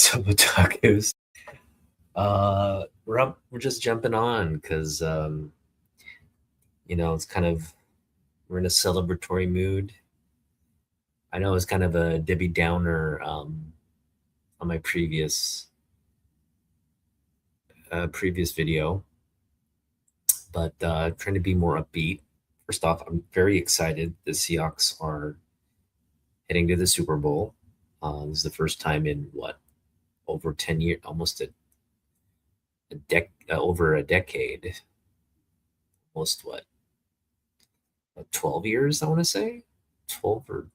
So otakus. We're just jumping on because it's kind of we're in a celebratory mood. I know it's kind of a Debbie Downer on my previous video, but trying to be more upbeat. First off, I'm very excited. The Seahawks are heading to the Super Bowl. This is the first time in what, over 10 years, almost over a decade, almost what, 12 years, I want to say 12 or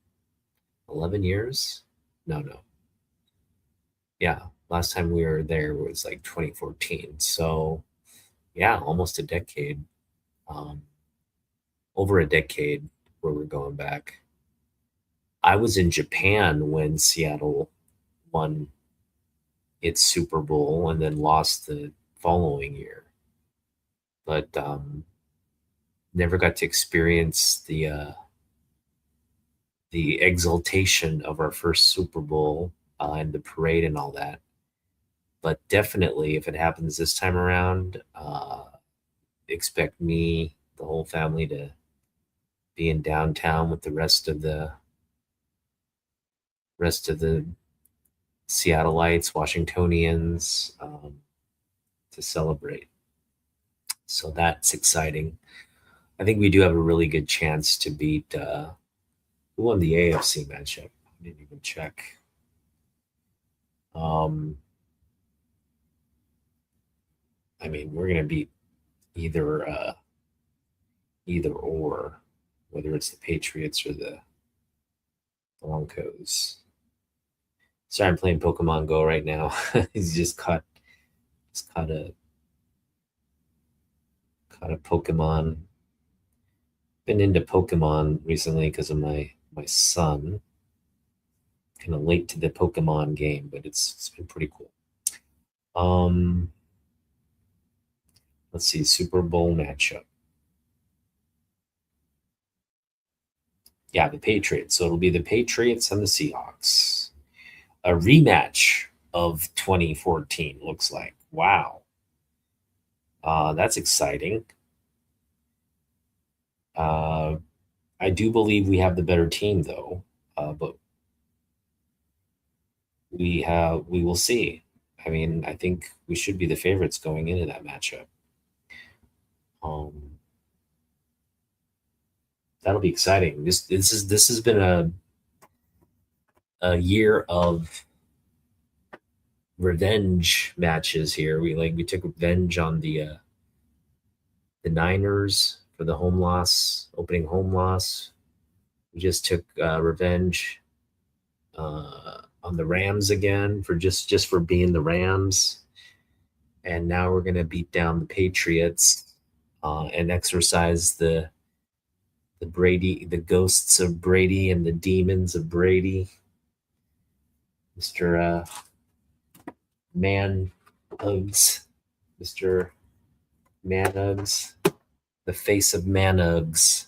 11 years. No. Yeah. Last time we were there was like 2014. So yeah, almost a decade, um, over a decade where we're going back. I was in Japan when Seattle won its Super Bowl and then lost the following year, but never got to experience the exaltation of our first Super Bowl and the parade and all that. But definitely, if it happens this time around, expect me, the whole family, to be in downtown with the rest of the Seattleites, Washingtonians, to celebrate. So that's exciting. I think we do have a really good chance to beat who won the AFC matchup. I didn't even check. Um, I mean, we're gonna beat either or, whether it's the Patriots or the Broncos. Sorry, I'm playing Pokemon Go right now. He's just caught a Pokemon. Been into Pokemon recently because of my son. Kind of late to the Pokemon game, but it's been pretty cool. Um, let's see, Super Bowl matchup. Yeah, the Patriots. So it'll be the Patriots and the Seahawks. A rematch of 2014 looks like. Wow. That's exciting. Uh, I do believe we have the better team, though, but we will see. I mean, I think we should be the favorites going into that matchup. Um, that'll be exciting. This has been a year of revenge matches here. We took revenge on the Niners for the opening home loss. We just took revenge on the Rams again for just for being the Rams, and now we're gonna beat down the Patriots and exorcise the ghosts of Brady and the demons of Brady, Mister Man Uggs, Mister Man Uggs, the face of Man Uggs.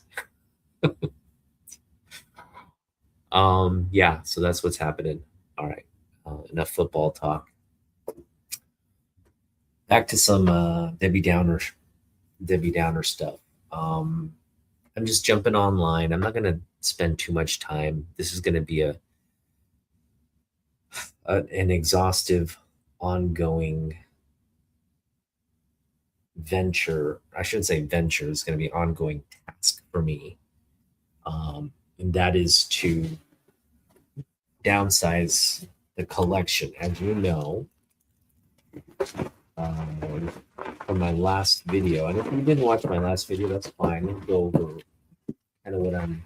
Yeah, so that's what's happening. All right, enough football talk. Back to some Debbie Downer stuff. Um, I'm just jumping online. I'm not going to spend too much time. This is going to be an exhaustive, ongoing venture. I shouldn't say venture. It's going to be an ongoing task for me, and that is to downsize the collection. As you know, from my last video, and if you didn't watch my last video, that's fine. I'll go over kind of what I'm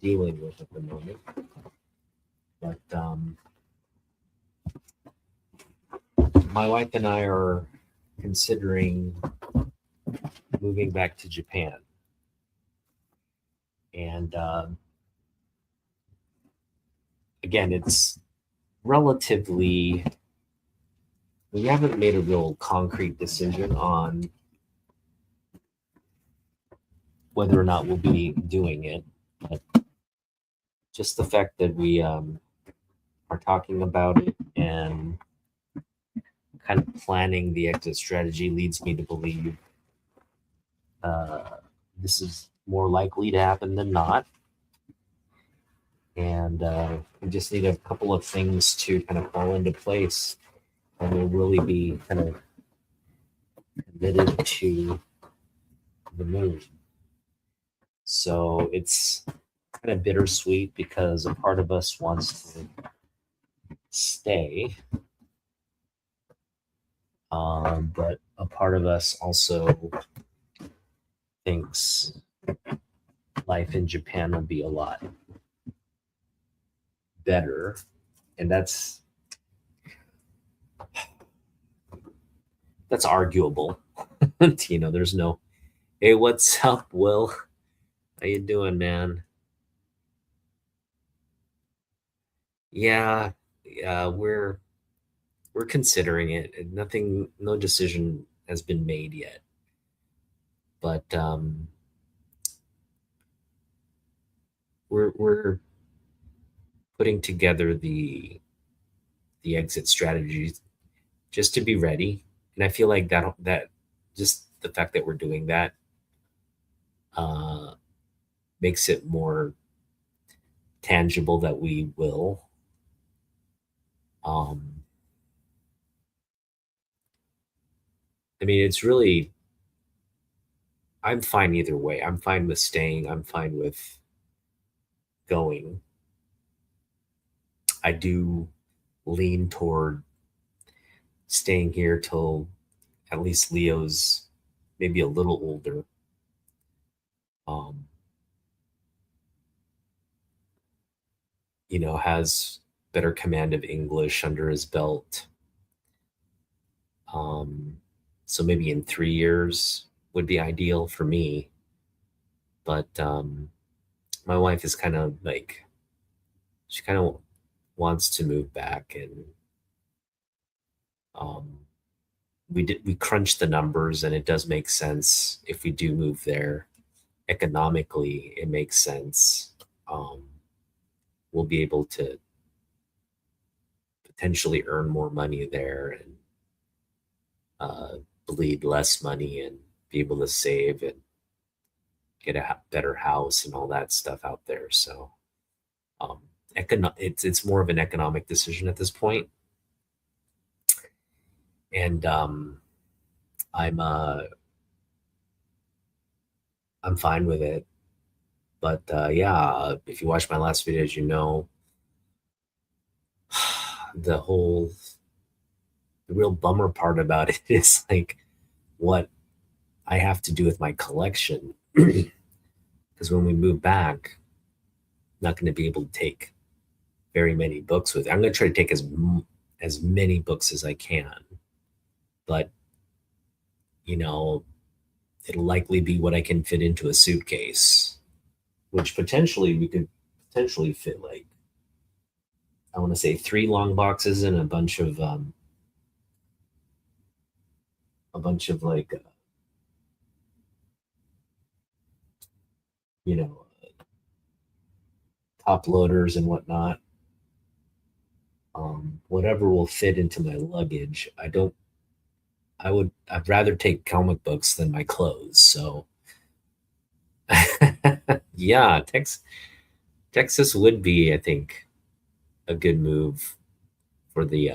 dealing with at the moment. But my wife and I are considering moving back to Japan. And again, it's relatively, we haven't made a real concrete decision on whether or not we'll be doing it. But just the fact that we are talking about it and kind of planning the exit strategy leads me to believe uh, this is more likely to happen than not. And we just need a couple of things to kind of fall into place, and we'll really be kind of committed to the move. So it's kind of bittersweet because a part of us wants to stay, but a part of us also thinks life in Japan will be a lot better, and that's arguable. There's no, hey, what's up, Will? How you doing, man? Yeah, yeah, we're considering it. Nothing, no decision has been made yet, but we're putting together the exit strategies just to be ready. And I feel like that just the fact that we're doing that uh, makes it more tangible that we will. Um, I mean, it's really, I'm fine either way. I'm fine with staying. I'm fine with going. I do lean toward staying here till at least Leo's maybe a little older. Um, has better command of English under his belt. Um, so maybe in 3 years would be ideal for me. But my wife is kind of like, she kind of wants to move back, and um, we crunched the numbers, and it does make sense if we do move there. Economically, it makes sense. Um, we'll be able to potentially earn more money there and uh, bleed less money and be able to save and get a better house and all that stuff out there. So um, it's more of an economic decision at this point, and I'm uh, I'm fine with it. But yeah, if you watch my last videos, the whole the real bummer part about it is like what I have to do with my collection. Because when we move back, I'm not going to be able to take very many books with. I'm going to try to take as many books as I can, but you know, it'll likely be what I can fit into a suitcase, which potentially we could potentially fit like I want to say 3 long boxes and a bunch of like you know top loaders and whatnot. Whatever will fit into my luggage. I'd rather take comic books than my clothes. So yeah, Texas would be, I think, a good move for the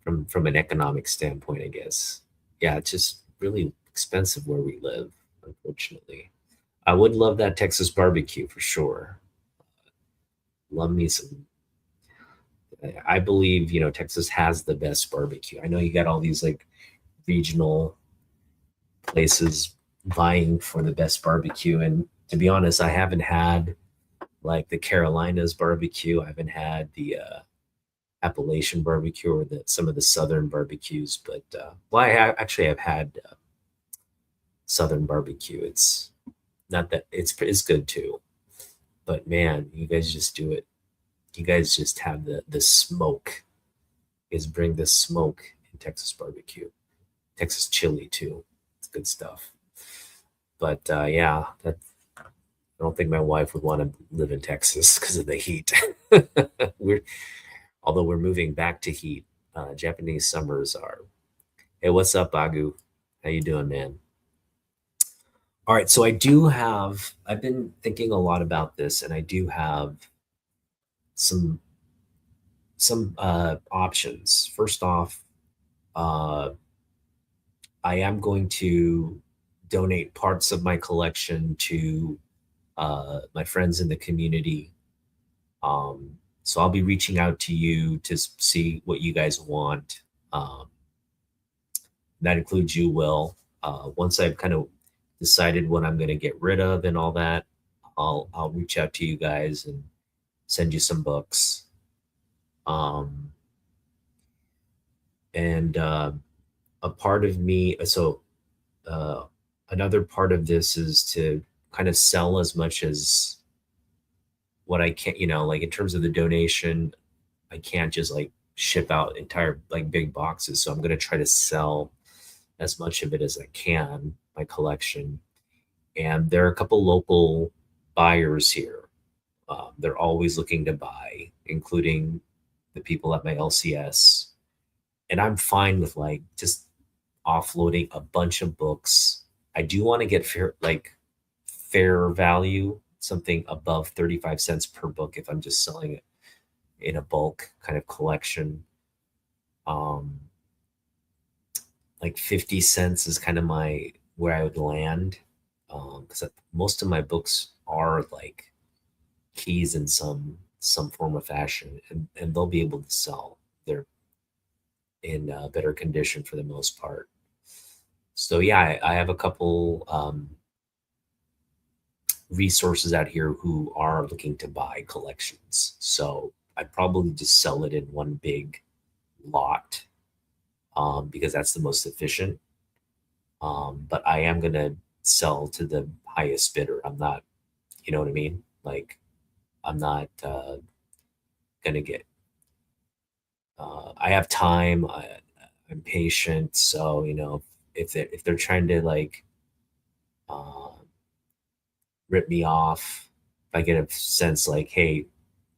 from an economic standpoint, I guess. Yeah, it's just really expensive where we live, unfortunately. I would love that Texas barbecue for sure. Love me some. I believe, Texas has the best barbecue. I know you got all these like regional places vying for the best barbecue. And to be honest, I haven't had like the Carolinas barbecue. I haven't had the Appalachian barbecue or some of the Southern barbecues. But well, actually have had Southern barbecue. It's not that it's good too. But man, you guys just do it. You guys just have the smoke. Is bring the smoke in Texas barbecue, Texas chili too. It's good stuff. But yeah, I don't think my wife would want to live in Texas because of the heat. We're Although we're moving back to heat. Japanese summers are. Hey, what's up, Bagu? How you doing, man? All right, so I've been thinking a lot about this, and I do have some options. First off, uh, I am going to donate parts of my collection to my friends in the community. So I'll be reaching out to you to see what you guys want. Um, that includes you, Will. Once I've kind of decided what I'm going to get rid of and all that, I'll reach out to you guys and send you some books. Um, and a part of me, so uh, another part of this is to kind of sell as much as what I can, like in terms of the donation, I can't just like ship out entire like big boxes. So I'm going to try to sell as much of it as I can, my collection. And there are a couple local buyers here. They're always looking to buy, including the people at my LCS. And I'm fine with like just offloading a bunch of books. I do want to get fair value, something above 35 cents per book if I'm just selling it in a bulk kind of collection. Um, like 50 cents is kind of my where I would land. Because most of my books are like keys in some form of fashion, and they'll be able to sell. They're in better condition for the most part. So yeah, I have a couple resources out here who are looking to buy collections. So I'd probably just sell it in one big lot, because that's the most efficient. But I am gonna sell to the highest bidder. I'm not, you know what I mean? Like I'm not gonna get. I have time. I'm patient, so if they're trying to like uh, rip me off, if I get a sense like, hey,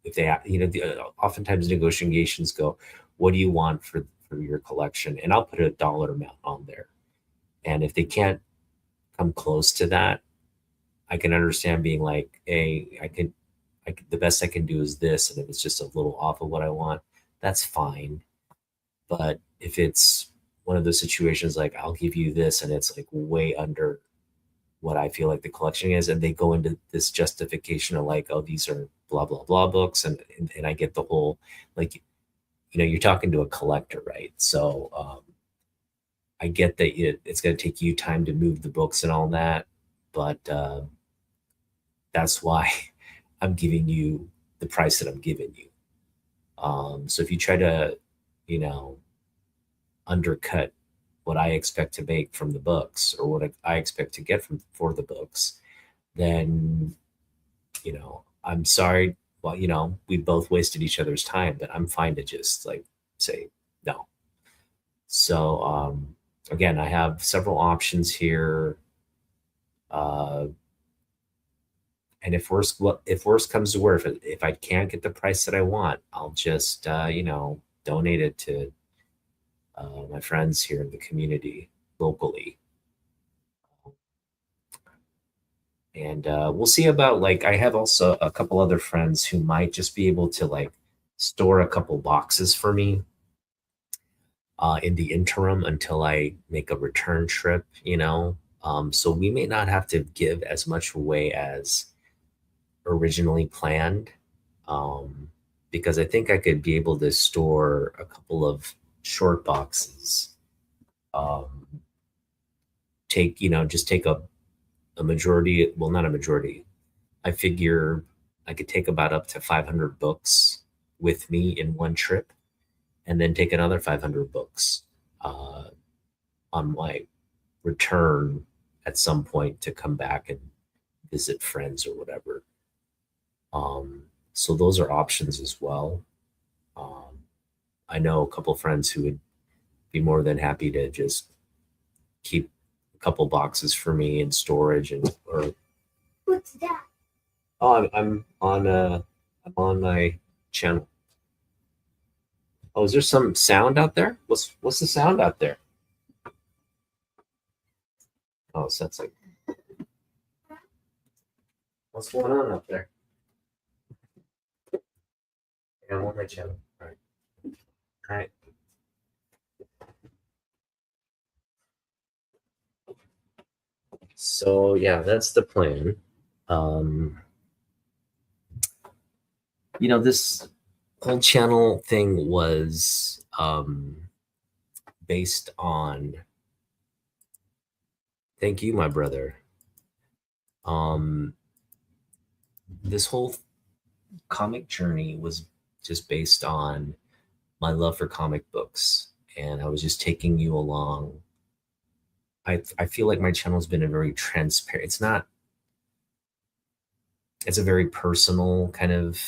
if they, oftentimes negotiations go, what do you want for your collection? And I'll put a dollar amount on there. And if they can't come close to that, I can understand being like, hey, the best I can do is this. And if it's just a little off of what I want, that's fine. But if it's one of those situations like I'll give you this and it's like way under what I feel like the collection is, and they go into this justification of like, oh, these are blah blah blah books, and I get the whole like, you're talking to a collector, right? So I get that it's going to take you time to move the books and all that, but that's why I'm giving you the price that I'm giving you. So if you try to, you know, undercut what I expect to make from the books or what I expect to get from for the books, then I'm sorry. Well, we both wasted each other's time, but I'm fine to just like say no. So again, I have several options here. Uh, and if worst comes to worst, if I can't get the price that I want, I'll just donate it to my friends here in the community locally. And we'll see about like I have also a couple other friends who might just be able to like store a couple boxes for me in the interim until I make a return trip. So we may not have to give as much away as originally planned, um, because I think I could be able to store a couple of short boxes. Um, just take a majority, well, not a majority. I figure I could take about up to 500 books with me in one trip and then take another 500 books uh, on my return at some point to come back and visit friends or whatever. So those are options as well. Um, I know a couple friends who would be more than happy to just keep a couple boxes for me in storage and or What's that? oh I'm on my channel. Oh, is there some sound out there? What's the sound out there? Oh, so that's like what's going on up there? Yeah, I'm on my channel. All right. All right. So yeah, that's the plan. Um, this whole channel thing was based on thank you, my brother. Um, this whole comic journey was just based on my love for comic books, and I was just taking you along. I feel like my channel's been a very transparent. It's a very personal kind of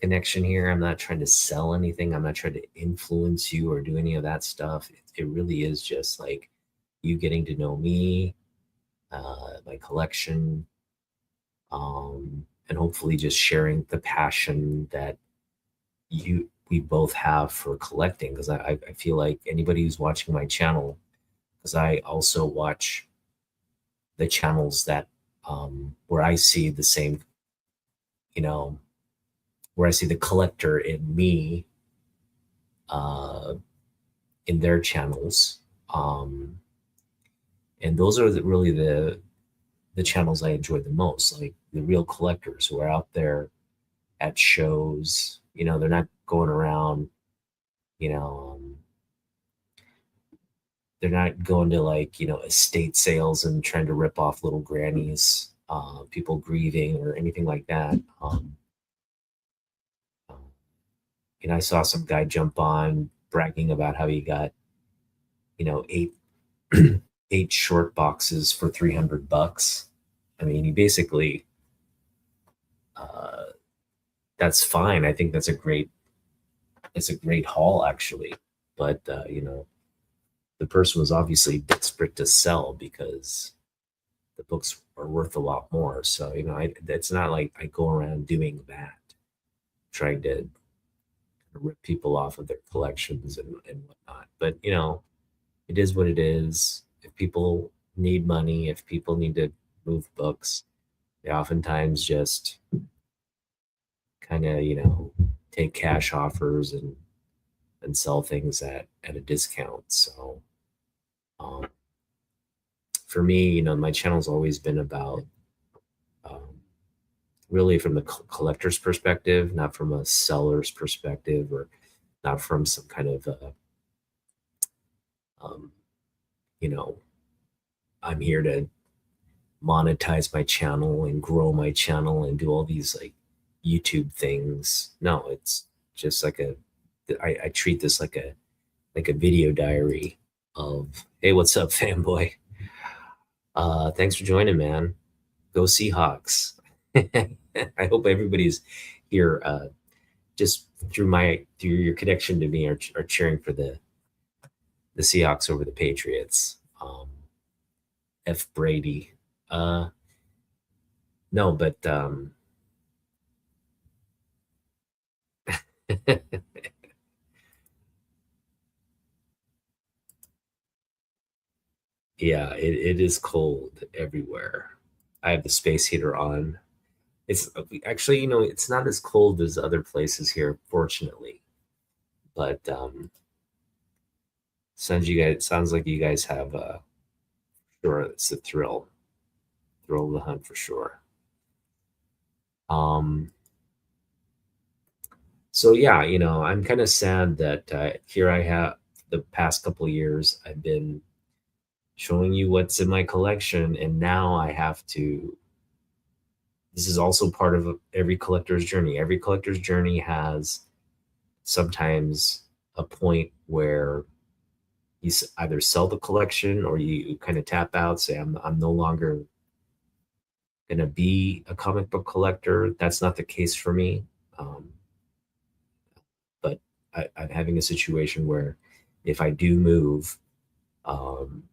connection here. I'm not trying to sell anything. I'm not trying to influence you or do any of that stuff. It really is just like you getting to know me, my collection, and hopefully just sharing the passion that we both have for collecting. Because I feel like anybody who's watching my channel, because I also watch the channels that where I see the same, you know, where I see the collector in me uh, in their channels. Um, and those are really the channels I enjoy the most, like the real collectors who are out there at shows. They're not going around. You know, they're not going to like estate sales and trying to rip off little grannies, people grieving or anything like that. Uh, I saw some guy jump on bragging about how he got eight eight short boxes for $300. I mean, he basically uh, that's fine. I think it's a great haul actually. But the person was obviously desperate to sell because the books are worth a lot more. So it's not like I go around doing that, trying to rip people off of their collections and whatnot. But it is what it is. If people need money, if people need to move books, they oftentimes just kind of take cash offers and sell things at a discount. So um, for me, my channel's always been about um, really from the collector's perspective, not from a seller's perspective, or not from some kind of um, you know I'm here to monetize my channel and grow my channel and do all these like YouTube things. No, it's just like I treat this like a video diary of, hey, what's up, fanboy? Thanks for joining, man. Go Seahawks. I hope everybody's here just through your connection to me are cheering for the Seahawks over the Patriots. F Brady. Uh, no, but yeah, it is cold everywhere. I have the space heater on. It's actually, it's not as cold as other places here, fortunately. But sounds like you guys have sure it's a thrill of the hunt for sure. Um, so yeah, I'm kind of sad that here I have the past couple of years I've been showing you what's in my collection, and now I have to. This is also part of every collector's journey. Every collector's journey has sometimes a point where you either sell the collection or you kind of tap out, say, I'm no longer going to be a comic book collector. That's not the case for me. Um, but I'm having a situation where if I do move, um,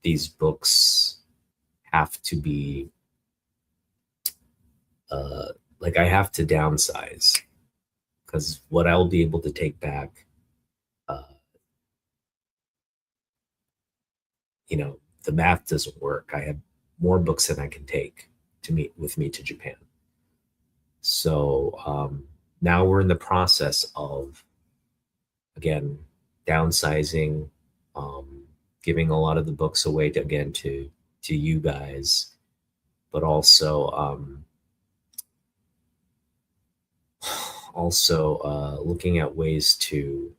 these books have to be uh, like I have to downsize because what I'll be able to take back, uh, the math doesn't work. I have more books than I can take to meet with me to Japan. So now we're in the process of, again, downsizing, um, giving a lot of the books away to, again, to you guys, but also looking at ways to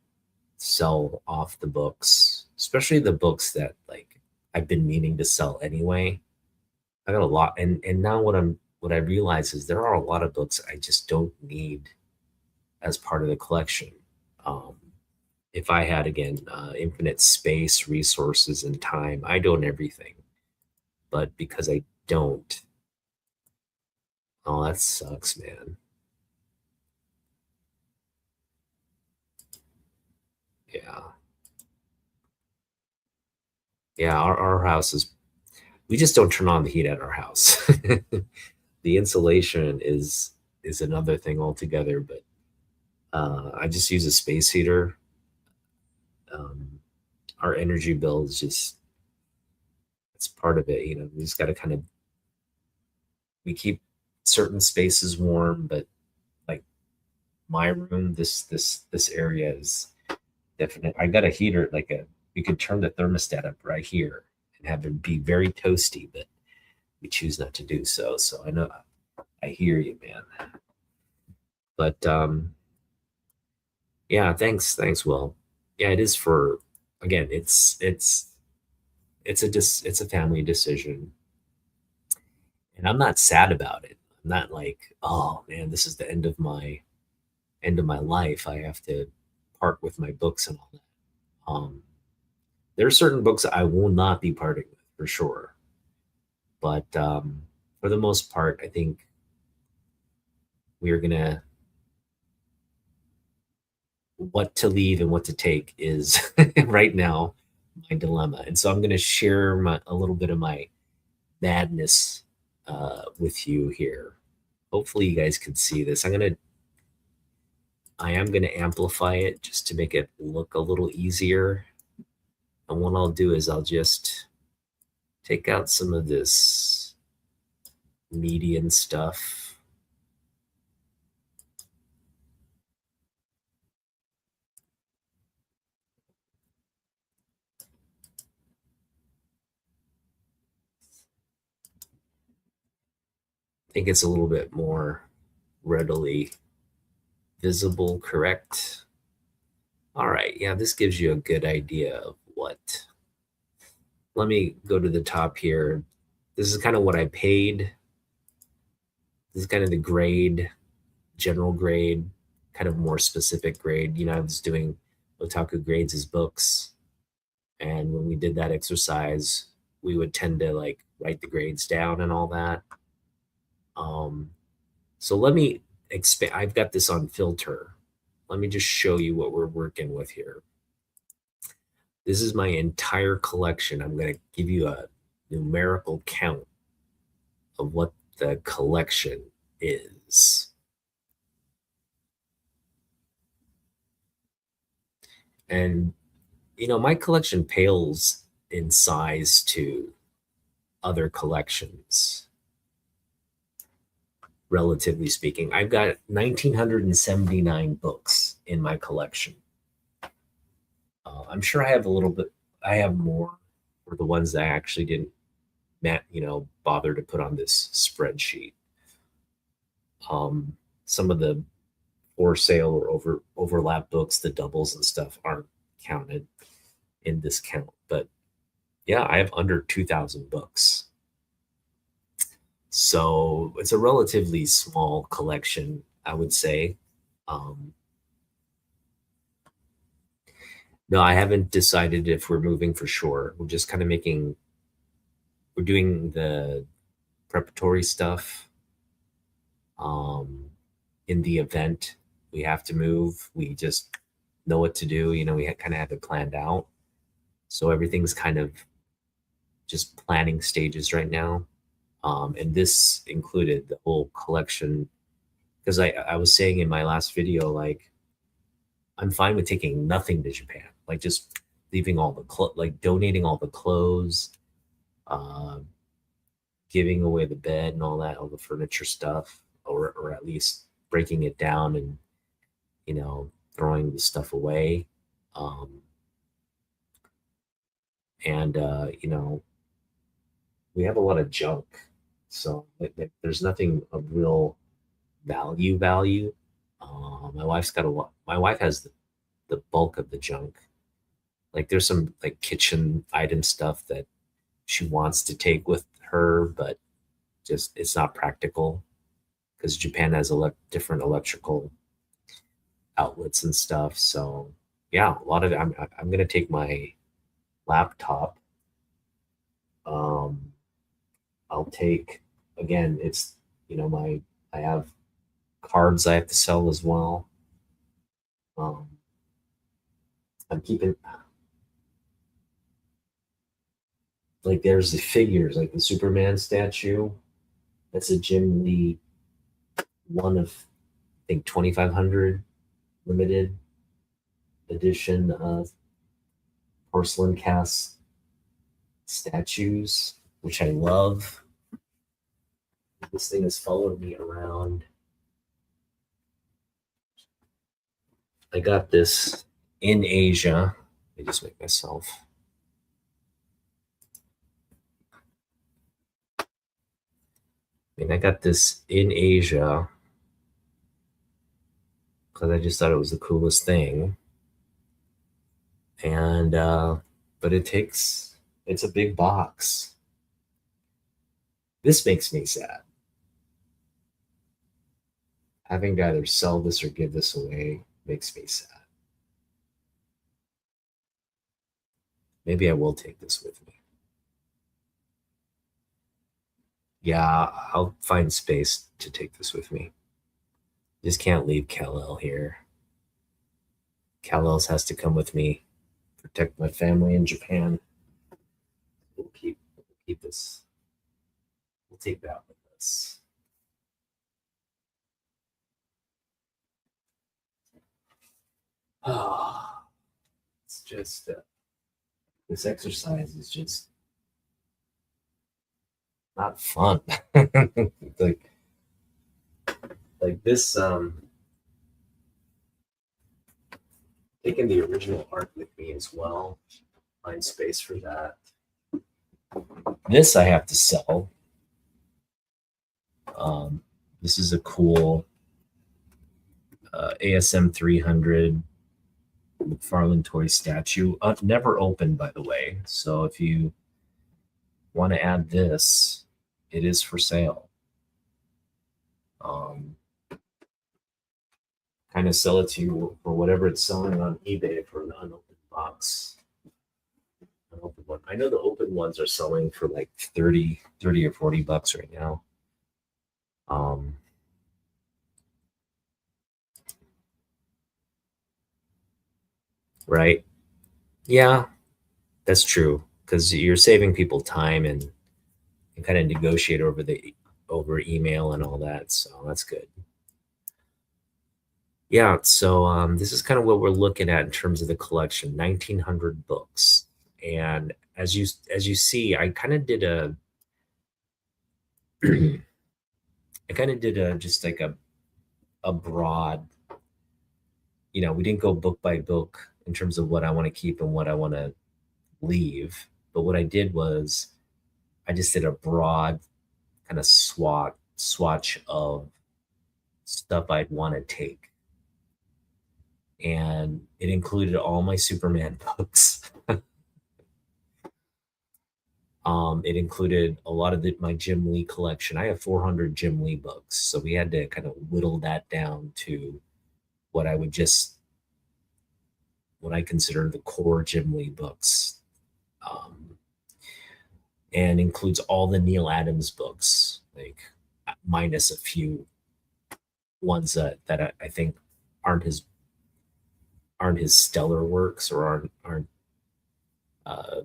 sell off the books, especially the books that like I've been meaning to sell anyway. I got a lot, and now what I realize is there are a lot of books I just don't need as part of the collection. Um, if I had, again, infinite space, resources, and time, I'd own everything. But because I don't, oh, that sucks, man. Yeah, yeah. Our house is. We just don't turn on the heat at our house. The insulation is another thing altogether. But I just use a space heater. Um, our energy bill is just, it's part of it. We just got to kind of, we keep certain spaces warm, but like my room, this area is definite. I got a heater, like a, we could turn the thermostat up right here and have it be very toasty, but we choose not to do so. So I know, I hear you, man. But yeah, thanks, Will. Yeah, it is for, again, it's a family decision, and I'm not sad about it. I'm not like, oh man, this is the end of my life. I have to part with my books and all that. There are certain books I will not be parting with for sure, but for the most part, I think we're gonna, what to leave and what to take is right now my dilemma, and so I'm gonna share a little bit of my madness with you here. Hopefully, you guys can see this. I am gonna amplify it just to make it look a little easier. And what I'll do is I'll just take out some of this median stuff. I think it's a little bit more readily visible, correct? All right, yeah, this gives you a good idea of what. Let me go to the top here. This is kind of what I paid. This is kind of the grade, general grade, kind of more specific grade. I was doing Otaku grades as books. And when we did that exercise, we would tend to like write the grades down and all that. Um, so let me expand. I've got this on filter. Let me just show you what we're working with here. This is my entire collection. I'm going to give you a numerical count of what the collection is. And, my collection pales in size to other collections, relatively speaking. I've got 1,979 books in my collection. I'm sure I have a little bit, I have more for the ones that I actually didn't, bother to put on this spreadsheet. Some of the for sale or overlap books, the doubles and stuff aren't counted in this count. But yeah, I have under 2,000 books. So it's a relatively small collection, I would say. Um, no, I haven't decided if we're moving for sure. We're just kind of we're doing the preparatory stuff. In the event we have to move, we just know what to do. We kind of have it planned out. So everything's kind of just planning stages right now. And this included the whole collection because I was saying in my last video, like I'm fine with taking nothing to Japan, like just leaving all the like donating all the clothes, um, giving away the bed and all that, all the furniture stuff, or at least breaking it down and throwing the stuff away. Um, and we have a lot of junk, so there's nothing of real value. My wife's got a lot. My wife has the bulk of the junk. Like there's some like kitchen item stuff that she wants to take with her, but just it's not practical because Japan has different electrical outlets and stuff. So yeah, a lot of it. I'm gonna take my laptop. Um, I'll take again. It's my I have cards I have to sell as well. Um, I'm keeping like there's the figures like the Superman statue. That's a Jim Lee one of I think 2,500 limited edition porcelain cast statues, which I love. This thing has followed me around. I got this in Asia. Let me just make myself. I got this in Asia because I just thought it was the coolest thing. And but it's a big box. This makes me sad. Having to either sell this or give this away makes me sad. Maybe I will take this with me. Yeah, I'll find space to take this with me. Just can't leave Kal-El here. Kal-El has to come with me, protect my family in Japan. We'll keep this. We'll take that with us. Oh, it's just this exercise is just not fun. like like this taking the original art with me as well. Find space for that. This I have to sell. This is a cool ASM 300 McFarlane toy statue. Never opened, by the way. So if you want to add this, it is for sale. Kind of sell it to you for whatever it's selling on eBay for an unopened box. Unopened one. I know the open ones are selling for like 30 or $40 right now. Right? Yeah, that's true because you're saving people time and kind of negotiate over email and all that. So that's good. Yeah, so this is kind of what we're looking at in terms of the collection, 1,900 books. And as you see, I kind of did a I kind of did a just like a broad, we didn't go book by book in terms of what I want to keep and what I want to leave. But what I did was I just did a broad kind of swatch of stuff I'd want to take. And it included all my Superman books. It included a lot of my Jim Lee collection. I have 400 Jim Lee books, so we had to kind of whittle that down to what I would just what I consider the core Jim Lee books, um, and includes all the Neil Adams books, like minus a few ones that I think aren't his stellar works or aren't uh,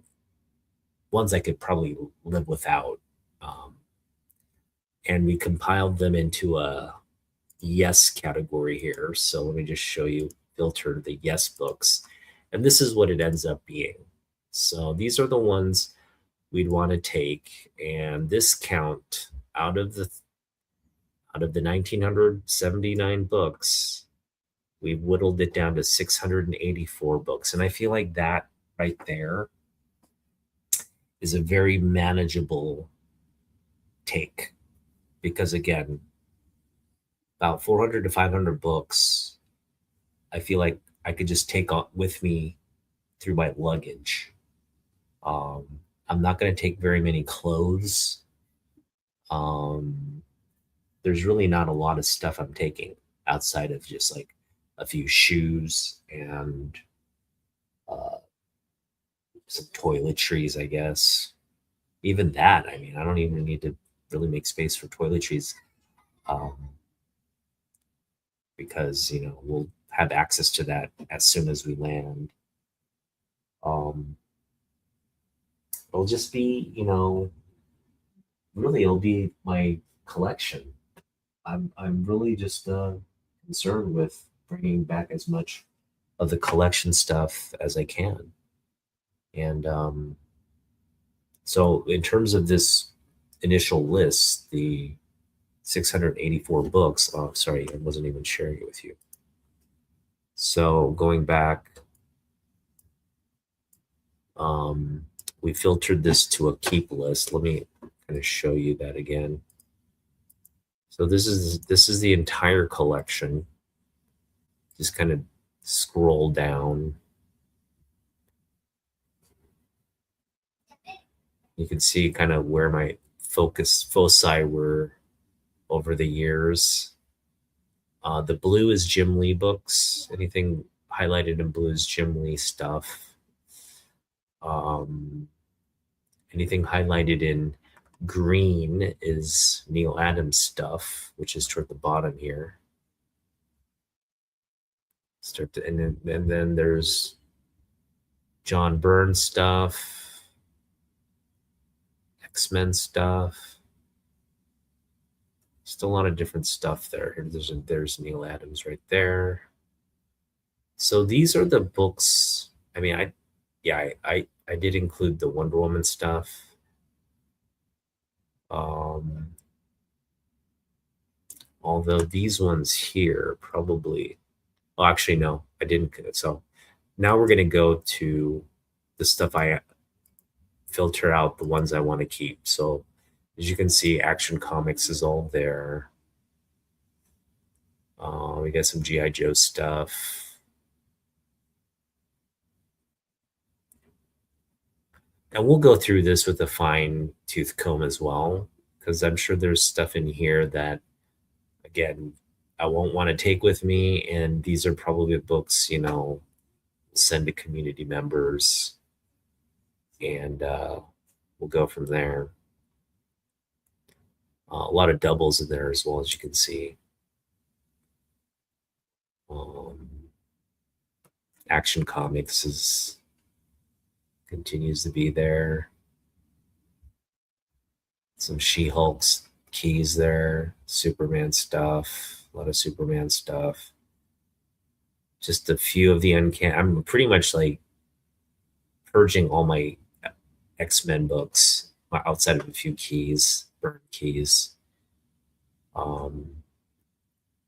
ones I could probably live without. And we compiled them into yes category here. So let me just show you, filter the yes books. And this is what it ends up being. So these are the ones we'd want to take. And this count out of the 1979 books, we've whittled it down to 684 books. And I feel like that right there is a very manageable take because, again, about 400 to 500 books, I feel like I could just take with me through my luggage. Um, I'm not going to take very many clothes. Um, there's really not a lot of stuff I'm taking outside of just like a few shoes and uh, some toiletries, I guess. Even that, I mean, I don't even need to really make space for toiletries um, because, we'll have access to that as soon as we land. Um, it'll just be, really, it'll be my collection. I'm really just concerned with bringing back as much of the collection stuff as I can. And so, in terms of this initial list, the 684 books. Oh, sorry, I wasn't even sharing it with you. So, going back, um, we filtered this to a keep list. Let me kind of show you that again. So this is the entire collection. Just kind of scroll down. You can see kind of where my foci were over the years. The blue is Jim Lee books. Anything highlighted in blue is Jim Lee stuff. Um, anything highlighted in green is Neil Adams stuff, which is toward the bottom here. And then there's John Byrne stuff, X-Men stuff. Just a lot of different stuff there. There's Neil Adams right there. So these are the books. I mean, I did include the Wonder Woman stuff. Um, although these ones here probably, oh, actually no, I didn't. So now we're gonna go to the stuff I filter out, the ones I want to keep. So as you can see, Action Comics is all there. We got some GI Joe stuff. And we'll go through this with a fine tooth comb as well, because I'm sure there's stuff in here that, again, I won't want to take with me. And these are probably books, send to community members, and we'll go from there. A lot of doubles in there as well, as you can see. Um, Action Comics continues to be there. Some She-Hulk's keys there, Superman stuff, a lot of Superman stuff. Just a few of the uncanny. I'm pretty much like purging all my X-Men books outside of a few keys, burn keys.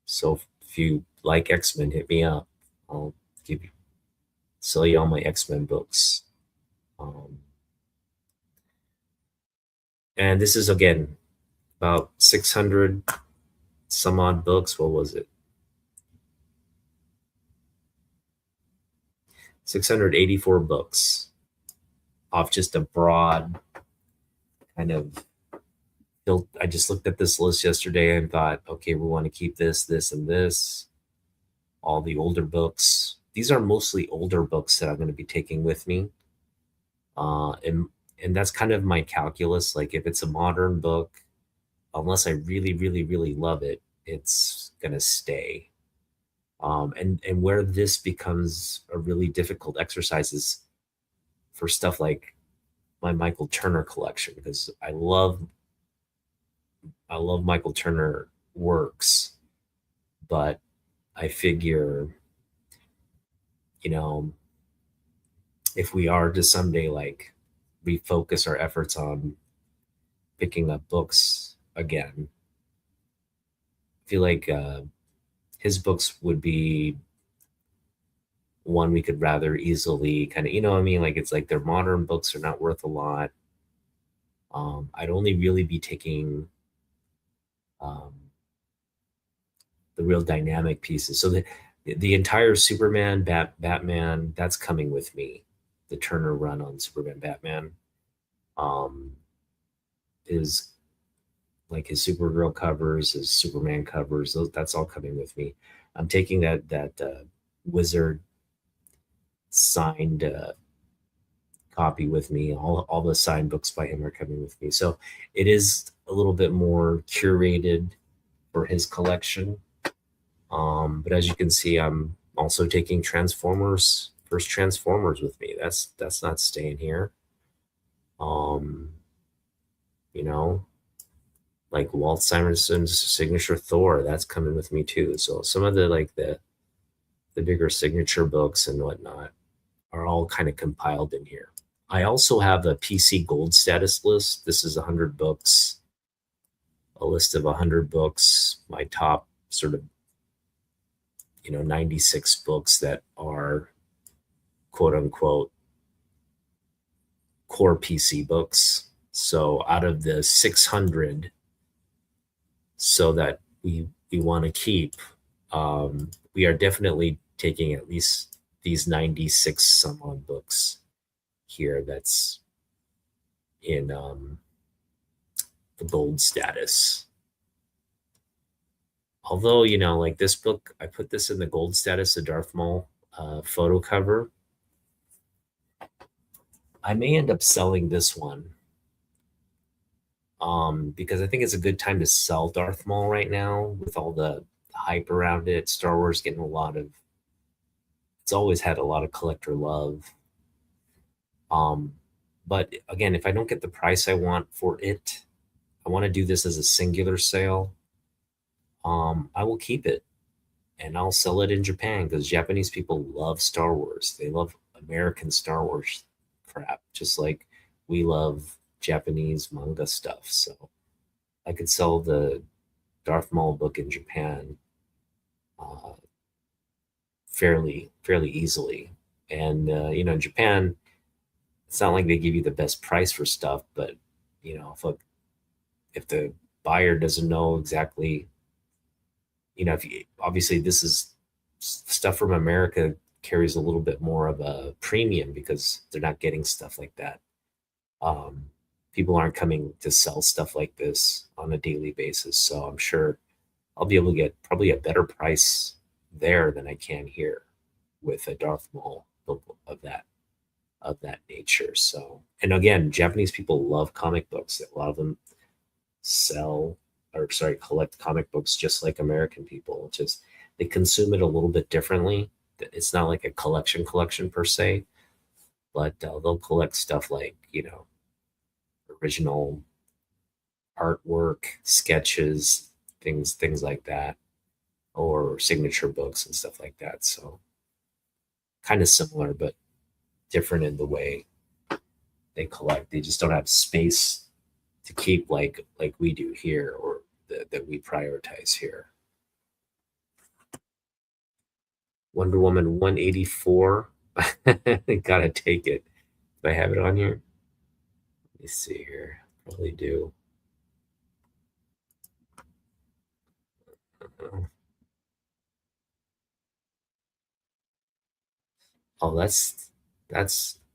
So if you like X-Men, hit me up. I'll sell you all my X-Men books. And this is again about 600 some odd books. What was it? 684 books off just a broad kind of. I just looked at this list yesterday and thought, okay, we want to keep this, this, and this. All the older books. These are mostly older books that I'm going to be taking with me. And that's kind of my calculus. Like if it's a modern book, unless I really, really, really love it, it's going to stay. And where this becomes a really difficult exercise is for stuff like my Michael Turner collection, because I love Michael Turner works, But I figure, you know, if we are to someday like refocus our efforts on picking up books again, I feel like his books would be one we could rather easily kind of, you know what I mean? Like it's like their modern books are not worth a lot. I'd only really be taking um, the real dynamic pieces. So the entire Superman, Batman, that's coming with me. The Turner run on Superman, Batman, um, is like his Supergirl covers, his Superman covers. That's all coming with me. I'm taking that Wizard signed copy with me. All the signed books by him are coming with me. So it is a little bit more curated for his collection. But as you can see, I'm also taking Transformers, first Transformers with me. That's not staying here. Um, you know, like Walt Simonson's signature Thor, that's coming with me too. So some of the like the bigger signature books and whatnot are all kind of compiled in here. I also have a PC Gold status list. This is 100 books, a list of 100 books, my top sort of, 96 books that are quote unquote core PC books. So out of the 600, so that we want to keep, we are definitely taking at least these 96 some odd books here that's in the gold status. Although, like this book, I put this in the gold status, the Darth Maul photo cover. I may end up selling this one, because I think it's a good time to sell Darth Maul right now with all the hype around it. Star Wars getting a lot of, it's always had a lot of collector love. Um, but again, if I don't get the price I want for it, I want to do this as a singular sale. I will keep it and I'll sell it in Japan because Japanese people love Star Wars. They love American Star Wars crap, just like we love Japanese manga stuff. So I could sell the Darth Maul book in Japan uh, fairly easily. And in Japan, it's not like they give you the best price for stuff, but if the buyer doesn't know exactly, if you, obviously this is stuff from America carries a little bit more of a premium because they're not getting stuff like that. Um, People aren't coming to sell stuff like this on a daily basis, so I'm sure I'll be able to get probably a better price there than I can here with a Darth Maul book of that nature. So, and again, Japanese people love comic books. A lot of them sell or sorry, collect comic books just like American people. Just they consume it a little bit differently. It's not like a collection per se, but they'll collect stuff like original artwork, sketches, things like that, or signature books and stuff like that. So kind of similar, but different in the way they collect. They just don't have space to keep like we do here, or that we prioritize here. Wonder Woman 184. Gotta take it. Do I have it on here? Let me see here. Probably do. Oh, that's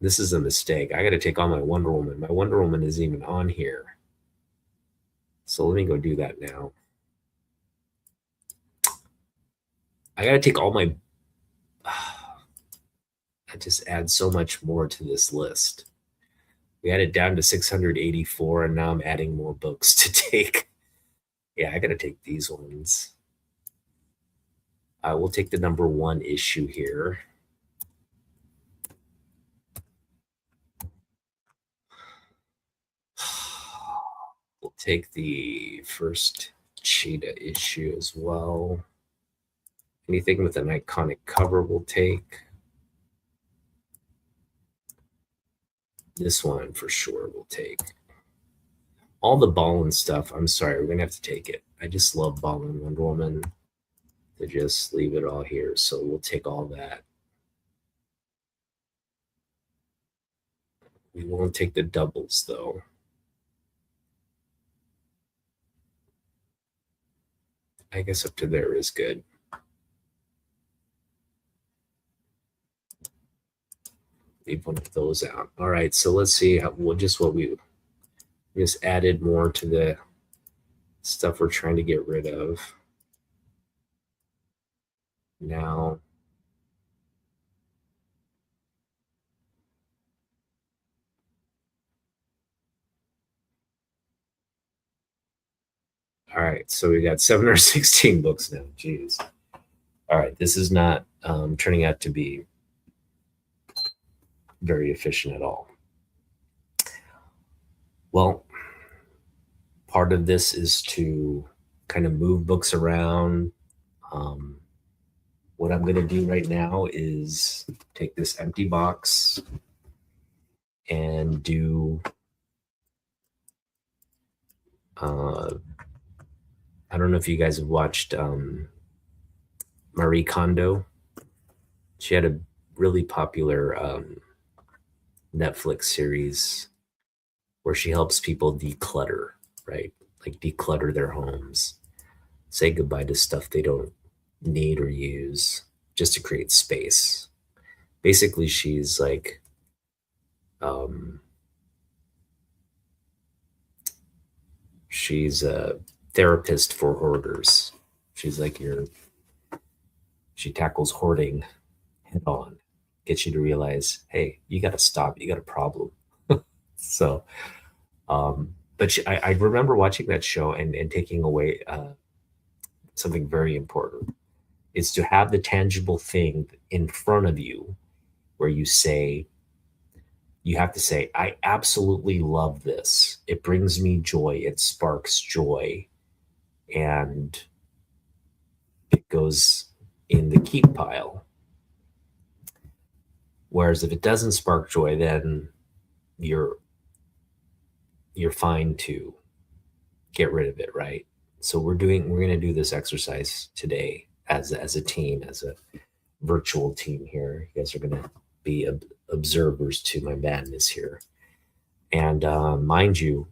this is a mistake. I gotta take all my Wonder Woman. My Wonder Woman isn't even on here. So let me go do that now. I gotta take all my I just add so much more to this list. We had it down to 684, and now I'm adding more books to take. Yeah, I gotta take these ones. I will take the number one issue here. We'll take the first Cheetah issue as well. Anything with an iconic cover we'll take. This one for sure we'll take. All the Ballin stuff, I'm sorry, we're gonna have to take it. I just love Ballin Wonder Woman. To just leave it all here, so we'll take all that. We won't take the doubles though. I guess up to there is good. Leave one of those out. All right, so let's see how, well, just what we just added more to the stuff we're trying to get rid of. Now, all right, so we got 716 books now. Jeez. All right, this is not turning out to be very efficient at all. Well, part of this is to kind of move books around. What I'm going to do right now is take this empty box and do I don't know if you guys have watched Marie Kondo. She had a really popular Netflix series where she helps people declutter, right? Like declutter their homes, say goodbye to stuff they don't need or use just to create space. Basically, she's like, she's a therapist for hoarders. She's like she tackles hoarding head on, gets you to realize, hey, you got to stop. You got a problem. So, but I remember watching that show and taking away something very important is to have the tangible thing in front of you where you say, you have to say, I absolutely love this. It brings me joy. It sparks joy. And it goes in the keep pile. Whereas if it doesn't spark joy, then you're fine to get rid of it, right? So we're going to do this exercise today as a team, as a virtual team here. You guys are going to be observers to my madness here. And mind you,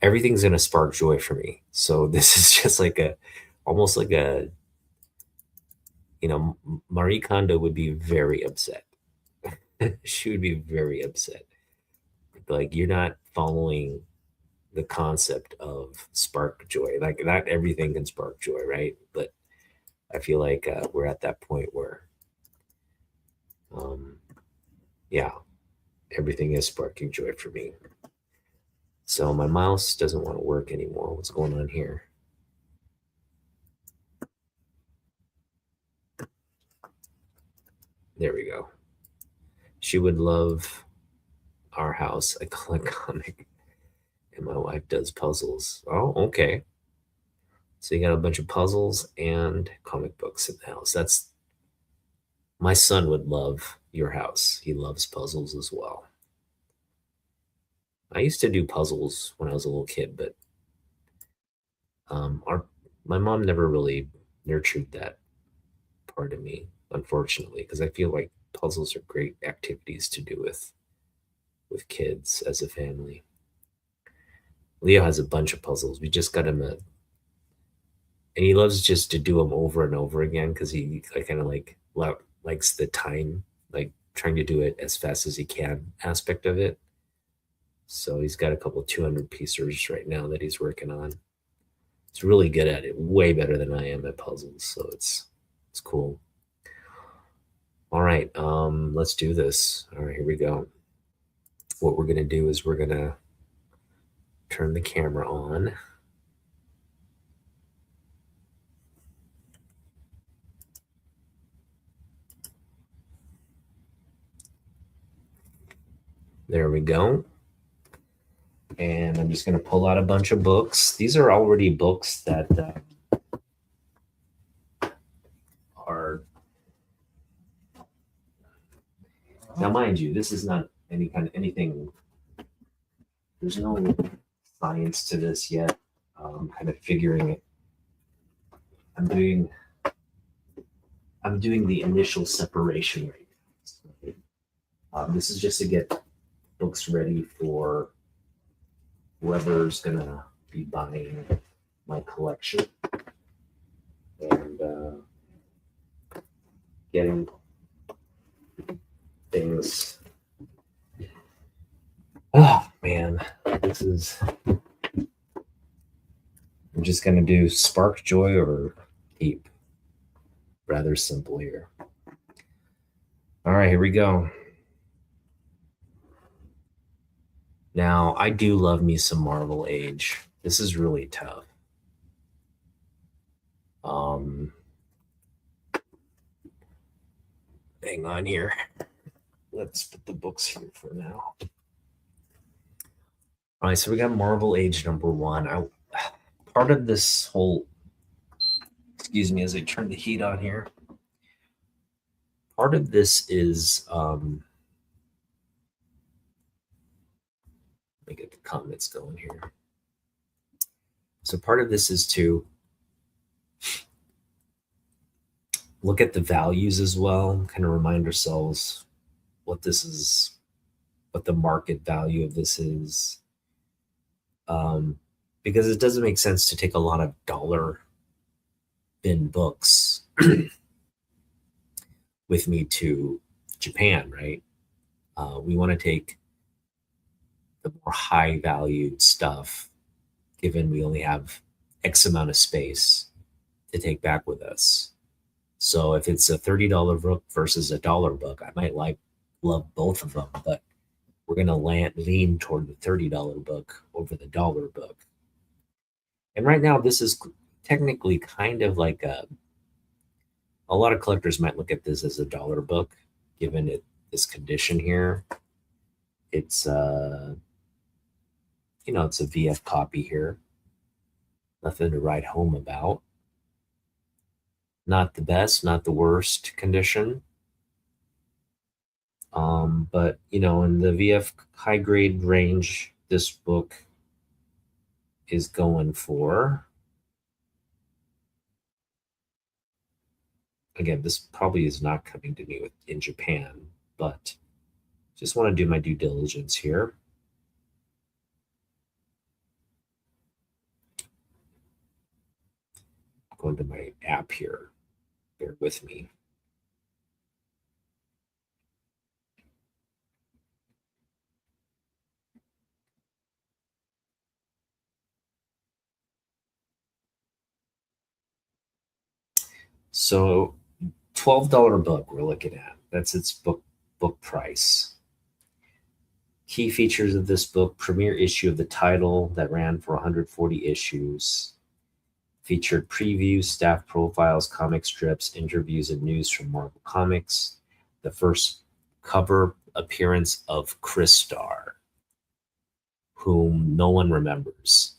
everything's going to spark joy for me. So this is just like almost like Marie Kondo would be very upset. She would be very upset. Like, you're not following the concept of spark joy. Like, not everything can spark joy, right? But I feel like we're at that point where, yeah, everything is sparking joy for me. So my mouse doesn't want to work anymore. What's going on here? There we go. She would love our house. I collect comic, and my wife does puzzles. Oh, okay. So you got a bunch of puzzles and comic books in the house. That's my son would love your house. He loves puzzles as well. I used to do puzzles when I was a little kid, but our my mom never really nurtured that part of me, unfortunately, because I feel like puzzles are great activities to do with kids as a family. Leo has a bunch of puzzles. We just got him and he loves just to do them over and over again because he kind of like likes the time, like trying to do it as fast as he can aspect of it. So he's got a couple of 200 pieces right now that he's working on. He's really good at it, way better than I am at puzzles. So it's cool. All right, let's do this. All right, here we go. What we're gonna do is we're gonna turn the camera on. There we go. And I'm just going to pull out a bunch of books. These are already books that mind you, this is not any kind of anything. There's no science to this yet. Kind of figuring it. I'm doing I'm doing the initial separation right now. This is just to get books ready for whoever's gonna be buying my collection and getting things. Oh man, this is. I'm just gonna do spark joy or keep. Rather simple here. All right, here we go. Now, I do love me some Marvel Age. This is really tough. Um, hang on here. Let's put the books here for now. All right, so we got Marvel Age #1. Part of this whole, excuse me, as I turn the heat on here. Part of this is, let me get the comments going here. So part of this is to look at the values as well, kind of remind ourselves what this is, what the market value of this is. Because it doesn't make sense to take a lot of dollar bin books with me to Japan, right? We want to take the more high valued stuff, given we only have X amount of space to take back with us. So if it's a $30 book versus a dollar book, I might love both of them, but we're going to lean toward the $30 book over the dollar book. And right now, this is technically kind of like a lot of collectors might look at this as a dollar book, given this condition here. It's it's a VF copy here. Nothing to write home about. Not the best, not the worst condition. But in the VF high grade range, this book is going for. Again, this probably is not coming to me in Japan, but just want to do my due diligence here. Going to my app here. Bear with me. So $12 book we're looking at. That's its book price. Key features of this book: premiere issue of the title that ran for 140 issues. Featured previews, staff profiles, comic strips, interviews, and news from Marvel Comics. The first cover appearance of Chris Starr, whom no one remembers.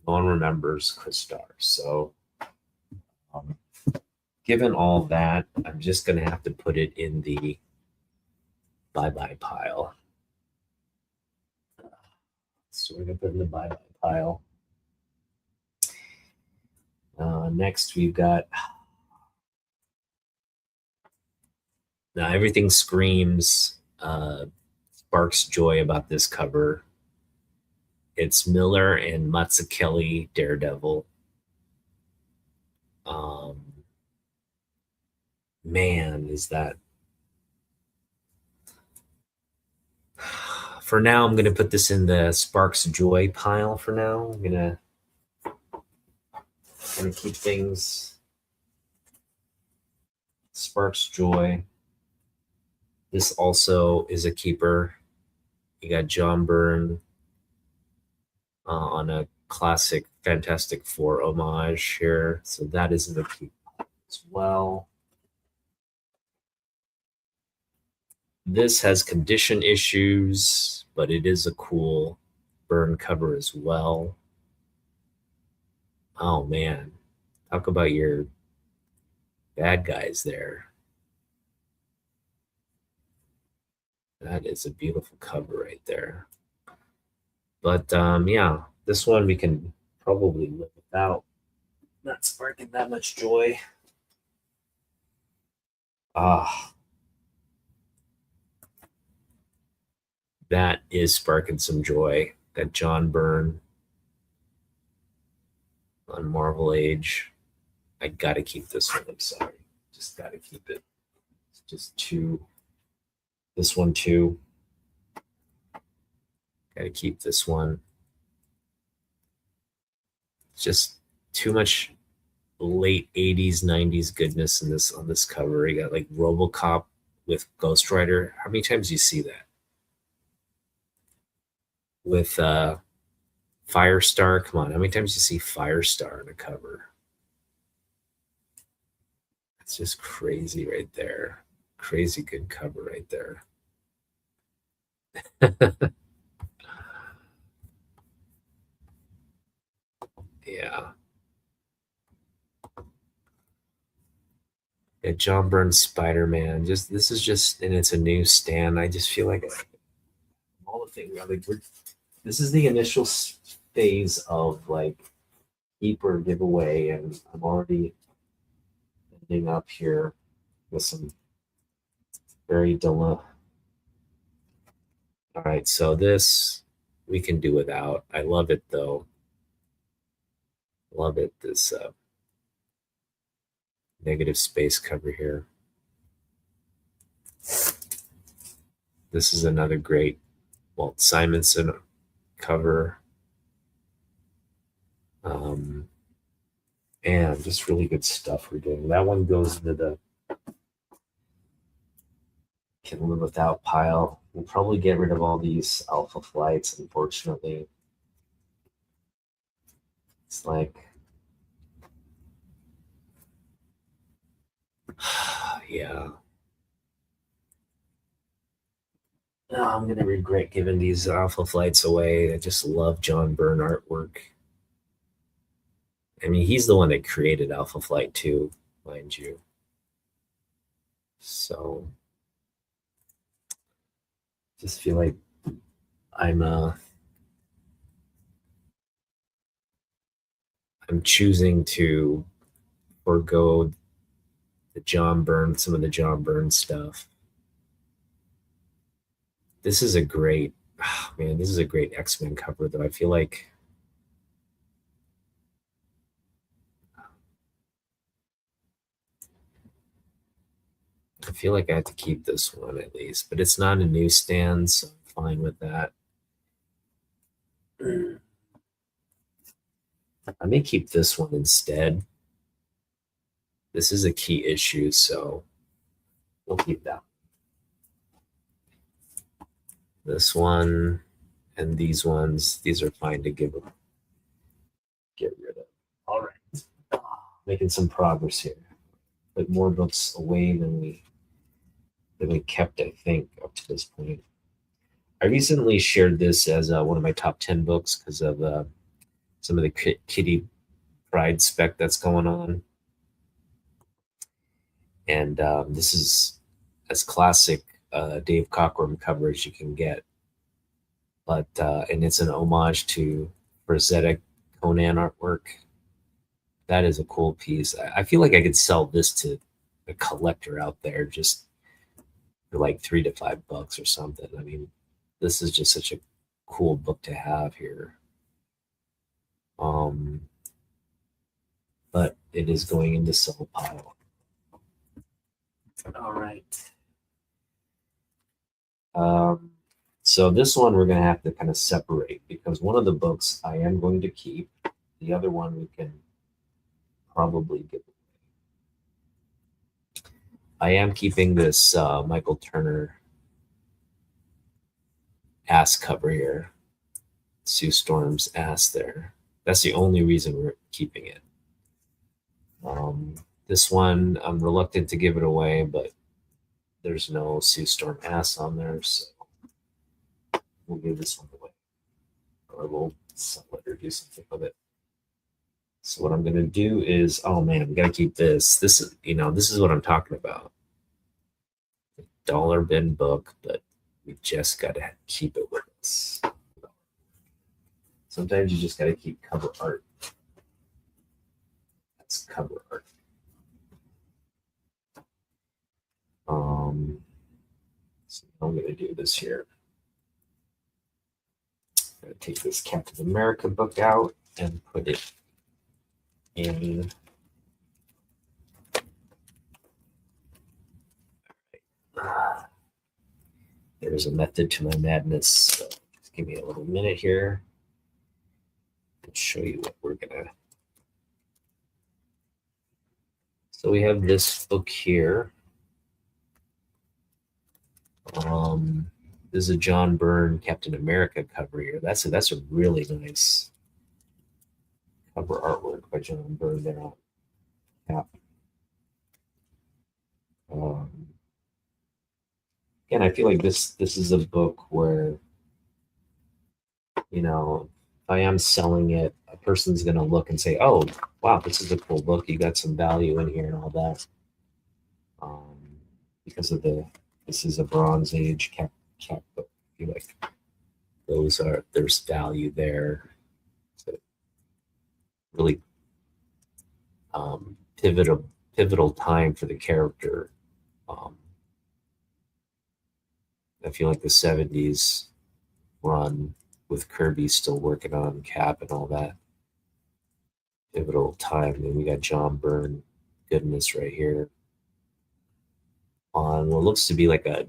No one remembers Chris Starr. So, given all that, I'm just going to have to put it in the bye-bye pile. So we're going to put it in the bye-bye pile. Next, we've got. Now, everything screams sparks joy about this cover. It's Miller and Mazzucchelli Daredevil. Man, is that. For now, I'm going to put this in the Sparks Joy pile for now. I'm going to keep things Sparks Joy. This also is a keeper. You got John Byrne on a classic Fantastic Four homage here. So that is in the keeper as well. This has condition issues, but it is a cool Byrne cover as well. Oh man, talk about your bad guys there. That is a beautiful cover right there. But yeah, this one we can probably live without. Not sparking that much joy. Ah, that is sparking some joy. That John Byrne on Marvel Age. I gotta keep this one. I'm sorry. Just gotta keep it. It's just too. This one too. Gotta keep this one. It's just too much late 80s, 90s goodness in this on this cover. You got like Robocop with Ghost Rider. How many times do you see that? With Firestar. Come on, how many times do you see Firestar on a cover? It's just crazy right there. Crazy good cover right there. Yeah. Yeah, John Byrne's Spider Man. Just this is just, and it's a new stand. I just feel like all the things. Like this is the initial phase of like keep or giveaway, and I'm already ending up here with some very dilemma. All right, so this we can do without. I love it though. Love it. This negative space cover here. This is another great Walt Simonson cover. And just really good stuff we're doing. That one goes into the can live without pile. We'll probably get rid of all these alpha flights, unfortunately. It's like, yeah. No, I'm gonna regret giving these alpha flights away. I just love John Byrne artwork. I mean, he's the one that created Alpha Flight 2, mind you. So just feel like I'm I'm choosing to forego the John Byrne, some of the John Byrne stuff. This is a great, oh, man, this is a great X-Men cover though. I feel like I have to keep this one at least, but it's not a newsstand, so I'm fine with that. I may keep this one instead. This is a key issue, so we'll keep that. This one and these ones, these are fine to get rid of. All right, making some progress here. But more books away than we kept, I think, up to this point. I recently shared this as one of my top 10 books because of some of the Kitty Pride spec that's going on. And this is as classic Dave Cockrum cover as you can get. But and it's an homage to prosthetic Conan artwork. That is a cool piece. I feel like I could sell this to a collector out there just for like $3 to $5 or something. I mean, this is just such a cool book to have here. But it is going into sell pile. All right. So this one we're going to have to kind of separate because one of the books I am going to keep. The other one we can probably give away. I am keeping this Michael Turner ass cover here. Sue Storm's ass there. That's the only reason we're keeping it. This one, I'm reluctant to give it away, but there's no Sue Storm ass on there, so we'll give this one away. Or we'll sell it or do something with it. So what I'm gonna do is, oh man, we gotta keep this. This is, this is what I'm talking about. Dollar bin book, but We just gotta keep it with us. Sometimes you just gotta keep cover art. That's cover art. So I'm gonna do this here. I'm gonna take this Captain America book out and put it in. There's a method to my madness. So just give me a little minute here and show you what we're gonna. So we have this book here. This is a John Byrne Captain America cover here. That's a really nice cover artwork by John Byrne there on cap. Again, I feel like this is a book where, if I am selling it, a person's gonna look and say, "Oh, wow, this is a cool book. You got some value in here and all that." Because of this is a Bronze Age cap book. I feel like there's value there. So really pivotal time for the character. I feel like the 70s run with Kirby still working on Cap and all that. Pivotal time. And we got John Byrne goodness right here on what looks to be like a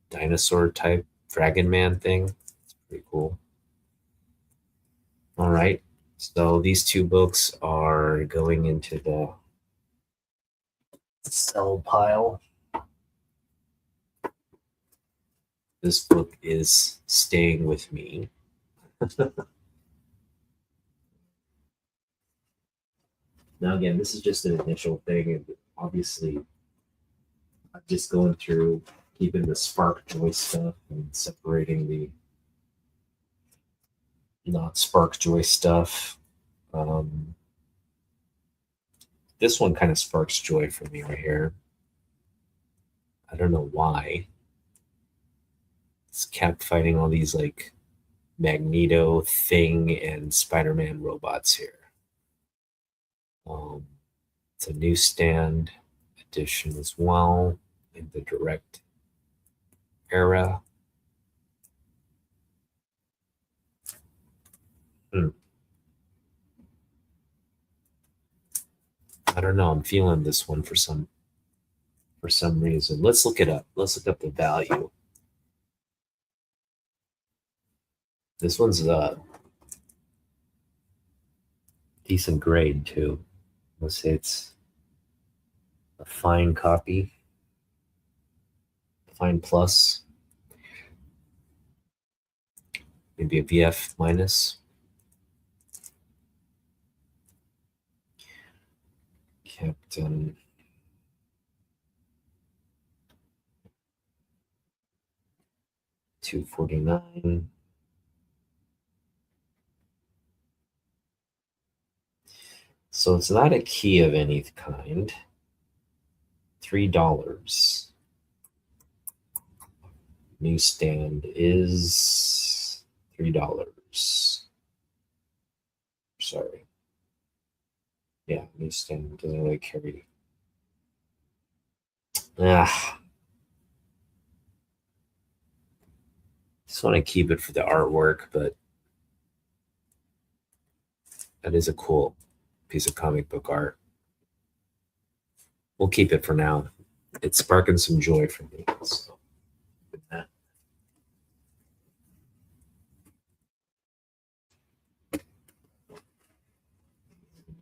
dinosaur type Dragon Man thing. It's pretty cool. All right. So these two books are going into the sell pile. This book is staying with me. Now, again, this is just an initial thing. And obviously, I'm just going through keeping the Spark Joy stuff and separating the not Spark Joy stuff. This one kind of sparks joy for me right here. I don't know why. It's kept fighting all these like Magneto, Thing, and Spider-Man robots here. It's a newsstand edition as well in the direct era. I don't know. I'm feeling this one for some reason. Let's look it up. Let's look up the value. This one's a decent grade too. Let's say it's a fine copy, fine plus, maybe a VF minus. Captain $249. So it's not a key of any kind. $3. Newsstand is $3. Sorry. Yeah, newsstand doesn't really carry. Just want to keep it for the artwork, but that is a cool piece of comic book art. We'll keep it for now. It's sparking some joy for me. So, with that.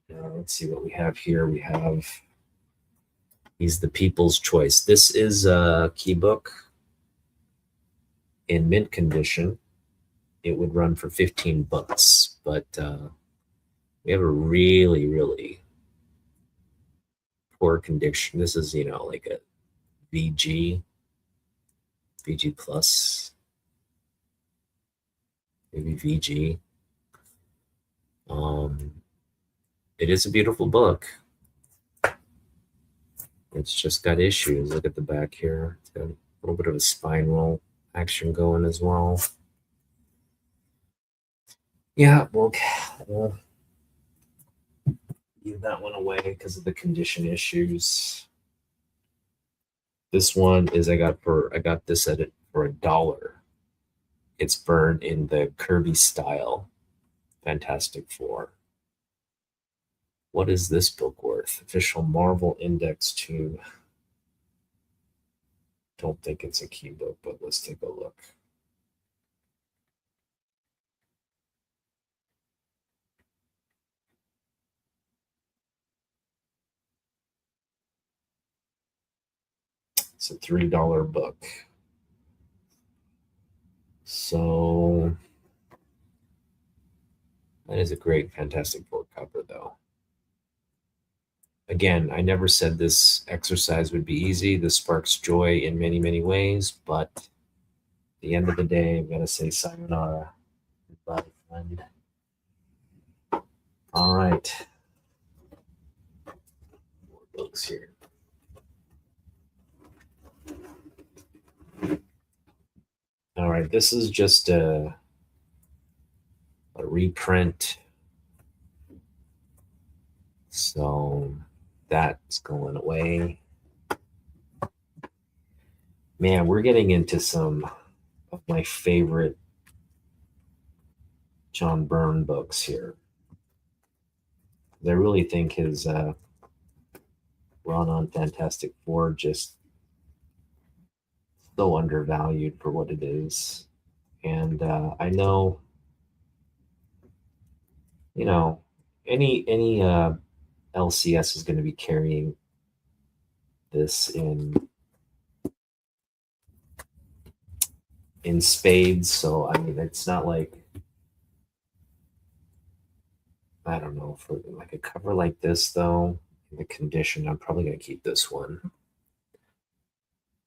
Let's see what we have here. We have He's the People's Choice. This is a key book in mint condition. It would run for $15, but we have a really, really poor condition. This is, like a VG plus, maybe VG. It is a beautiful book. It's just got issues. Look at the back here. It's got a little bit of a spine roll action going as well. Yeah, we'll give that one away because of the condition issues. This one is I got this at it for $1. It's burned in the Kirby style. Fantastic Four. What is this book worth? Official Marvel Index 2. Don't think it's a key book, but let's take a look. It's a $3 book. So that is a great Fantastic Four cover, though. Again, I never said this exercise would be easy. This sparks joy in many, many ways, but at the end of the day, I'm going to say sayonara. Goodbye, friend. All right. More books here. All right, this is just a reprint. So that's going away. Man, we're getting into some of my favorite John Byrne books here. I really think his run on Fantastic Four just so undervalued for what it is. And I know, you know, any LCS is going to be carrying this in spades. So I mean, it's not like, I don't know, for like a cover like this though, the condition, I'm probably going to keep this one.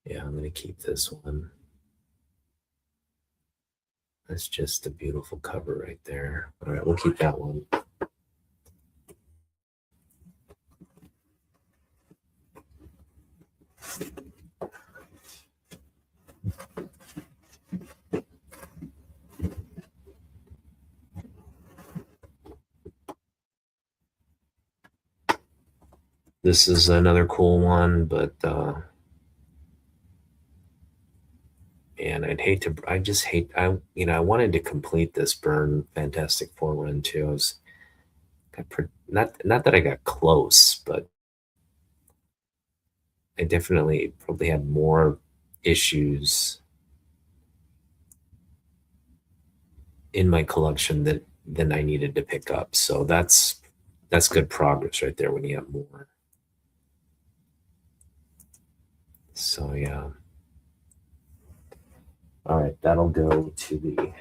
Yeah, I'm going to keep this one. That's just a beautiful cover right there. All right, we'll keep that one. This is another cool one, but and I just hate, I wanted to complete this Burn Fantastic Four run too. Not that I got close, but I definitely probably had more issues in my collection than I needed to pick up. So that's good progress right there when you have more. So yeah. All right, that'll go to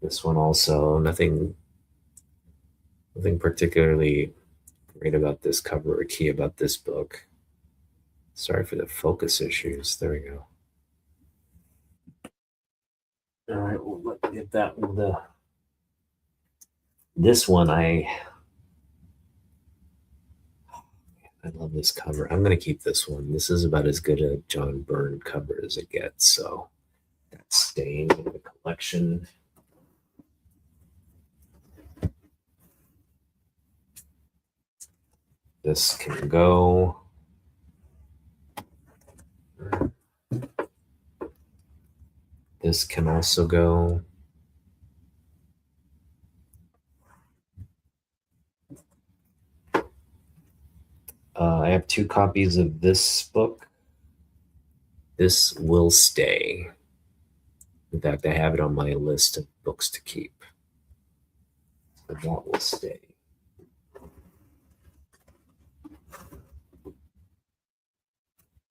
this one also. Nothing particularly great about this cover or key about this book. Sorry for the focus issues. There we go. All right, we'll get that one. This one, I love this cover. I'm gonna keep this one. This is about as good a John Byrne cover as it gets. So that's staying in the collection. This can go. This can also go. I have 2 copies of this book. This will stay. In fact, I have it on my list of books to keep. But that will stay.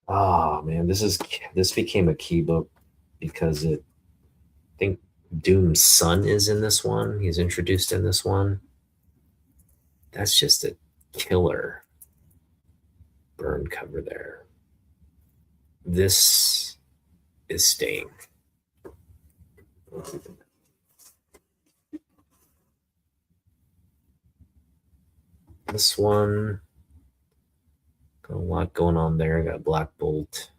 Oh man, this became a key book because I think Doom's son is in this one. He's introduced in this one. That's just a killer Burn cover there. This is staying. This one, Got a lot going on there. Got Black Bolt,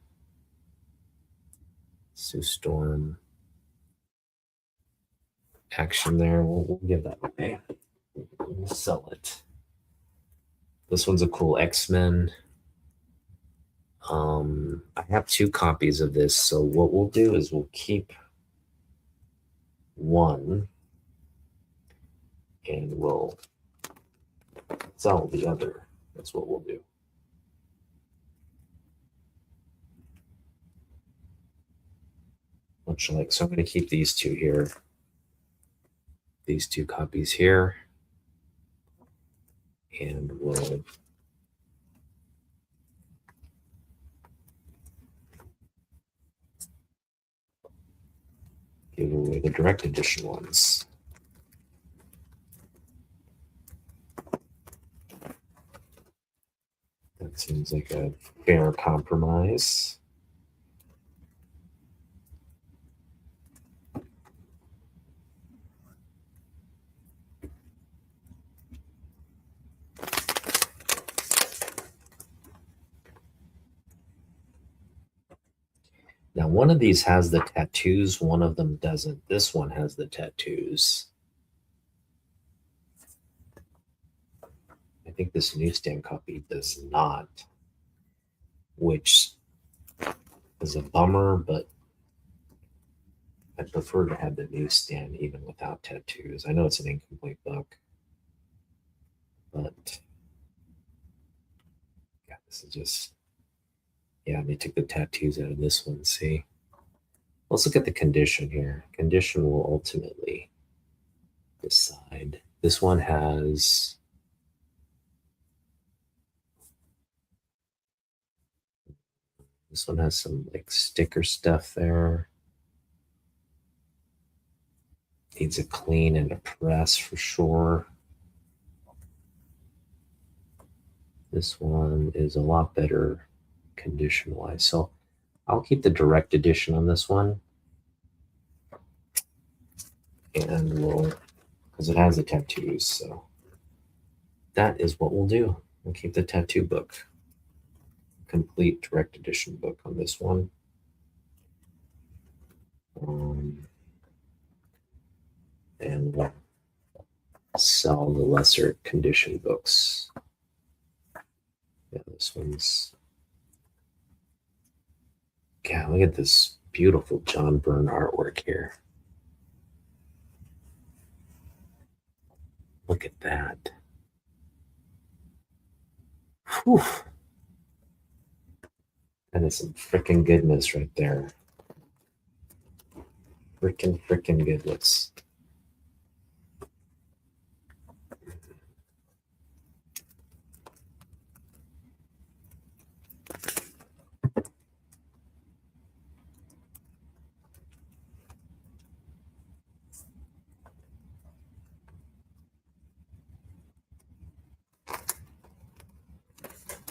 Sue Storm, action there. We'll give that away. We'll sell it. This one's a cool X-Men. I have 2 copies of this, so what we'll do is we'll keep one and we'll sell the other. That's what we'll do. Much like, so I'm going to keep these 2 here. These 2 copies here. And we'll give away the direct edition ones. That seems like a fair compromise. Now, one of these has the tattoos, one of them doesn't. This one has the tattoos. I think this newsstand copy does not, which is a bummer, but I prefer to have the newsstand even without tattoos. I know it's an incomplete book, but yeah, this is just, yeah, they took the tattoos out of this one. See, let's look at the condition here. Condition will ultimately decide. This one has some like sticker stuff there. Needs a clean and a press for sure. This one is a lot better condition wise. So I'll keep the direct edition on this one. And we'll, because it has the tattoos. So that is what we'll do. We'll keep the tattoo book. Complete direct edition book on this one. And we'll sell the lesser condition books. Yeah, this one's, yeah, look at this beautiful John Byrne artwork here. Look at that. Whew. That is some freaking goodness right there. Freaking goodness.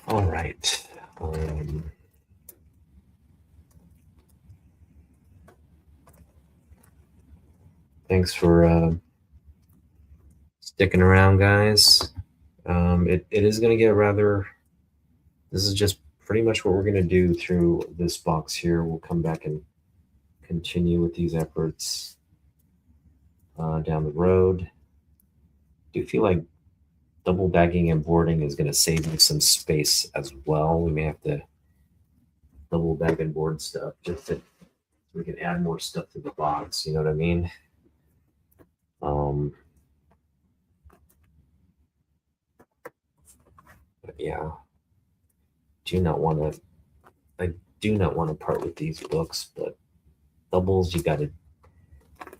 All right. Thanks for sticking around, guys. It is going to get rather, this is just pretty much what we're going to do through this box here. We'll come back and continue with these efforts down the road. I do feel like double bagging and boarding is going to save me some space as well. We may have to double bag and board stuff just so we can add more stuff to the box. You know what I mean? But yeah, I do not want to part with these books, but doubles,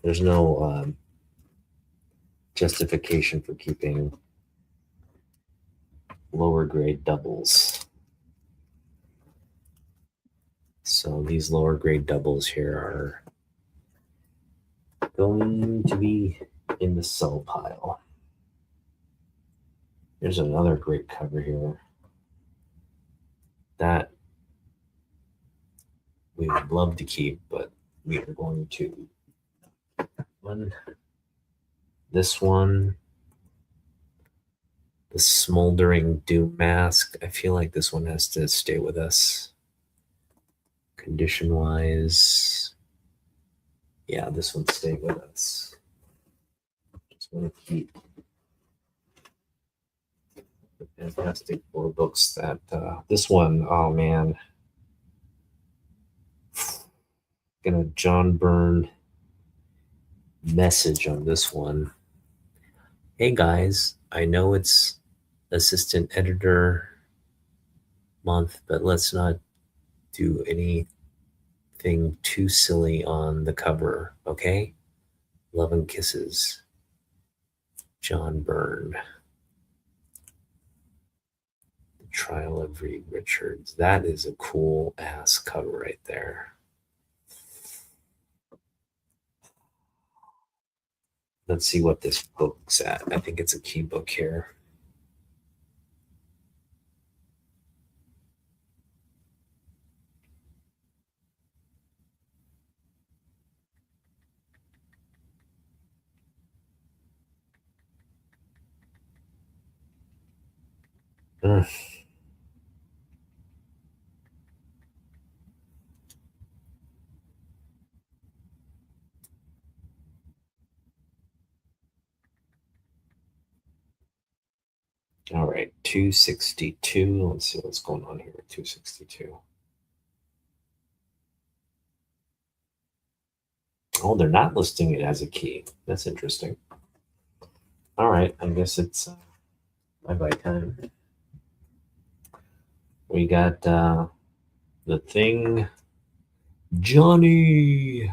there's no justification for keeping lower grade doubles. So these lower grade doubles here are going to be in the sell pile. There's another great cover here that we would love to keep, but we are going to this one, The Smoldering Doom Mask. I feel like this one has to stay with us. Condition wise. Yeah, this one stayed with us. Just want to keep the Fantastic Four books that this one, oh man. Gonna John Byrne message on this one. Hey guys, I know it's assistant editor month, but let's not do anything too silly on the cover, okay? Love and kisses, John Byrne. The Trial of Reed Richards. That is a cool ass cover right there. Let's see what this book's at. I think it's a key book here. Mm. All right, 262. Let's see what's going on here with 262. Oh, they're not listing it as a key. That's interesting. All right, I guess it's bye-bye time. We got the Thing, Johnny.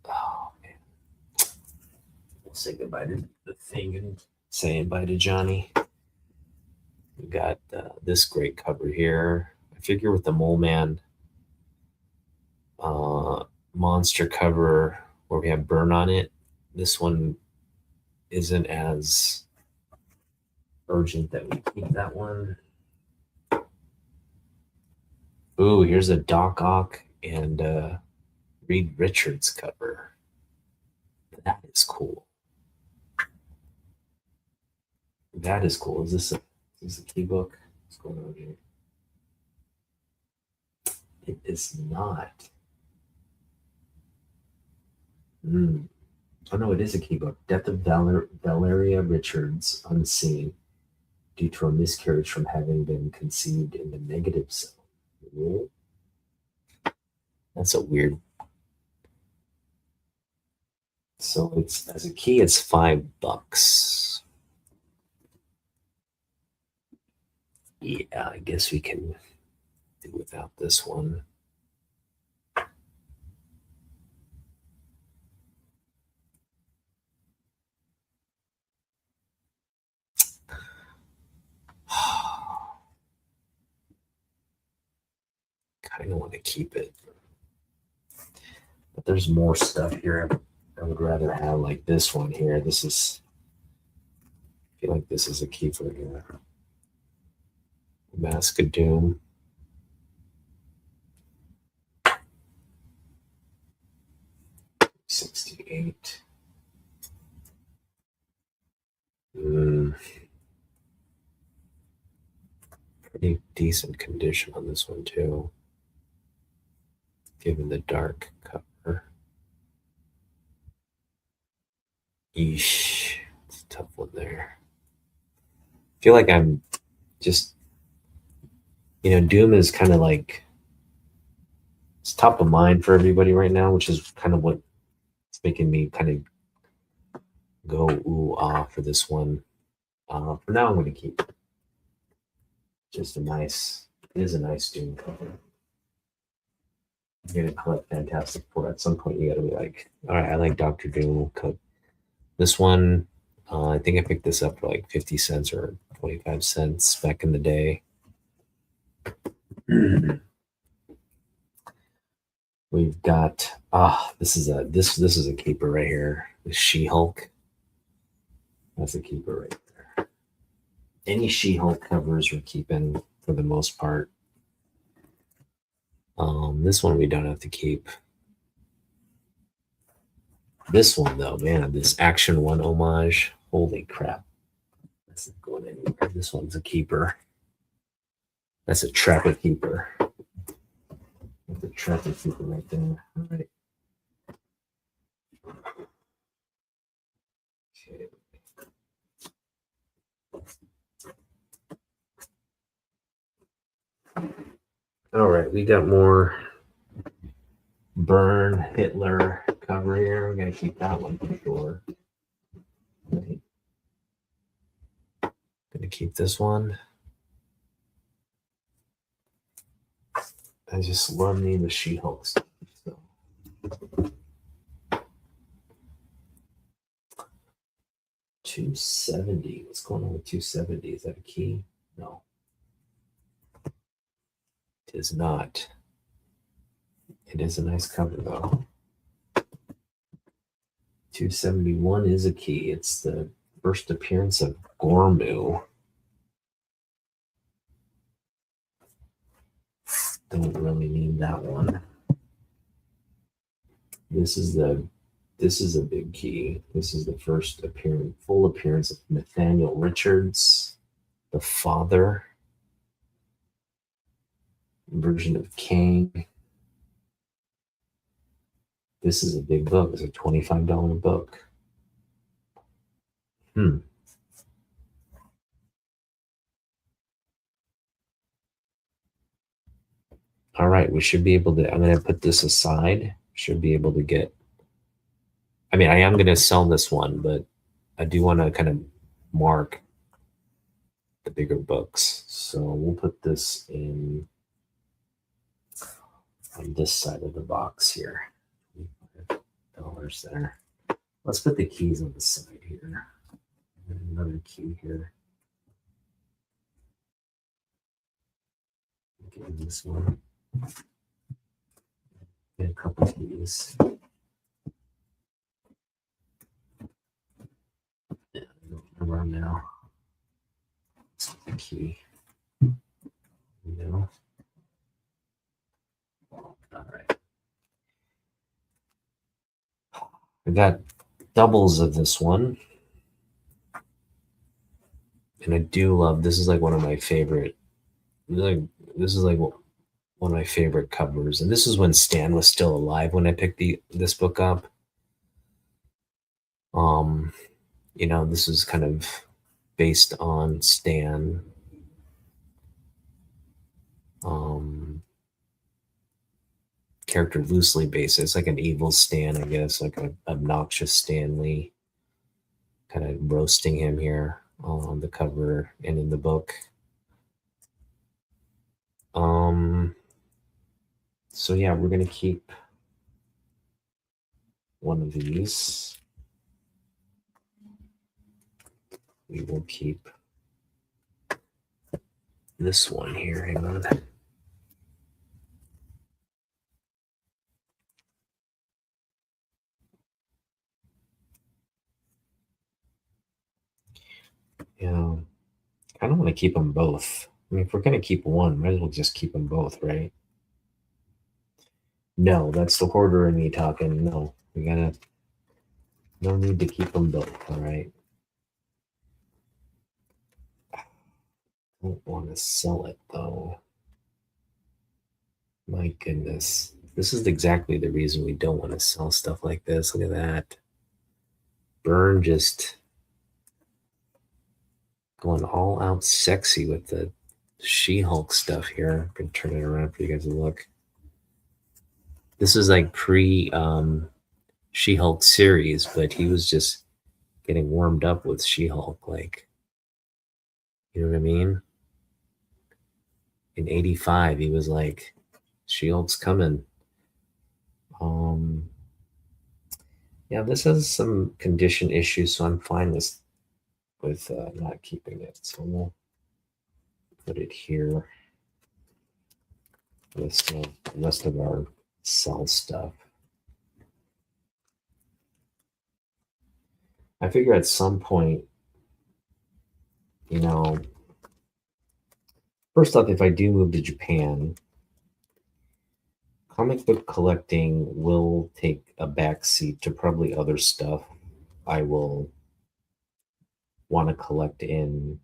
Oh man, we'll say goodbye to the Thing and say bye to Johnny. We got this great cover here. I figure with the Mole Man monster cover where we have Burn on it, this one isn't as urgent that we keep that one. Ooh, here's a Doc Ock and Reed Richards cover. That is cool. That is cool. Is this a key book? What's going on here? It is not. Oh no, it is a key book. Death of Valeria Richards, unseen, due to a miscarriage from having been conceived in the negative zone. Ooh. That's a weird. So it's as a key, it's $5. Yeah, I guess we can do without this one. Kind of want to keep it, but there's more stuff here. I would rather have like this one here. This is, I feel like this is a keeper here. Mask of Doom. $68. Pretty decent condition on this one too, given the dark cover. Yeesh, it's a tough one there. I feel like I'm just, Doom is kind of like, it's top of mind for everybody right now, which is kind of what's making me kind of go ooh ah for this one. For now, I'm going to keep it. Just a nice, it is a nice Doom cover. You're going to collect Fantastic Four. At some point, you got to be like, all right, I like Doctor Doom. This one, I think I picked this up for like 50 cents or 25 cents back in the day. We've got this is a keeper right here. The She-Hulk. That's a keeper right there. Any She-Hulk covers we're keeping for the most part. This one we don't have to keep. This one though, man, this Action 1 homage. Holy crap. That's not going anywhere. This one's a keeper. That's a trapper keeper. That's a trapper keeper right there. All right. Okay. All right, we got more Burn Hitler cover here. We're gonna keep that one for sure. Right. Gonna keep this one. I just love me the She-Hulk stuff. So. $270. What's going on with 270? Is that a key? No. It is not. It is a nice cover though. 271 is a key. It's the first appearance of Gormu. Don't really need that one. This is a big key. This is the first full appearance of Nathaniel Richards, the father version of Kang. This is a big book. It's a $25 book. All right, we should be able to, I'm going to put this aside. Should be able to get, I mean, I am going to sell this one, but I do want to kind of mark the bigger books. So we'll put this in on this side of the box here. $25 there. Let's put the keys on the side here. Another key here. Okay, this one. Get a couple of keys. Yeah, I don't remember now. It's the key. No. All right. I got doubles of this one. And I do love, this is like one of my favorite, this is like one of my favorite covers. And this is when Stan was still alive when I picked this book up. You know, this is kind of based on Stan. Character loosely based. It's like an evil Stan, I guess, like an obnoxious Stanley. Kind of roasting him here on the cover and in the book. So yeah, we're gonna keep one of these. We will keep this one here. Hang on. Yeah, I don't want to keep them both. I mean, if we're gonna keep one, might as well just keep them both, right? No, that's the hoarder in me talking. No, we gotta. No need to keep them both. All right. Don't want to sell it though. My goodness. This is exactly the reason we don't want to sell stuff like this. Look at that. Burn just going all out sexy with the She-Hulk stuff here. I can turn it around for you guys to look. This is like pre She-Hulk series, but he was just getting warmed up with She-Hulk, like, you know what I mean? In 85, he was like, She-Hulk's coming. Yeah, this has some condition issues, so I'm fine with not keeping it. So we'll put it here with the rest of our cell stuff. I figure at some point, you know, first off, if I do move to Japan, comic book collecting will take a backseat to probably other stuff I will want to collect in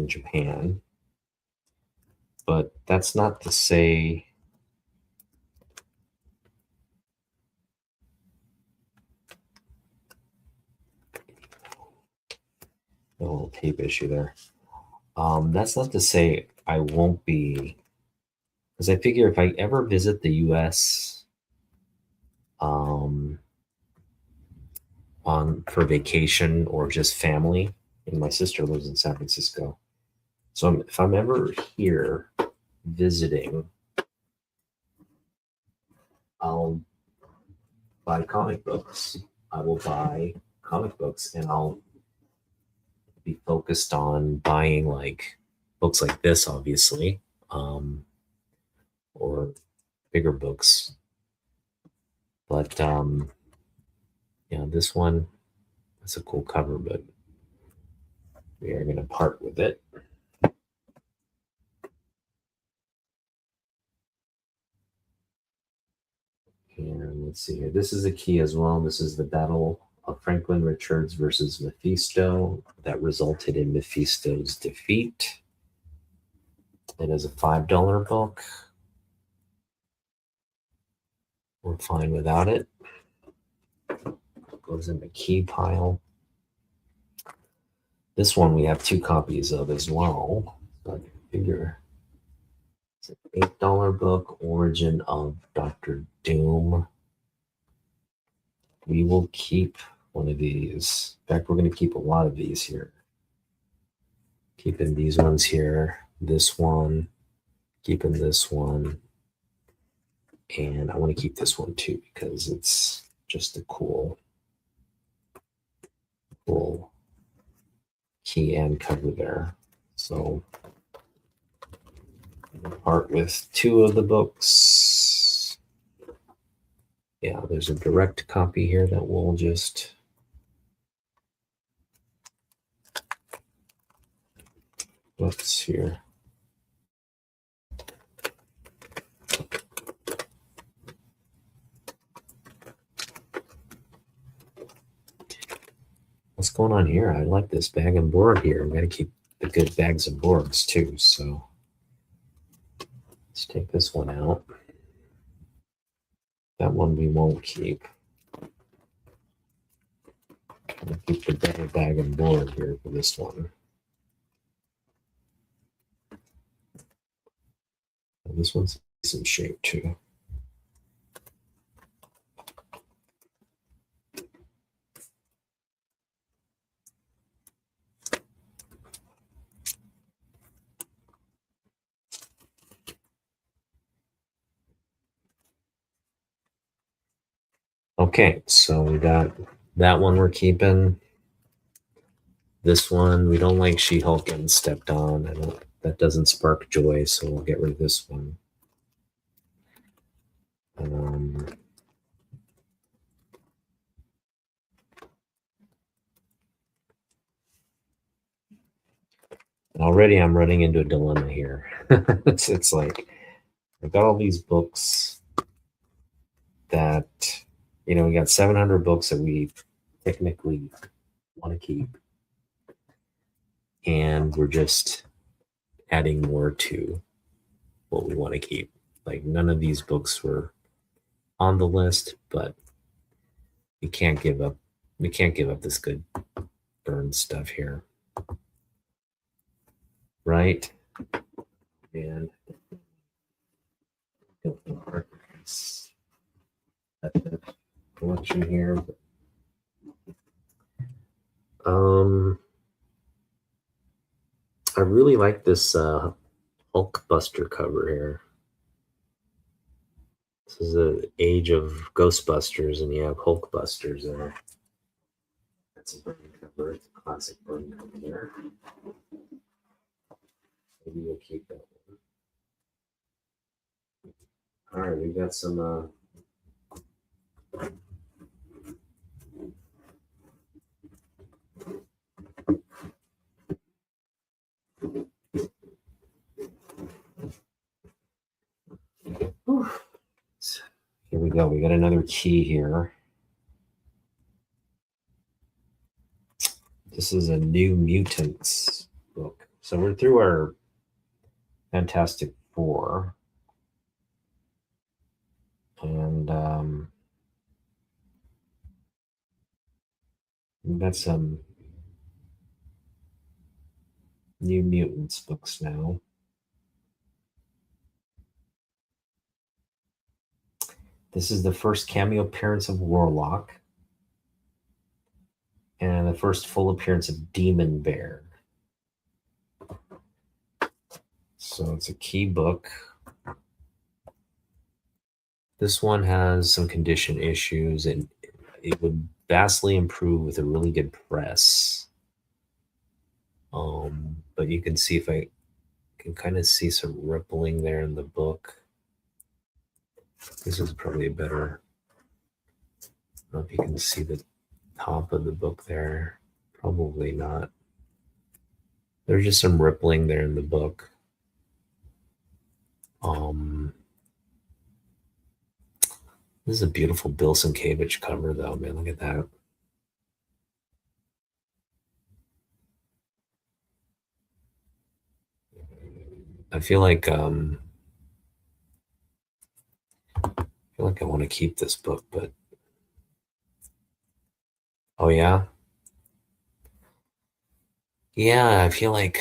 Japan. But that's not to say a little tape issue there. That's not to say I won't be, because I figure if I ever visit the US um, on for vacation or just family, and my sister lives in San Francisco. So if I'm ever here visiting, I'll buy comic books. I will buy comic books and I'll be focused on buying like books like this, obviously, or bigger books. But yeah, this one, that's a cool cover, but we are going to part with it. And let's see here. This is a key as well. This is the Battle of Franklin Richards versus Mephisto that resulted in Mephisto's defeat. It is a $5 book. We're fine without it. Goes in the key pile. This one we have 2 copies of as well. So I can figure it's an $8 book, Origin of Dr. Doom. We will keep one of these. In fact, we're going to keep a lot of these here. Keeping these ones here, this one, keeping this one, and I want to keep this one too because it's just a cool key and cover there. So part with 2 of the books. Yeah, there's a direct copy here that we'll just what's here. What's going on here? I like this bag and board here. I'm going to keep the good bags and boards too. So let's take this one out. That one we won't keep. I'll keep the better bag and board here for this one. And this one's in shape too. Okay, so we got that one we're keeping. This one, we don't like She-Hulk getting stepped on. That doesn't spark joy, so we'll get rid of this one. Already I'm running into a dilemma here. It's like, I've got all these books that, we got 700 books that we technically want to keep. And we're just adding more to what we want to keep. Like none of these books were on the list, but we can't give up. We can't give up this good burn stuff here. Right? And that collection here. I really like this Hulkbuster cover here. This is the age of Ghostbusters, and you have Hulkbusters there. That's a burn cover. It's a classic burn cover there. Maybe we'll keep that one. All right, we got some. Here we go. We got another key here. This is a New Mutants book. So we're through our Fantastic Four. And we've got some New Mutants books now. This is the first cameo appearance of Warlock and the first full appearance of Demon Bear. So it's a key book. This one has some condition issues and it would vastly improve with a really good press. But you can see if I can kind of see some rippling there in the book. This is probably a better, I don't know if you can see the top of the book there. Probably not. There's just some rippling there in the book. This is a beautiful Bill Sienkiewicz cover, though, man. Look at that. I feel like I want to keep this book, but oh yeah, yeah. I feel like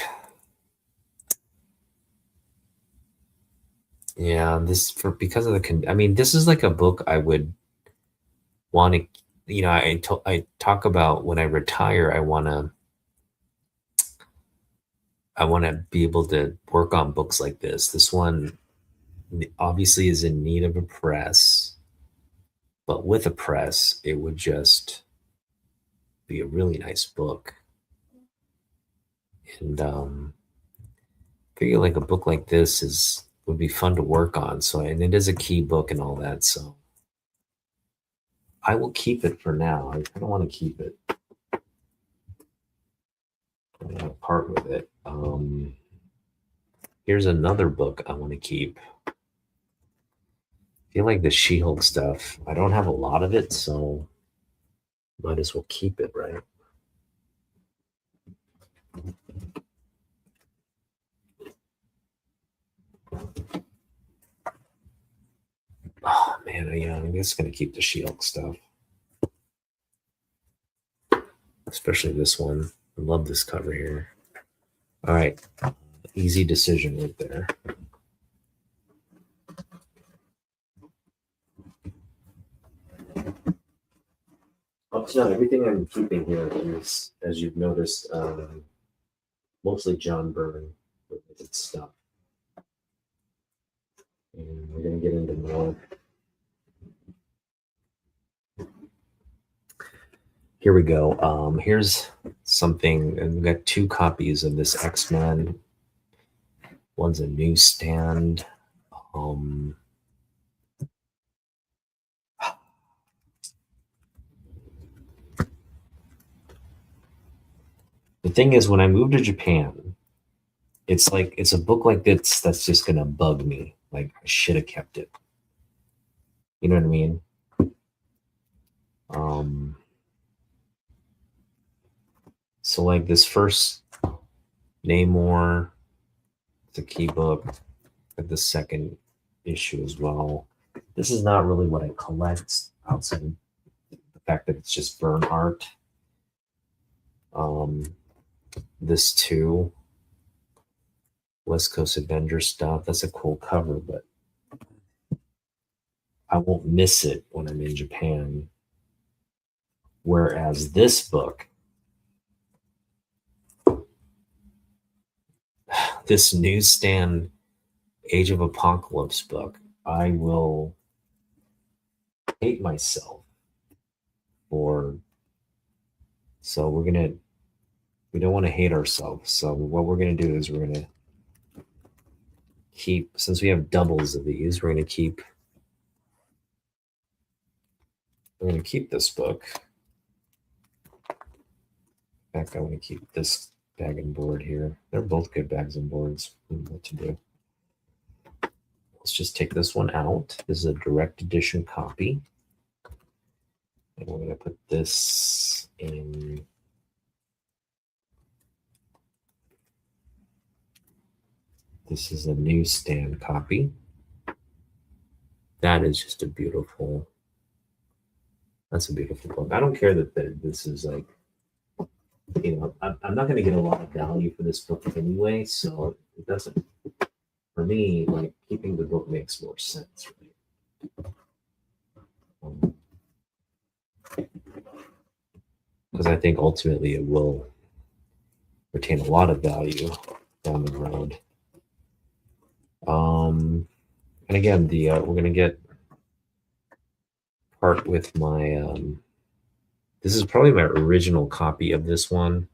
yeah. This for because of the I mean, this is like a book I would want to. You know, I talk about when I retire. I want to be able to work on books like this. This one obviously is in need of a press, but with a press, it would just be a really nice book. And I figure like a book like this would be fun to work on. So, and it is a key book and all that. So I will keep it for now. I don't want to keep it. I'm gonna part with it. Here's another book I want to keep. I feel like the She-Hulk stuff, I don't have a lot of it, so might as well keep it, right? Oh man, yeah, I'm just gonna keep the She-Hulk stuff. Especially this one. I love this cover here. All right. Easy decision right there. Up to now, everything I'm keeping here is, as you've noticed, mostly John Byrne related stuff. And we're going to get into more. Here we go. Here's something, and we've got 2 copies of this X-Men. One's a newsstand. The thing is, when I moved to Japan, it's like it's a book like this that's just gonna bug me. Like I should have kept it. You know what I mean? So like this first Namor, it's a key book. Got the second issue as well. This is not really what I collect outside of the fact that it's just burn art. This too, West Coast Avenger stuff. That's a cool cover, but I won't miss it when I'm in Japan. Whereas this book, this newsstand Age of Apocalypse book, I will hate myself for. So we don't want to hate ourselves. So what we're going to do is we're going to keep, since we have doubles of these, we're going to keep this book. In fact, I want to keep this bag and board here. They're both good bags and boards. What to do. Let's just take this one out. This is a direct edition copy. And we're going to put this in This is a newsstand copy. That is just a beautiful. That's a beautiful book. I don't care that this is like, I'm not going to get a lot of value for this book anyway, so it doesn't. For me, like keeping the book makes more sense, right? Because I think ultimately it will retain a lot of value down the road. And again, the we're gonna get part with my. This is probably my original copy of this one,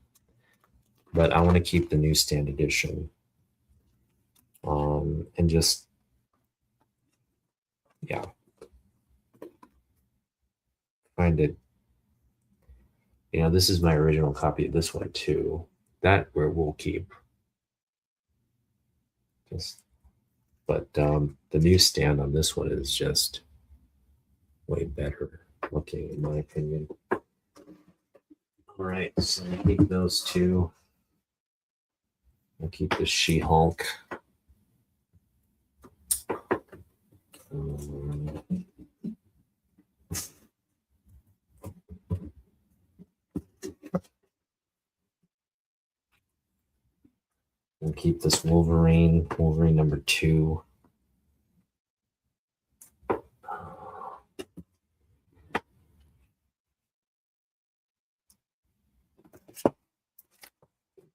but I want to keep the newsstand edition. And just yeah, find it. This is my original copy of this one too. That where we'll keep. Just, but the newsstand on this one is just way better looking, in my opinion. All right, so I'll keep those two. I'll keep the She-Hulk. We'll keep this Wolverine number 2.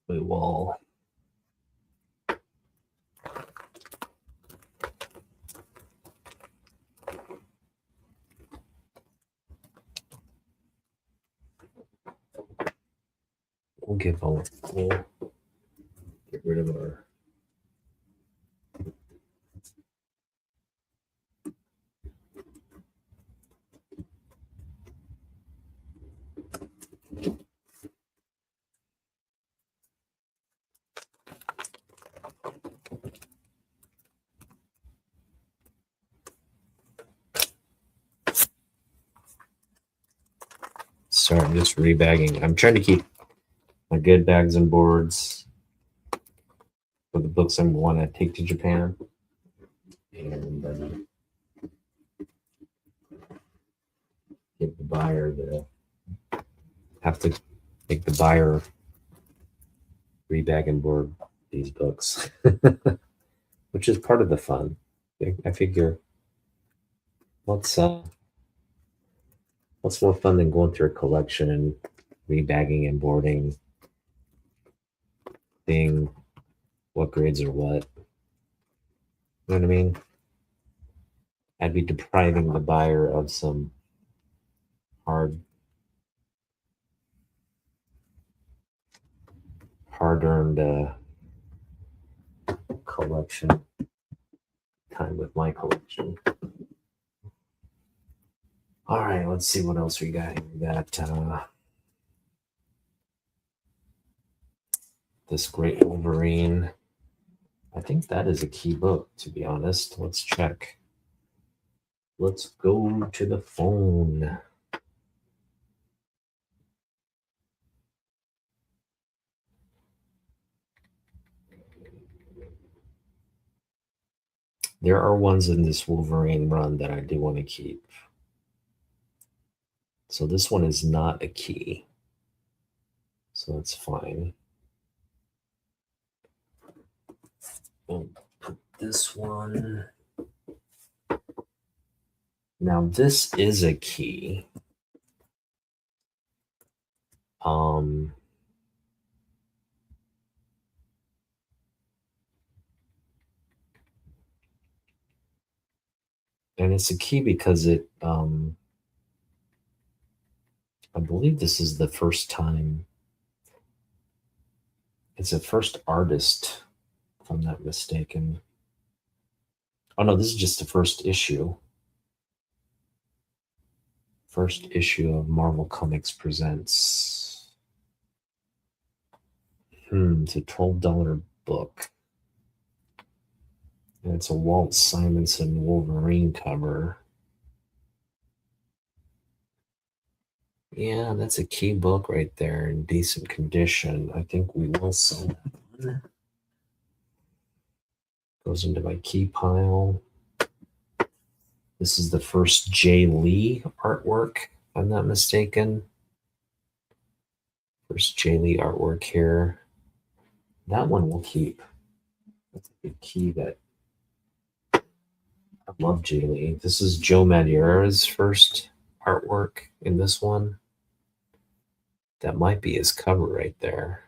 We will we'll get rid of our sorry, I'm just rebagging. I'm trying to keep my good bags and boards for the books I want to take to Japan. And give the buyer have to make the buyer rebag and board these books, which is part of the fun. I figure what's more fun than going through a collection and rebagging and boarding, seeing what grades are what. You know what I mean? I'd be depriving the buyer of some hard-earned collection time with my collection. All right, let's see what else we got here. We got this Great Wolverine. I think that is a key book, to be honest. Let's check. Let's go to the phone. There are ones in this Wolverine run that I do want to keep. So this one is not a key. So that's fine. We'll put this one. Now this is a key. And it's a key because it I believe this is the first time. It's a first artist, if I'm not mistaken. Oh no, this is just the first issue. First issue of Marvel Comics Presents. It's a $12 book. And it's a Walt Simonson Wolverine cover. Yeah, that's a key book right there in decent condition. I think we will sell that one. Goes into my key pile. This is the first Jay Lee artwork, if I'm not mistaken. First Jay Lee artwork here. That one we'll keep. That's a big key that I love Jay Lee. This is Joe Madureira's first artwork in this one. That might be his cover right there.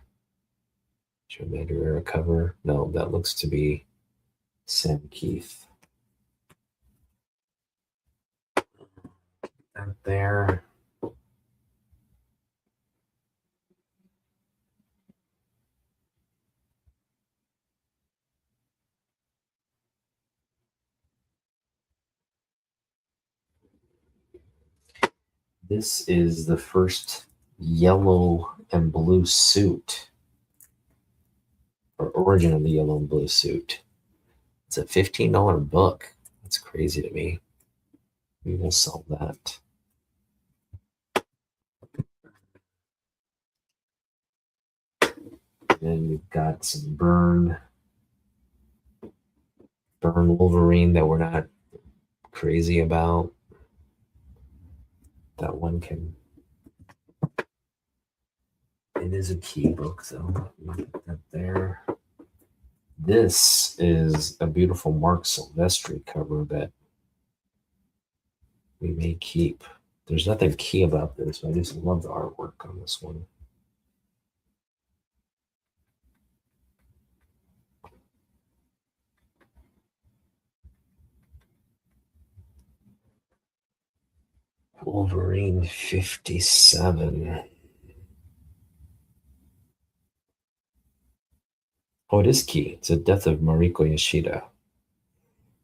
Joe Madureira cover. No, that looks to be Sam Keith. Out there. This is the first yellow and blue suit, or origin of the yellow and blue suit. It's a $15 book. That's crazy to me. We will sell that. Then we've got some Burn Wolverine that we're not crazy about. That one can. It is a key book, though. Put that there. This is a beautiful Mark Silvestri cover that we may keep. There's nothing key about this, but I just love the artwork on this one. Wolverine 57. Oh, it is key. It's a Death of Mariko Yoshida.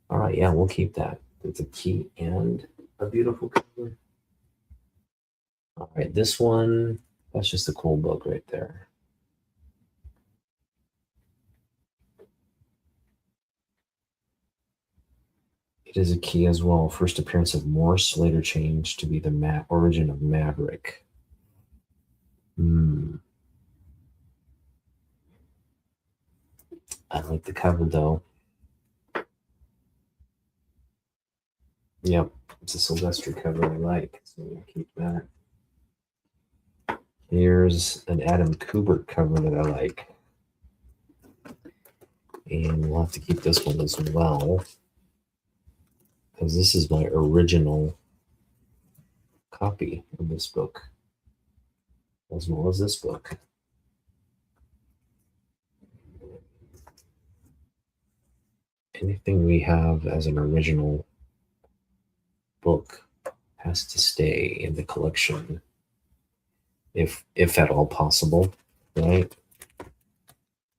All right, yeah, we'll keep that. It's a key and a beautiful cover. All right, this one, that's just a cool book right there. It is a key as well. First appearance of Morse, later changed to be the origin of Maverick. I like the cover though. Yep, it's a Silvestri cover I like, so we'll keep that. Here's an Adam Kubert cover that I like. And we'll have to keep this one as well, because this is my original copy of this book, as well as this book. Anything we have as an original book has to stay in the collection, if at all possible, right? I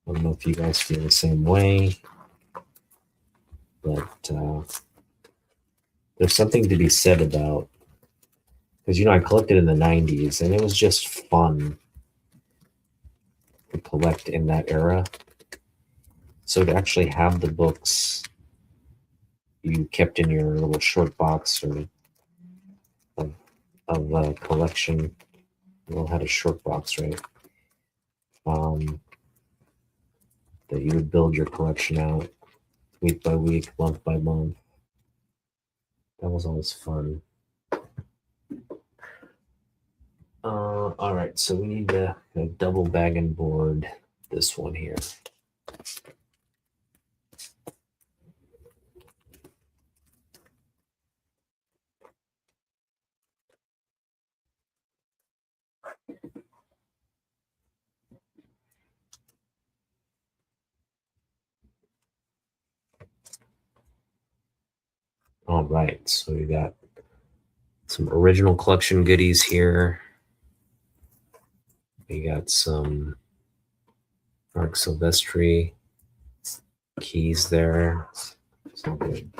don't know if you guys feel the same way, but there's something to be said about, because I collected in the 90s and it was just fun to collect in that era. So to actually have the books you kept in your little short box or of a collection, we all had a short box, right? That you would build your collection out week by week, month by month. That was always fun. All right, so we need to double bag and board this one here. All right, so we got some original collection goodies here. We got some Mark Silvestri keys there. It's all good.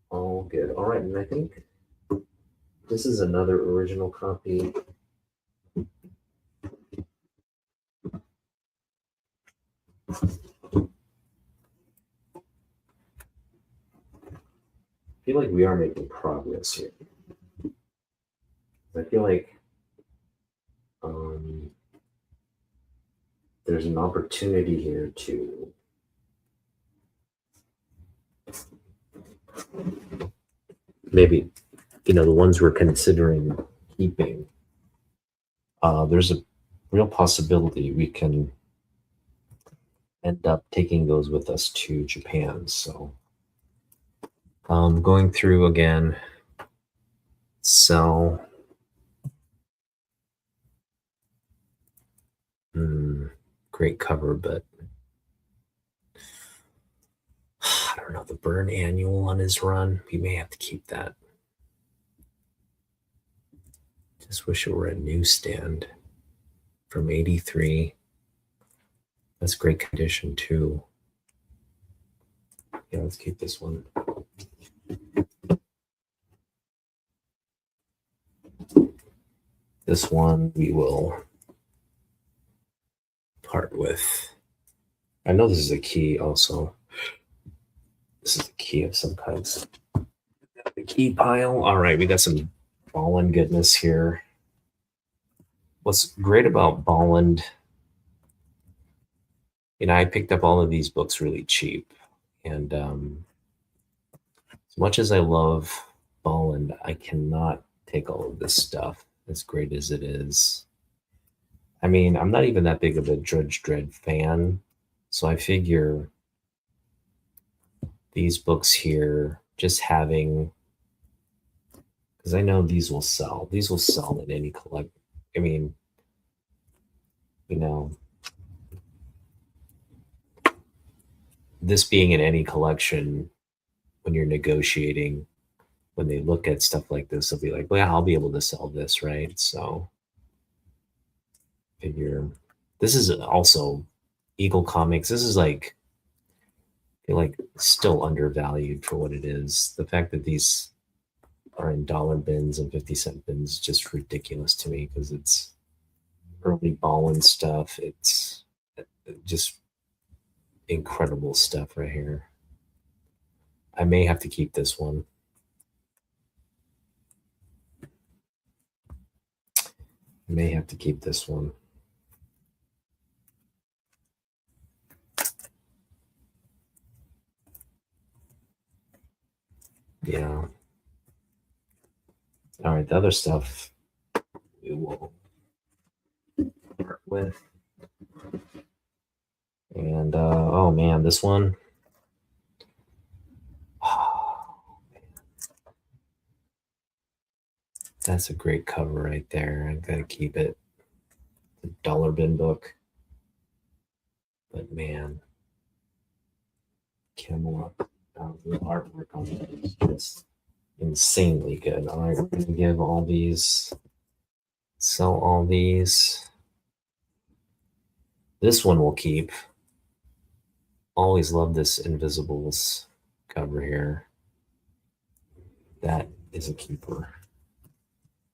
All good. All right, and I think this is another original copy. I feel like we are making progress here. I feel like there's an opportunity here to maybe, the ones we're considering keeping, there's a real possibility we can end up taking those with us to Japan. So, going through again, sell. Great cover, but I don't know, the burn annual on his run. We may have to keep that. Just wish it were a newsstand from 83. That's great condition too. Yeah, let's keep this one. This one we will part with. I know this is a key also. This is a key of some kinds. The key pile. All right, we got some Bolland goodness here. What's great about Bolland, I picked up all of these books really cheap. And as much as I love Bolland, I cannot take all of this stuff, as great as it is. I mean, I'm not even that big of a Judge Dredd fan. So I figure these books here, just having, because I know these will sell. These will sell in any collect. I mean, this being in any collection, when you're negotiating, when they look at stuff like this, they'll be like, well, I'll be able to sell this, right? So figure this is also Eagle Comics. This is like, I feel like still undervalued for what it is. The fact that these are in dollar bins and 50-cent bins is just ridiculous to me, because it's early Ballin stuff. It's just incredible stuff right here. I may have to keep this one. I may have to keep this one. Yeah. All right, the other stuff we will start with. And oh man, this one. Oh, that's a great cover right there. I gotta keep it. The dollar bin book. But man, Camelot, the artwork on it is just insanely good. All right, we're gonna give all these, sell all these. This one we'll keep. Always love this Invisibles cover here. That is a keeper.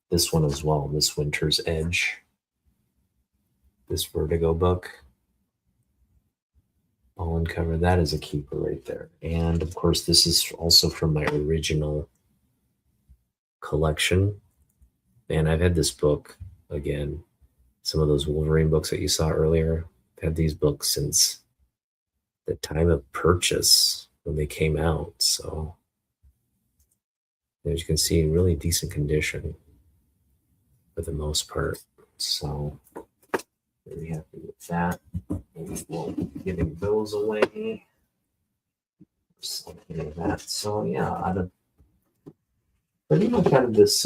This one as well, this Winter's Edge. This Vertigo book. All-in cover, that is a keeper right there. And of course, this is also from my original collection. And I've had this book, again, some of those Wolverine books that you saw earlier. I've had these books since the time of purchase when they came out. So as you can see, really decent condition for the most part. So really happy with that. Maybe we'll be giving those away. Something like that. So yeah, out of pretty much out of this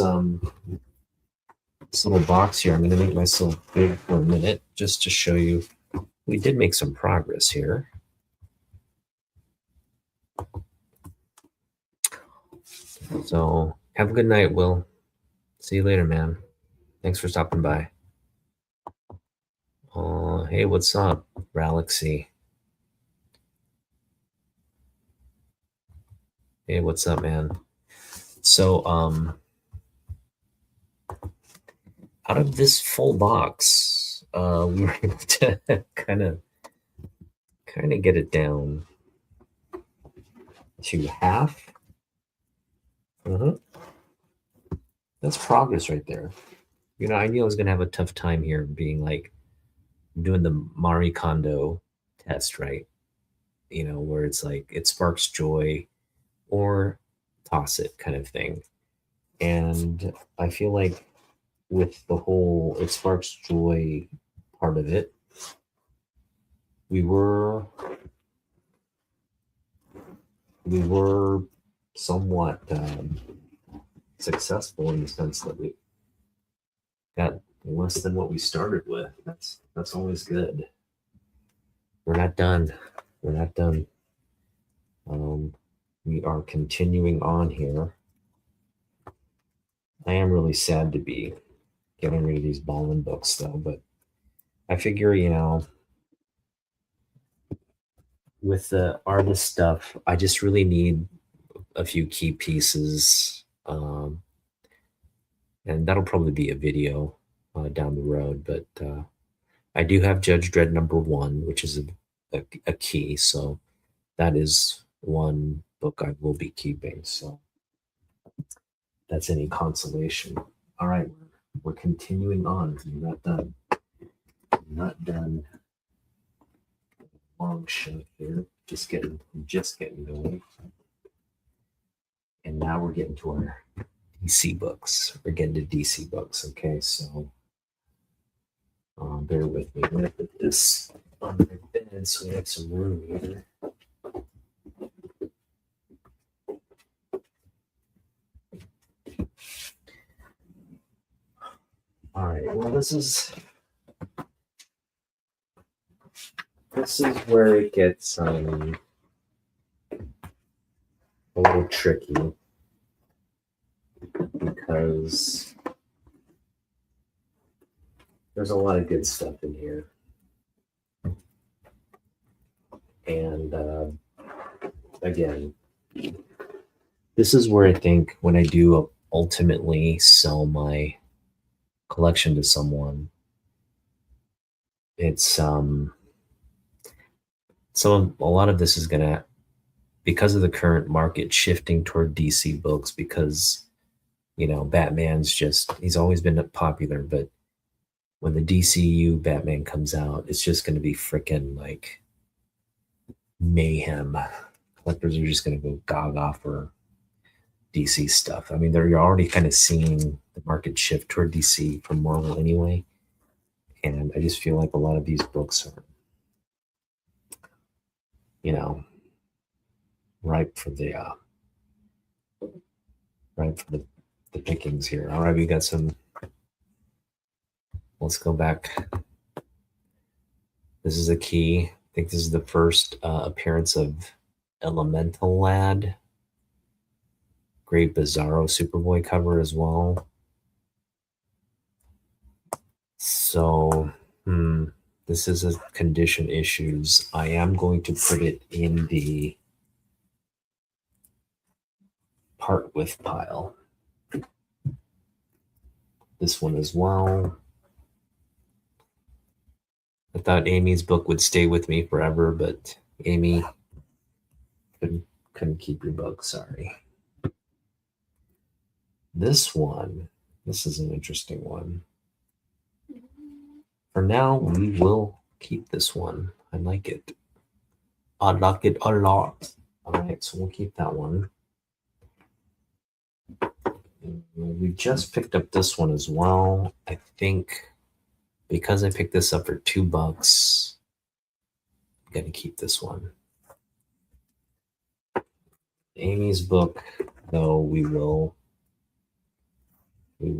this little box here, I'm going to make myself big for a minute just to show you we did make some progress here. So have a good night, Will. See you later, man. Thanks for stopping by. Hey, what's up, Ralaxy? Hey, what's up, man? So, out of this full box, we were able to kind of get it down to half. That's progress right there. I knew I was gonna have a tough time here, being like doing the Marie Kondo test, right? Where it's like it sparks joy or toss it kind of thing. And I feel like with the whole it sparks joy part of it, we were we were somewhat successful in the sense that we got less than what we started with. That's always good. We're not done. We're not done. Um, we are continuing on here. I am really sad to be getting rid of these Ballin books, though. But I figure, with the artist stuff, I just really need a few key pieces, and that'll probably be a video down the road. But I do have Judge Dredd #1, which is a key. So that is one book I will be keeping. So that's any consolation. All right, we're continuing on. We're not done. We're not done. Long shot here. Just getting going. And now we're getting to our DC books. We're getting to DC books. Okay, so bear with me. I'm gonna put this on my bed so we have some room here. All right. Well, this is where it gets a little tricky because there's a lot of good stuff in here, and again, this is where I think when I do ultimately sell my collection to someone, it's a lot of this is gonna, because of the current market shifting toward DC books, because Batman's he's always been popular, but when the DCU Batman comes out, it's just going to be freaking like mayhem. Collectors are just going to go gaga for DC stuff. I mean, you're already kind of seeing the market shift toward DC from Marvel anyway. And I just feel like a lot of these books are, ripe for the pickings here. All right, we got some. Let's go back. This is a key. I think this is the first appearance of Elemental Lad. Great Bizarro Superboy cover as well. So, this is a condition issues. I am going to put it in the part with pile. This one as well. I thought Amy's book would stay with me forever, but Amy couldn't keep your book. Sorry. This is an interesting one. For now, we will keep this one. I like it. I like it a lot. All right, so we'll keep that one. We just picked up this one as well. I think because I picked this up for $2, I'm going to keep this one. Amy's book, though, we will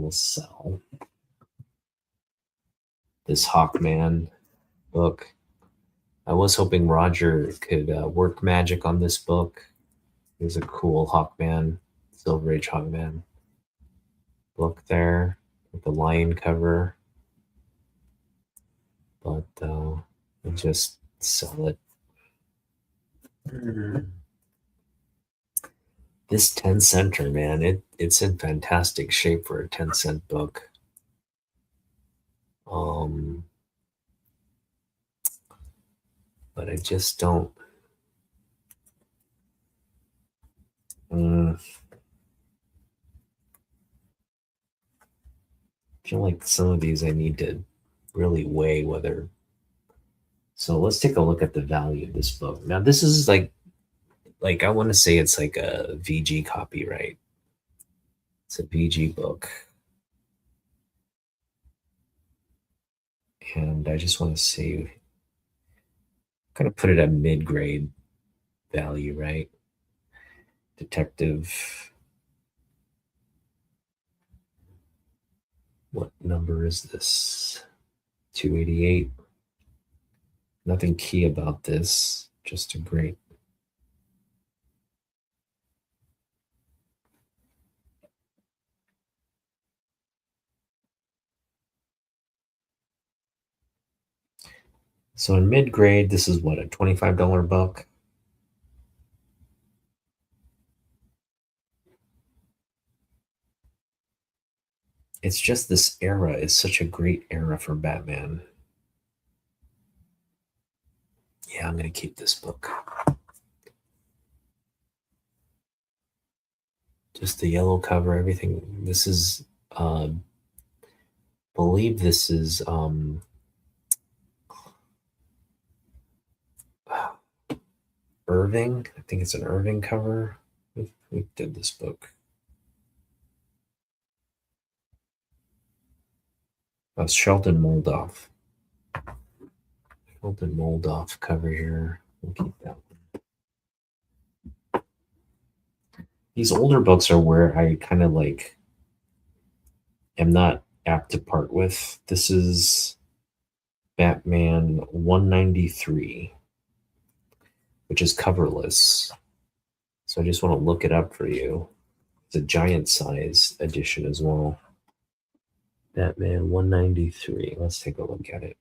sell. This Hawkman book. I was hoping Roger could work magic on this book. There's a cool Hawkman, Silver Age Hawkman book there with the lion cover. But I'll just sell it. This 10-center, man, it's in fantastic shape for a 10-cent book. But I just don't. I feel like some of these I need to really weigh whether. So let's take a look at the value of this book. Now, this is like like I want to say it's like a VG copyright. It's a VG book. And I just want to see, kind of put it at mid grade value, right? Detective. What number is this? 288. Nothing key about this, just a great. So in mid grade, this is what, a $25 book? It's just this era is such a great era for Batman. Yeah, I'm going to keep this book. Just the yellow cover, everything. This is, believe this is Irving. I think it's an Irving cover. Who did this book? Sheldon Moldoff. Sheldon Moldoff cover here. We'll keep that one. These older books are where I kind of like am not apt to part with. This is Batman 193, which is coverless. So I just want to look it up for you. It's a giant size edition as well. Batman 193. Let's take a look at it.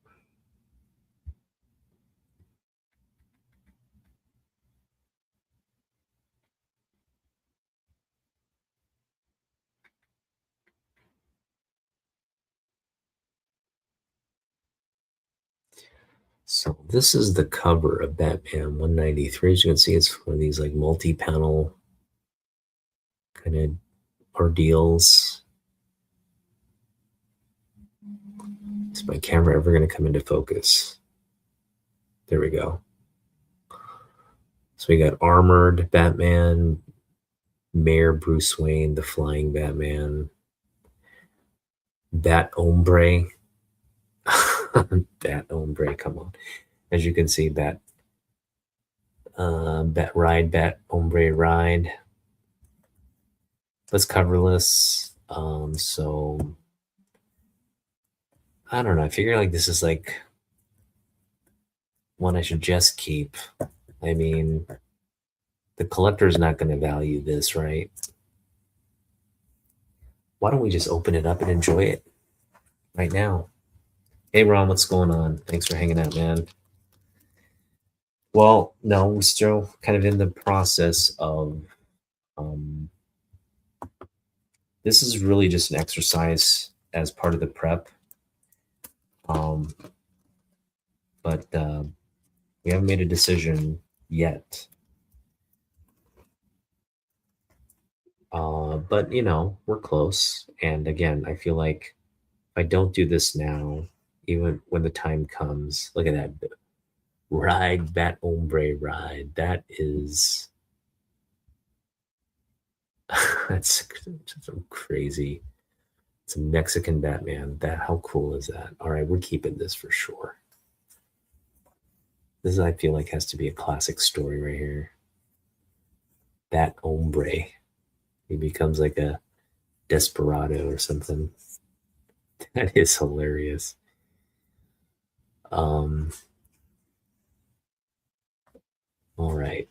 So this is the cover of Batman 193. As you can see, it's one of these like multi-panel kind of ordeals. Is my camera ever going to come into focus? There we go. So we got armored Batman, Mayor Bruce Wayne, the flying Batman, Bat Ombre. Bat Ombre, come on. As you can see, Bat Ride, Bat Ombre Ride. That's coverless. So I don't know. I figure like this is like one I should just keep. I mean, the collector is not going to value this, right? Why don't we just open it up and enjoy it right now? Hey, Ron, what's going on? Thanks for hanging out, man. Well, no, we're still kind of in the process of. This is really just an exercise as part of the prep. But we haven't made a decision yet. But you know, we're close. And again, I feel like if I don't do this now, even when the time comes, look at that ride, Bat Ombre ride. That is that's some crazy. It's a Mexican Batman. That how cool is that? All right, we're keeping this for sure. This I feel like has to be a classic story right here. Bat Ombre. He becomes like a desperado or something. That is hilarious. All right.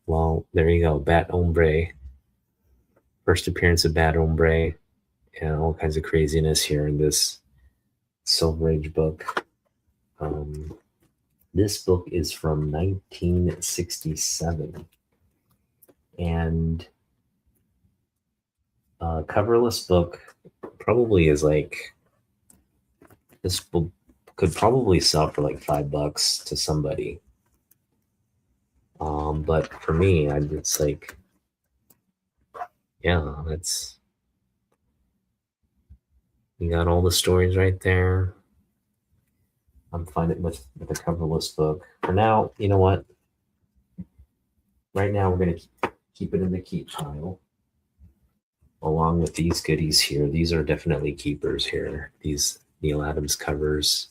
Well, there you go. Bat Ombre. First appearance of Bat Ombre and all kinds of craziness here in this Silver Age book. This book is from 1967. And coverless book probably is like, this book could probably sell for like $5 to somebody. But for me, it's like, yeah, that's, you got all the stories right there. I'm fine with a coverless book. For now, you know what? right now we're going to keep it in the keep pile along with these goodies here. These are definitely keepers here. These Neil Adams covers.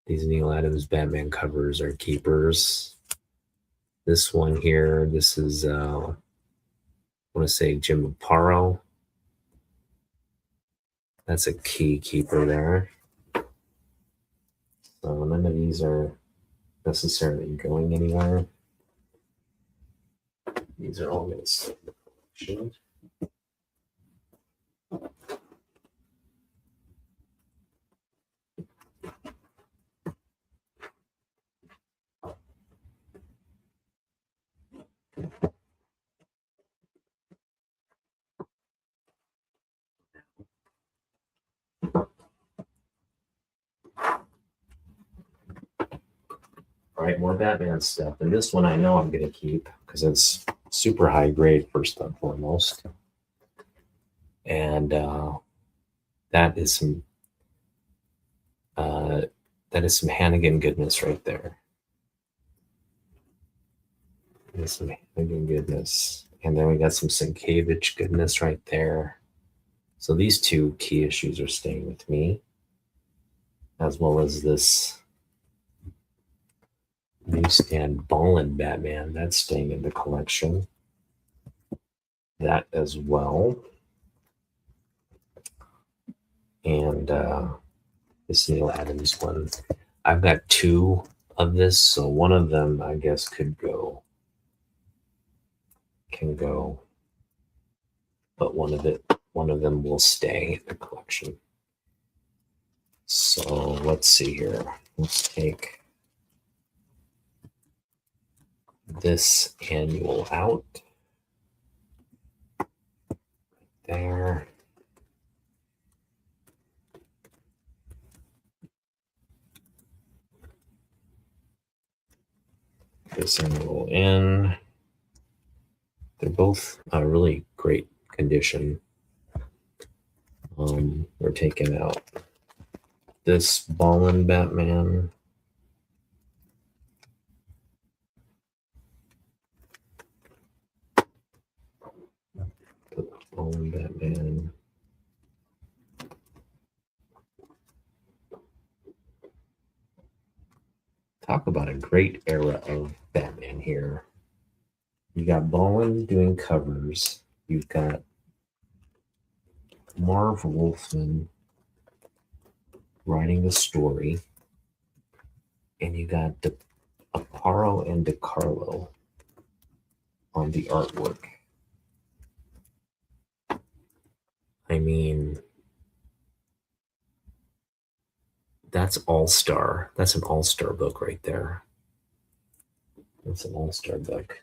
These Neil Adams Batman covers are keepers. This one here, this is, I want to say Jim Aparo. That's a key keeper there. So none of these are necessarily going anywhere. These are all going to stay in the collection. All right, more Batman stuff. And this one I know I'm going to keep because it's super high grade, first and foremost. And that is some Hannigan goodness right there. There's some Hannigan goodness. And then we got some Sienkiewicz goodness right there. So these two key issues are staying with me, as well as this newsstand Ballin Batman. That's staying in the collection. That as well. And this Neil Adams one. I've got two of this, so one of them I guess can go, but one of them will stay in the collection. So let's see here. Let's take this annual out. There. This annual in. They're both really great condition. We're taking out this Ballin Batman. Ballin Batman. Talk about a great era of Batman here. You got Ballin doing covers. You've got Marv Wolfman writing the story. And you got Aparo and DiCarlo on the artwork. I mean, that's all-star. That's an all-star book right there. That's an all-star book.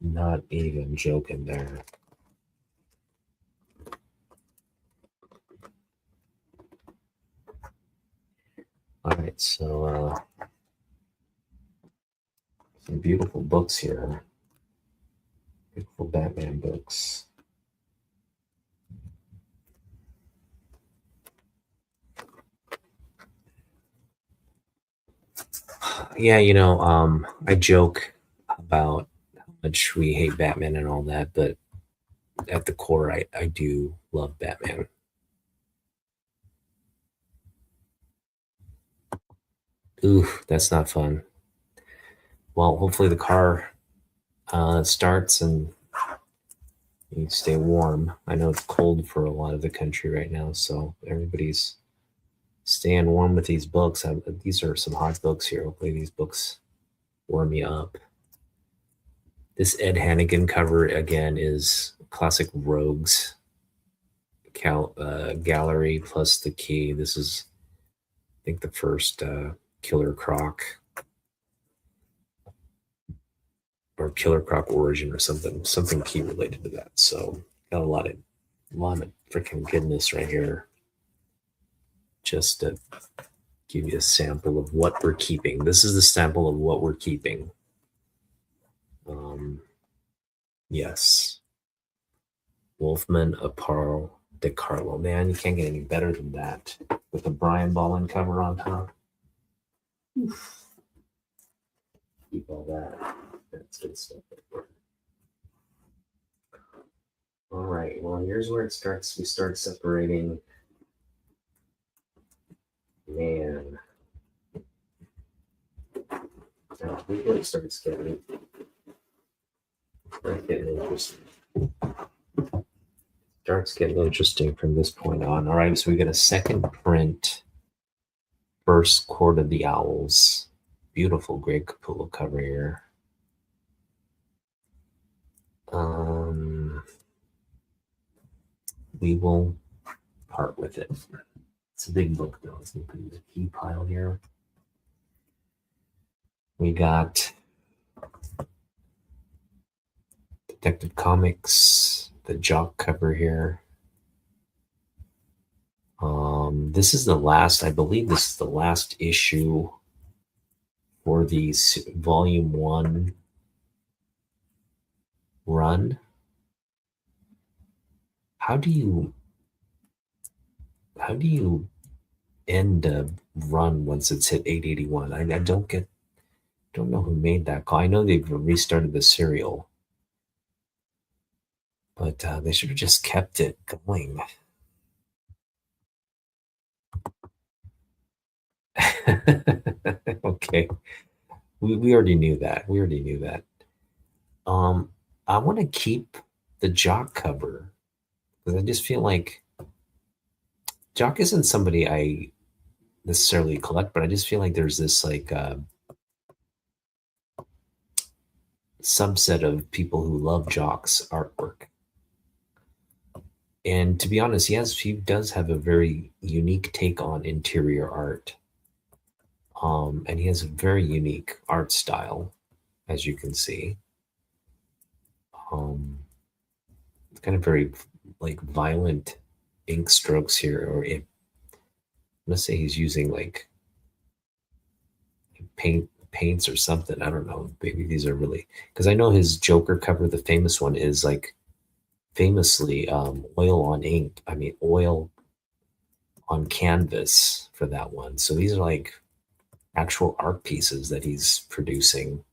Not even joking there. All right, so some beautiful books here. Beautiful Batman books. Yeah, I joke about how much we hate Batman and all that, but at the core, I do love Batman. Ooh, that's not fun. Well, hopefully the car starts and you stay warm. I know it's cold for a lot of the country right now, so everybody's staying warm with these books. These are some hot books here. Hopefully these books warm me up. This Ed Hannigan cover, again, is classic Rogues gallery plus the key. This is, I think, the first Killer Croc or Killer Croc origin or something key related to that. So got a lot of freaking goodness right here. Just to give you a sample of what we're keeping. This is the sample of what we're keeping. Yes. Wolfman, Aparo, DiCarlo. Man, you can't get any better than that. With the Brian Ballin cover on top. Keep all that. That's good stuff right there. All right. Well, here's where it starts. We start separating. Man, we really starts getting interesting. Starts getting interesting from this point on. All right. So we get a second print. First Court of the Owls. Beautiful Greg Capullo cover here. We will part with it. It's a big book though. Let's put it in the key pile here. We got Detective Comics, the Jock cover here. This is the last, I believe this is the last issue for the volume 1 run. How do you end a run once it's hit 881? I don't know who made that call. I know they've restarted the serial, but they should have just kept it going. Okay. We already knew that. We already knew that. I want to keep the Jock cover because I just feel like Jock isn't somebody I necessarily collect, but I just feel like there's this like subset of people who love Jock's artwork. And to be honest, he does have a very unique take on interior art. And he has a very unique art style, as you can see. It's kind of very like violent ink strokes here, or I'm gonna say he's using like paints or something. I don't know. Maybe these are really because I know his Joker cover, the famous one, is like famously oil on ink. I mean oil on canvas for that one. So these are like actual art pieces that he's producing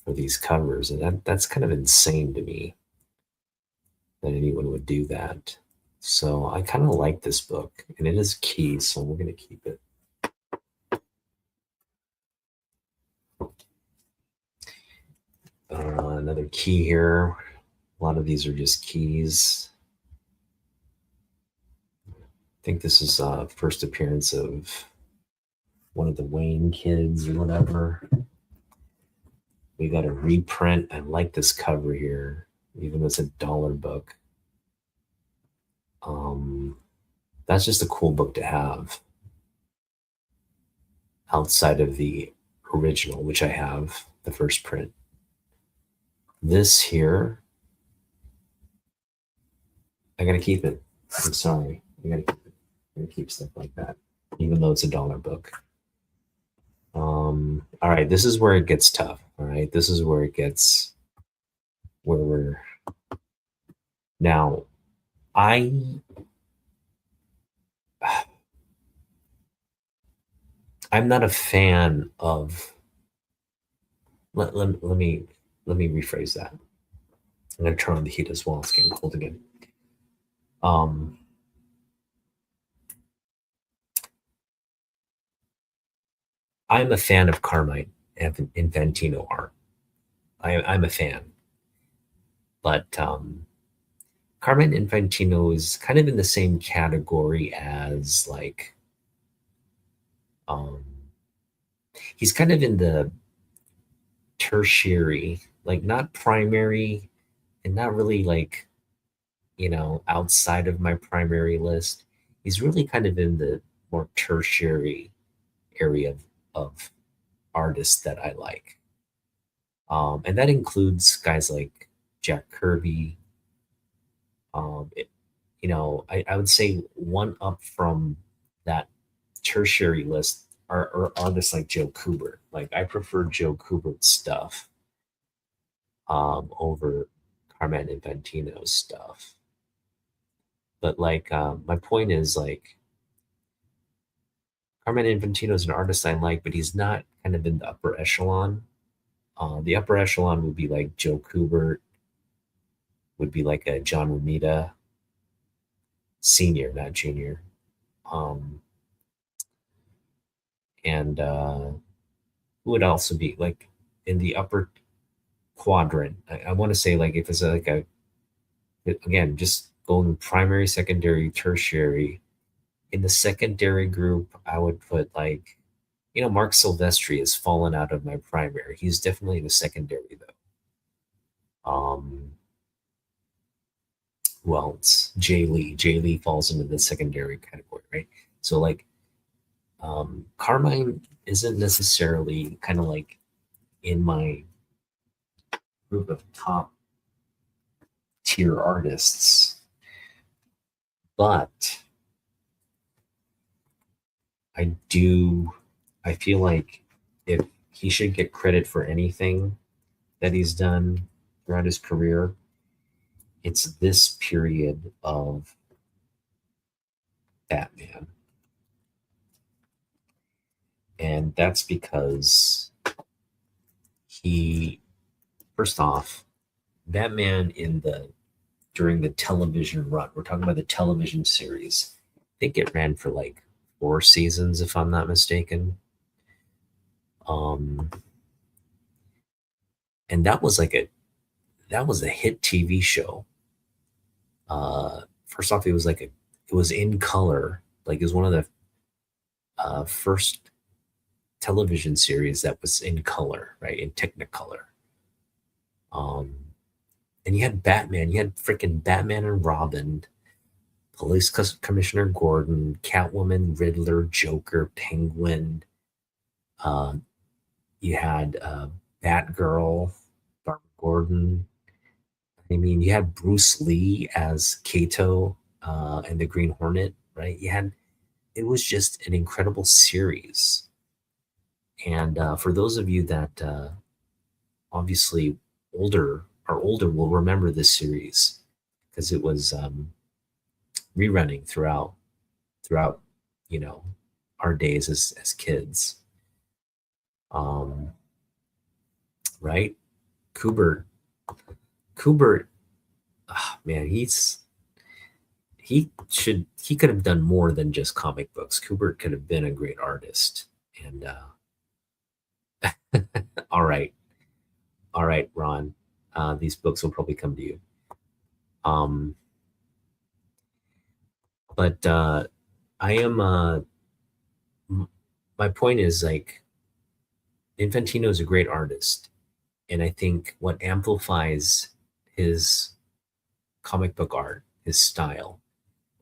for these covers, and that's kind of insane to me that anyone would do that. So I kind of like this book, and it is key, so we're gonna keep it. Another key here. A lot of these are just keys. I think this is first appearance of one of the Wayne kids or whatever. We got a reprint. I like this cover here, even though it's $1 book. That's just a cool book to have outside of the original, which I have, the first print. This here, I gotta keep it. I'm sorry. I gotta keep stuff like that, even though it's $1 book. All right, this is where it gets tough. All right, this is where it gets where we're now. I'm not a fan of. Let me rephrase that. I'm gonna turn on the heat as well. It's getting cold again. I'm a fan of Carmine Infantino art. I'm a fan, but Carmine Infantino is kind of in the same category as like um, he's kind of in the tertiary, like not primary, and not really like outside of my primary list. He's really kind of in the more tertiary area of artists that I like. And that includes guys like Jack Kirby. I would say one up from that tertiary list are artists like Joe Kubert. Like I prefer Joe Kubert's stuff over Carmen Infantino's stuff. But like my point is like Carmine Infantino is an artist I like, but he's not kind of in the upper echelon. The upper echelon would be like Joe Kubert, would be like a John Romita senior, not junior. Um, and who would also be like in the upper quadrant? I want to say like if it's like a again just going primary, secondary, tertiary. In the secondary group, I would put like Mark Silvestri has fallen out of my primary. He's definitely in the secondary though. Who else? Jay Lee. Jay Lee falls into the secondary category, right? So like Carmine isn't necessarily kind of like in my group of top tier artists, but I do I feel like if he should get credit for anything that he's done throughout his career, it's this period of Batman. And that's because he, first off, Batman in the during the television run, we're talking about the television series. I think it ran for like 4 seasons, if I'm not mistaken. Um, and that was a hit TV show. First off, it was in color. Like it was one of the first television series that was in color, right? In Technicolor. Um, and you had Batman. You had freaking Batman and Robin, Commissioner Gordon, Catwoman, Riddler, Joker, Penguin. Uh, you had Batgirl, Barbara Gordon. I mean, you had Bruce Lee as Kato and the Green Hornet, right? It was just an incredible series. And for those of you that obviously older will remember this series because it was rerunning throughout you know our days as kids. Um, right? Kubert, Kubert, man, he could have done more than just comic books. Kubert could have been a great artist. And all right, all right, Ron, these books will probably come to you. Um, but I am my point is like Infantino is a great artist, and I think what amplifies his comic book art, his style,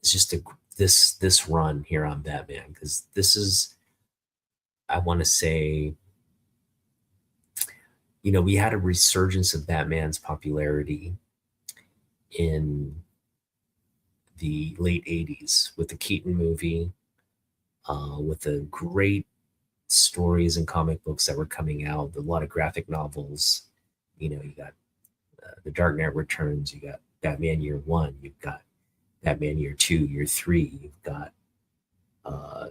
is just this run here on Batman because this is I want to say we had a resurgence of Batman's popularity in the late 80s with the Keaton movie, with the great stories and comic books that were coming out, a lot of graphic novels. You got The Dark Knight Returns, you got Batman Year One, you've got Batman Year Two, Year Three, you've got uh,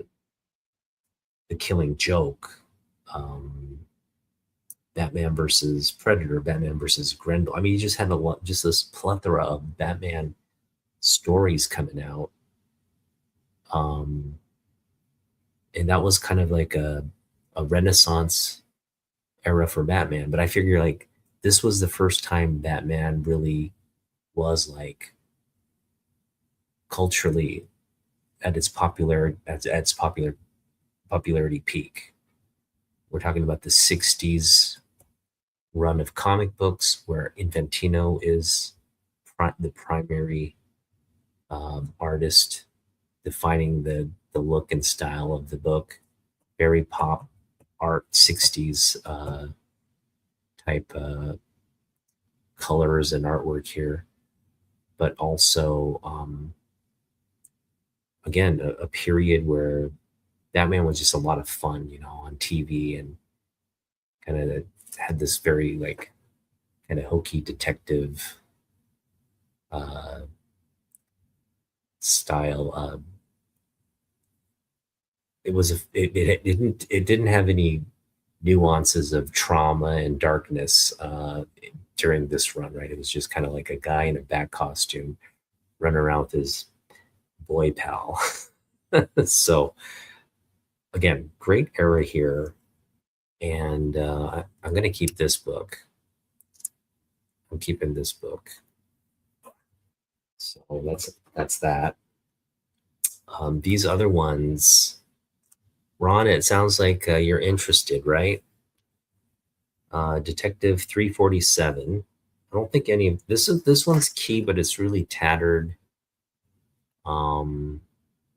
The Killing Joke, um, Batman versus Predator, Batman versus Grendel. I mean, you just had just this plethora of Batman stories coming out. Um, and that was kind of like a renaissance era for Batman. But I figure like this was the first time Batman really was like culturally at its popularity peak. We're talking about the 60s run of comic books where Infantino is the primary artist defining the look and style of the book. Very pop art 60s type colors and artwork here, but also again a period where Batman was just a lot of fun, on TV and kind of had this very like kind of hokey detective uh, style. it didn't have any nuances of trauma and darkness during this run, right? It was just kind of like a guy in a bat costume running around with his boy pal. So again, great era here, and I'm going to keep this book. I'm keeping this book. So that's that. These other ones, Ron, it sounds like you're interested, right? Detective 347. I don't think any of this one's key, but it's really tattered.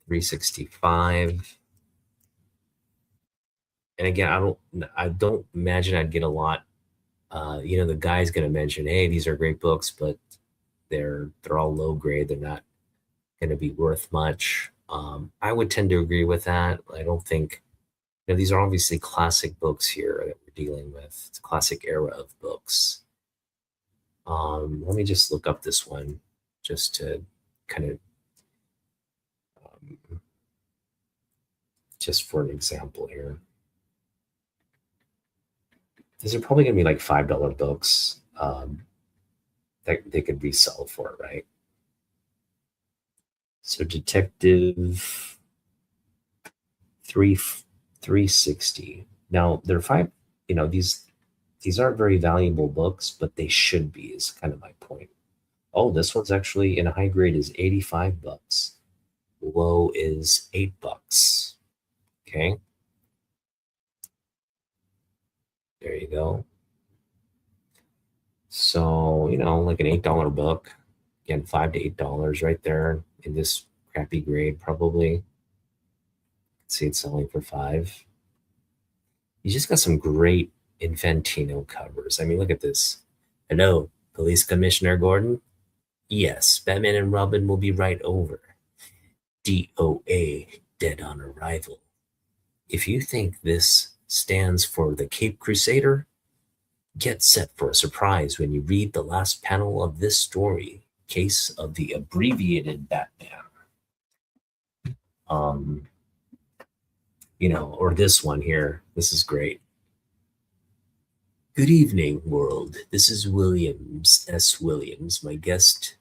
365. And again, I don't imagine I'd get a lot. The guy's gonna mention, hey, these are great books, but they're all low grade. They're not gonna be worth much. I would tend to agree with that. I don't think these are obviously classic books here that we're dealing with. It's a classic era of books. Let me just look up this one just to kind of just for an example here. These are probably gonna be like $5 books that they could resell for, right? So Detective 3 360. Now they're five. These aren't very valuable books, but they should be. Is kind of my point. Oh, this one's actually in a high grade is 85 bucks. Low is $8. Okay, there you go. So, like an $8 book, again, $5 to $8 right there in this crappy grade, probably. See it selling for 5. You just got some great Infantino covers. I mean, look at this. Hello, Police Commissioner Gordon. Yes, Batman and Robin will be right over. DOA, dead on arrival. If you think this stands for the Cape Crusader, get set for a surprise when you read the last panel of this story, Case of the Abbreviated Batman. Um, or this one here. This is great. Good evening, world. This is Williams S. Williams. My guests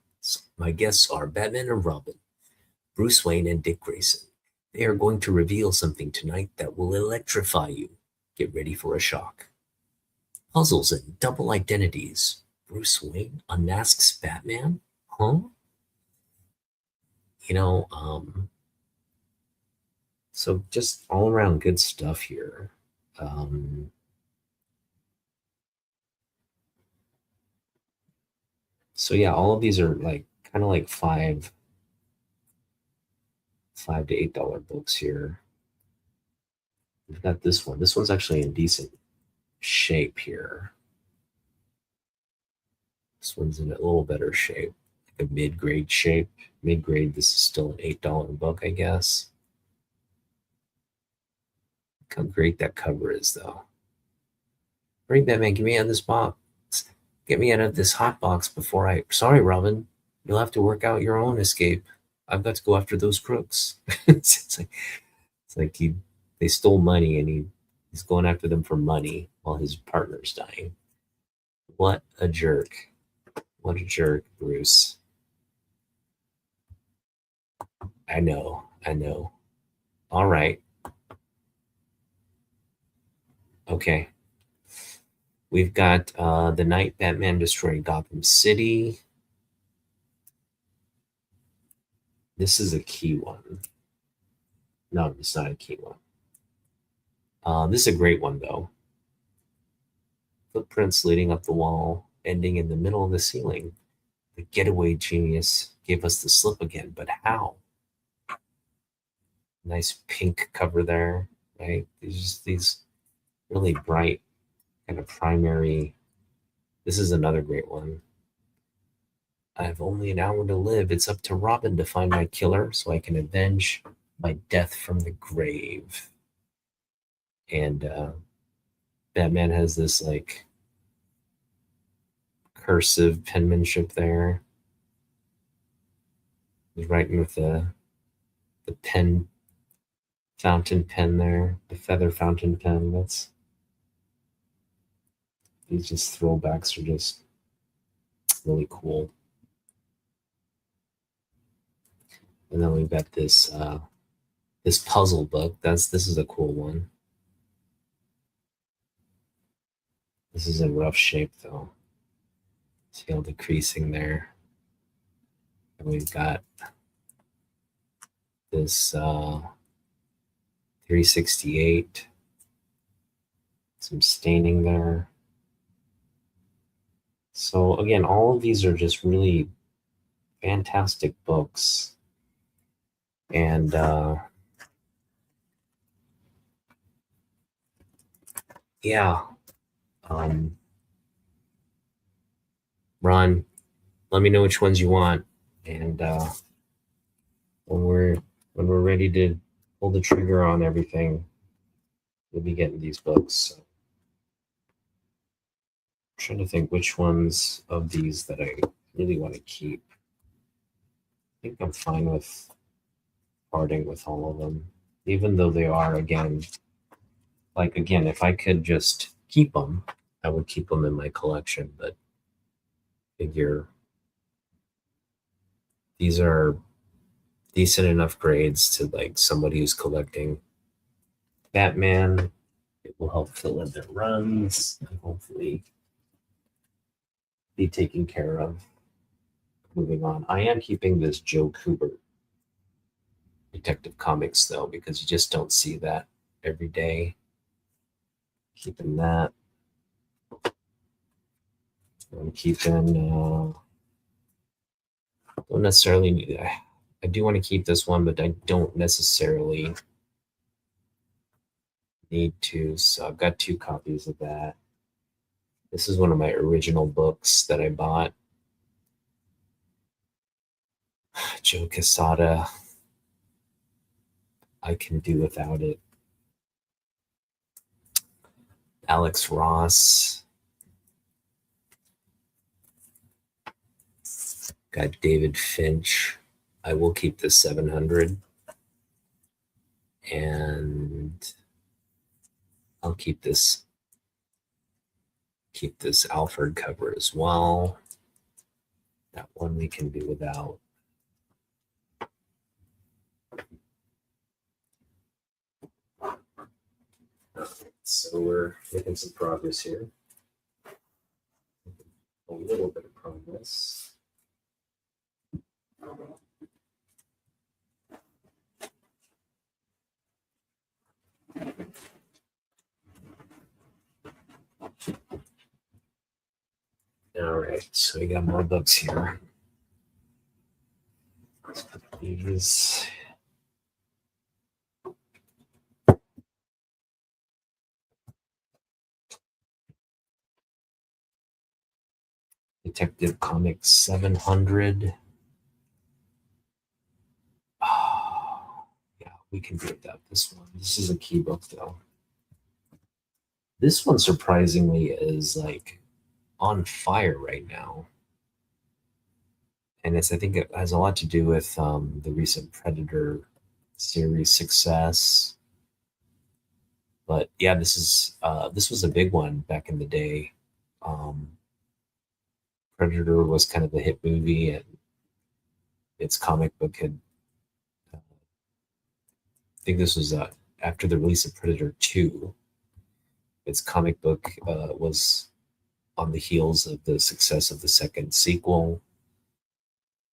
are Batman and Robin, Bruce Wayne and Dick Grayson. They are going to reveal something tonight that will electrify you. Get ready for a shock. Puzzles and double identities. Bruce Wayne unmasks Batman? Huh? You know, um, so just all around good stuff here. Um, so yeah, all of these are like kind of like five to $8 books here. We've got this one. This one's actually in decent shape here. This one's in a little better shape, like a mid-grade shape. Mid-grade, this is still an $8 book, I guess. Look how great that cover is, though. Hurry, Batman, get me out of this box. Get me out of this hot box before I. Sorry, Robin. You'll have to work out your own escape. I've got to go after those crooks. It's like they stole money and he's going after them for money while his partner's dying. What a jerk. What a jerk, Bruce. I know. I know. All right. Okay. We've got the night Batman destroyed Gotham City. This is a key one. No, it's not a key one. This is a great one, though. Footprints leading up the wall, ending in the middle of the ceiling. The getaway genius gave us the slip again, but how? Nice pink cover there, right? These really bright kind of primary. This is another great one. I have only an hour to live. It's up to Robin to find my killer so I can avenge my death from the grave. And Batman has this like cursive penmanship there. He's writing with the pen fountain pen there, the feather fountain pen. These just throwbacks are just really cool. And then we've got this puzzle book. This is a cool one. This is in rough shape though. See all the creasing there. And we've got this 368, some staining there. So again, all of these are just really fantastic books. And yeah, um, Ron, let me know which ones you want. And when we're when we're ready to pull the trigger on everything, we'll be getting these books. So I'm trying to think which ones of these that I really want to keep. I think I'm fine with parting with all of them, even though they are again, if I could just keep them, I would keep them in my collection. But figure these are decent enough grades to like somebody who's collecting Batman. It will help fill in their runs and hopefully be taken care of. Moving on, I am keeping this Joe Kubert Detective Comics though because you just don't see that every day. Keeping that. I'm keeping. Don't necessarily need. I do want to keep this one, but I don't necessarily need to. So I've got two copies of that. This is one of my original books that I bought. Joe Quesada. I can do without it. Alex Ross. Got David Finch. I will keep the 700. And I'll keep this Alfred cover as well. That one we can do without. So we're making some progress here. A little bit of progress. All right, so we got more books here. Let's put these. Detective Comics 700. Oh, yeah, we can do without this one. This is a key book, though. This one, surprisingly, is like on fire right now. And I think it has a lot to do with the recent Predator series success. But yeah, this was a big one back in the day. Um, Predator was kind of the hit movie, and its comic book had. I think this was after the release of Predator 2. Its comic book was on the heels of the success of the second sequel,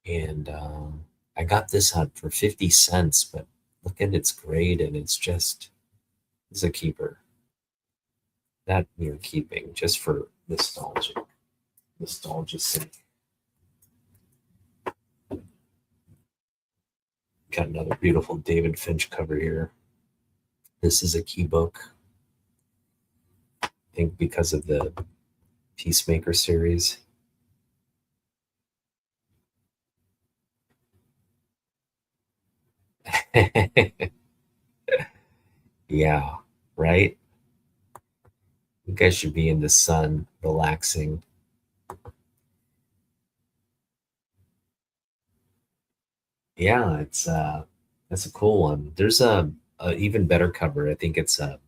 and I got this on for 50 cents. But look at its grade, and it's a keeper. That you're keeping just for nostalgia's sake. Got another beautiful David Finch cover here. This is a key book. I think because of the Peacemaker series. Yeah, right? You guys should be in the sun, relaxing. Yeah, it's that's a cool one. There's a even better cover. I think it's a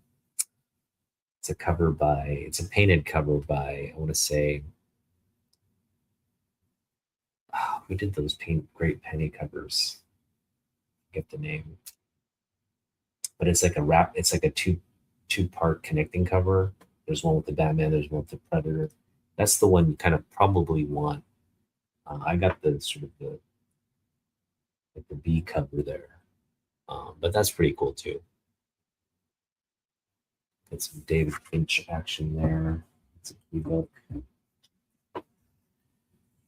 painted cover by, I want to say, who did those great penny covers? Get the name, but it's like a wrap. It's like a two-part connecting cover. There's one with the Batman. There's one with the Predator. That's the one you kind of probably want. I got the sort of the like the B cover there, but that's pretty cool too. Got some David Finch action there. It's a key book.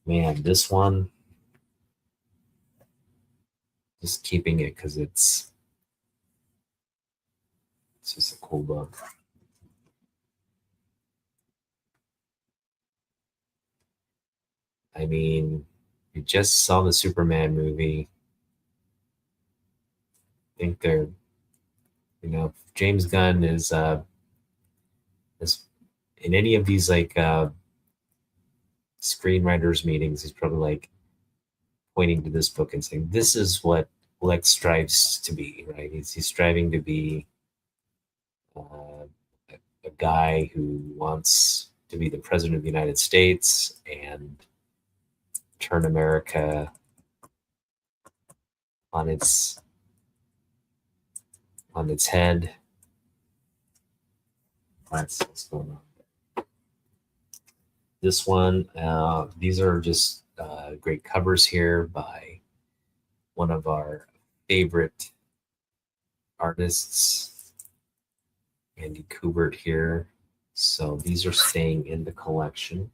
Man, this one, just keeping it because it's just a cool book. I mean, you just saw the Superman movie. I think they're, James Gunn is in any of these like screenwriters meetings, he's probably like pointing to this book and saying, "This is what Lex strives to be." Right? He's striving to be a guy who wants to be the president of the United States and turn America on its head. That's what's going on. This one, these are just great covers here by one of our favorite artists, Andy Kubert here. So these are staying in the collection.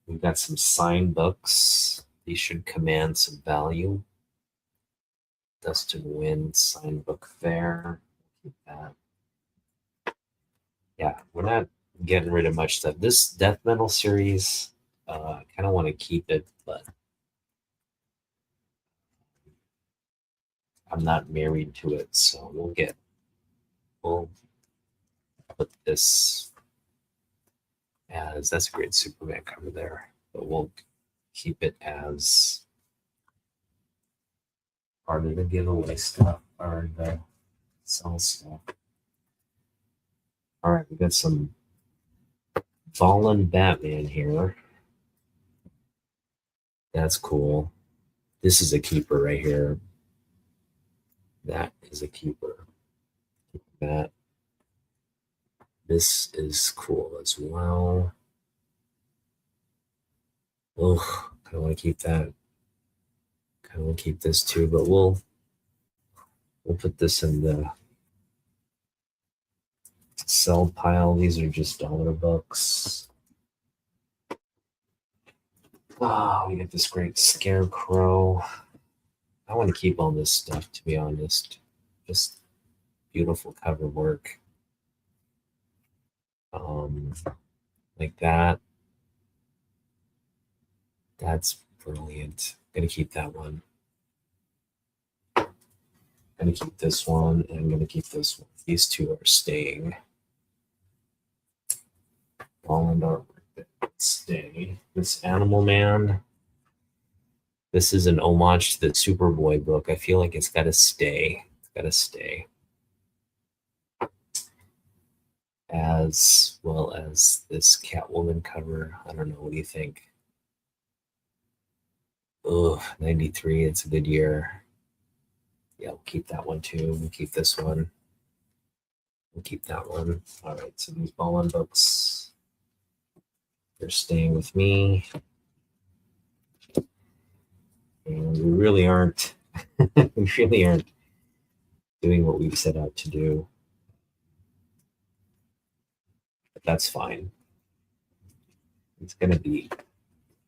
We've got some signed books. These should command some value. Dustin Wynn signed book there. Keep that. Yeah, we're not getting rid of much stuff. This death metal series, I kind of want to keep it, but I'm not married to it, so we'll put this as, that's a great Superman cover there, but we'll keep it as part of the giveaway stuff or the sell stuff. All right, we got some Fallen Batman here. That's cool. This is a keeper right here. That is a keeper. That. This is cool as well. Oh, kind of want to keep that. Kind of want to keep this too, but we'll put this in the sell pile. These are just dollar books. Oh, we got this great Scarecrow. I want to keep all this stuff, to be honest. Just beautiful cover work. Like that. That's brilliant. Gonna keep that one. Gonna keep this one, and I'm gonna keep this one. These two are staying. Fallen artwork stay. This Animal Man. This is an homage to the Superboy book. I feel like it's gotta stay. It's gotta stay. As well as this Catwoman cover. I don't know. What do you think? Oh, 93. It's a good year. Yeah, we'll keep that one too. We'll keep this one. We'll keep that one. All right. So these Ballin books, they're staying with me. And we really aren't doing what we've set out to do. But that's fine. It's gonna be,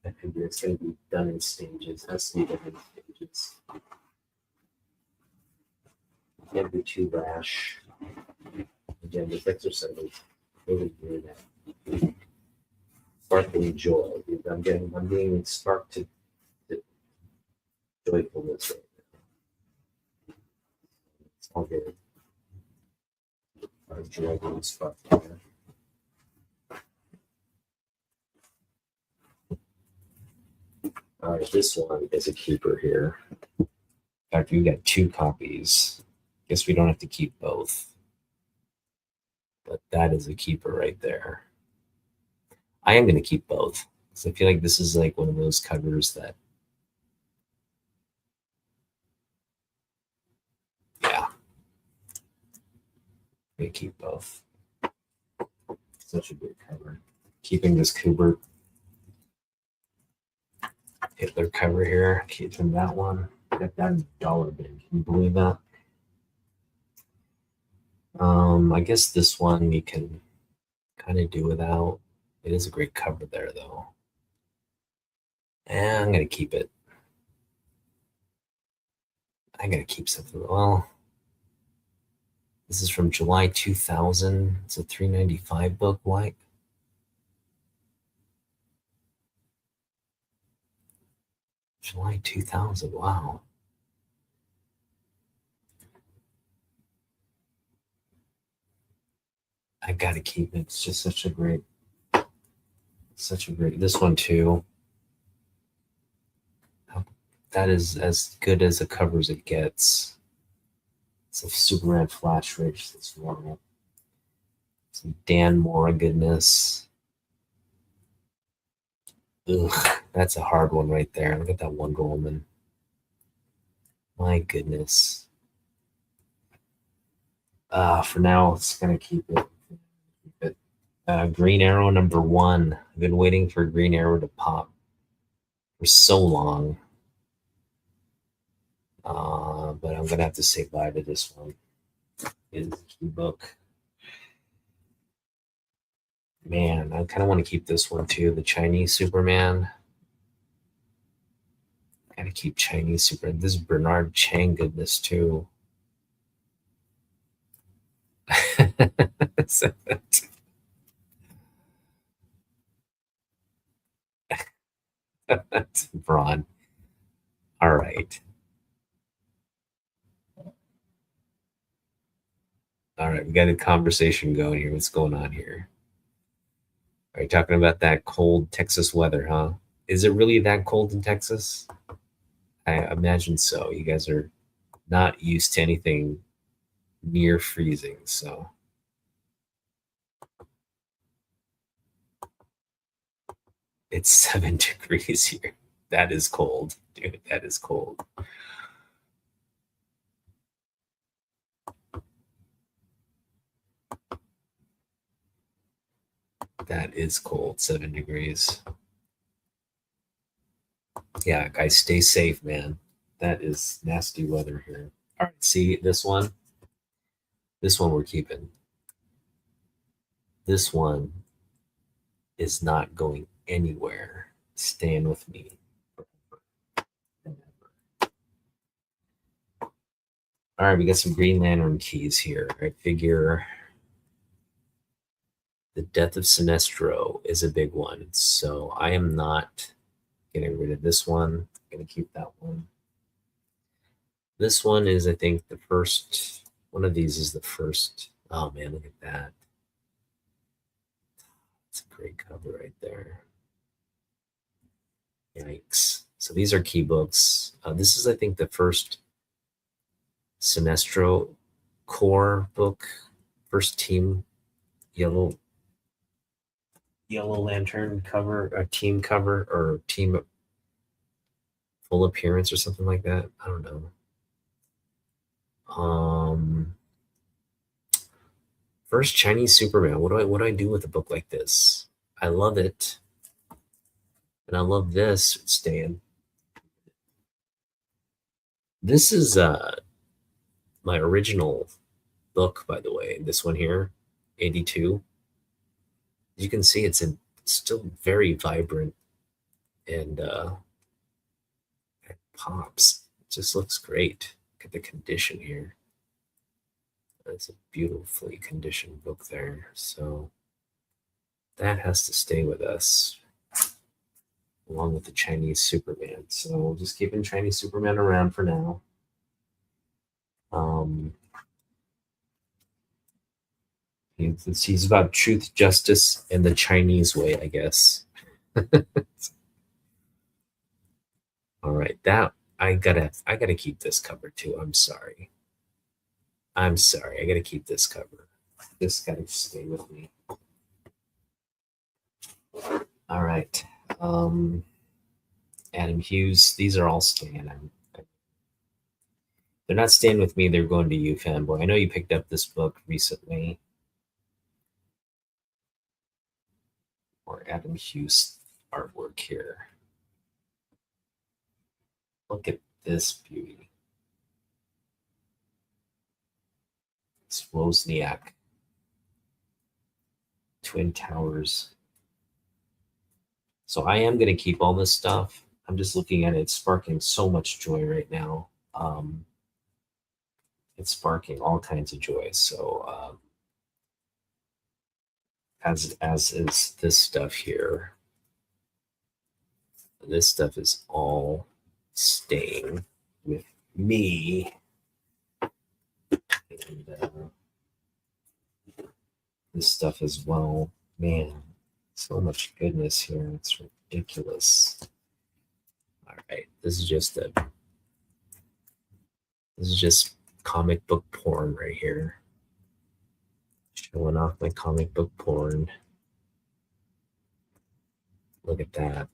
I figure it's gonna be done in stages. It has to be done in stages. Can't be too rash. Again, this exercise is really near that sparkling joy. I'm being sparked to joyfulness right now. It's all good. Our joy being sparked here. All right, this one is a keeper here. In fact, we got two copies. Guess we don't have to keep both, but that is a keeper right there. I am going to keep both because I feel like this is like one of those covers that, yeah, I'm going to keep both. Such a good cover. Keeping this Kubert Hitler cover here, keeping that one. Got that dollar bin. Can you believe that? I guess this one you can kind of do without. It is a great cover there, though. And I'm gonna keep it. I gotta keep something. Well, this is from July 2000. It's a 395 book. Why? July 2000. Wow. I gotta keep it. It's just such a great. This one too. That is as good as a cover as it gets. It's a Superman Flash Ridge. That's normal. Some Dan Mora goodness. Ugh, that's a hard one right there. Look at that Wonder Woman. My goodness. For now, it's gonna keep it. Keep it. Green Arrow #1. I've been waiting for Green Arrow to pop for so long. But I'm gonna have to say bye to this one. It is a key book. Man, I kind of want to keep this one too. The Chinese Superman. Gotta keep Chinese Superman. This is Bernard Chang goodness too. That's Braun. All right. All right. We got a conversation going here. What's going on here? Are you talking about that cold Texas weather, huh? Is it really that cold in Texas? I imagine so. You guys are not used to anything near freezing. So it's 7 degrees here. That is cold, dude. That is cold. That is cold. 7 degrees. Yeah, guys, stay safe, man. That is nasty weather here. All right, see this one? This one we're keeping. This one is not going anywhere. Staying with me. All right, we got some Green Lantern keys here. I figure the death of Sinestro is a big one. So I am not getting rid of this one. I'm going to keep that one. This one is, I think, the first. One of these is the first. Oh, man, look at that. It's a great cover right there. Yikes. So these are key books. This is, I think, the first Sinestro core book, first team yellow lantern cover, a team cover, or team full appearance or something like that. I don't know. First Chinese Superman. What do I do with a book like this? I love it. And I love this, Stan. This is my original book, by the way. This one here, 82. You can see it's still very vibrant and it pops. It just looks great. Look at the condition here. That's a beautifully conditioned book there. So that has to stay with us along with the Chinese Superman. So we'll just keeping Chinese Superman around for now. He's about truth, justice, and the Chinese way, I guess. All right, that I gotta keep this cover too. I'm sorry. I'm sorry. I got to keep this cover. This got to stay with me. All right. Adam Hughes. These are all staying. They're not staying with me. They're going to you, fanboy. I know you picked up this book recently. Or Adam Hughes artwork here. Look at this beauty. It's Wozniak. Twin Towers. So I am going to keep all this stuff. I'm just looking at it. It's sparking so much joy right now. It's sparking all kinds of joy. So as is this stuff here. This stuff is all staying with me. And this stuff as well. Man, so much goodness here. It's ridiculous. All right, this is just comic book porn right here. Showing off my comic book porn. Look at that.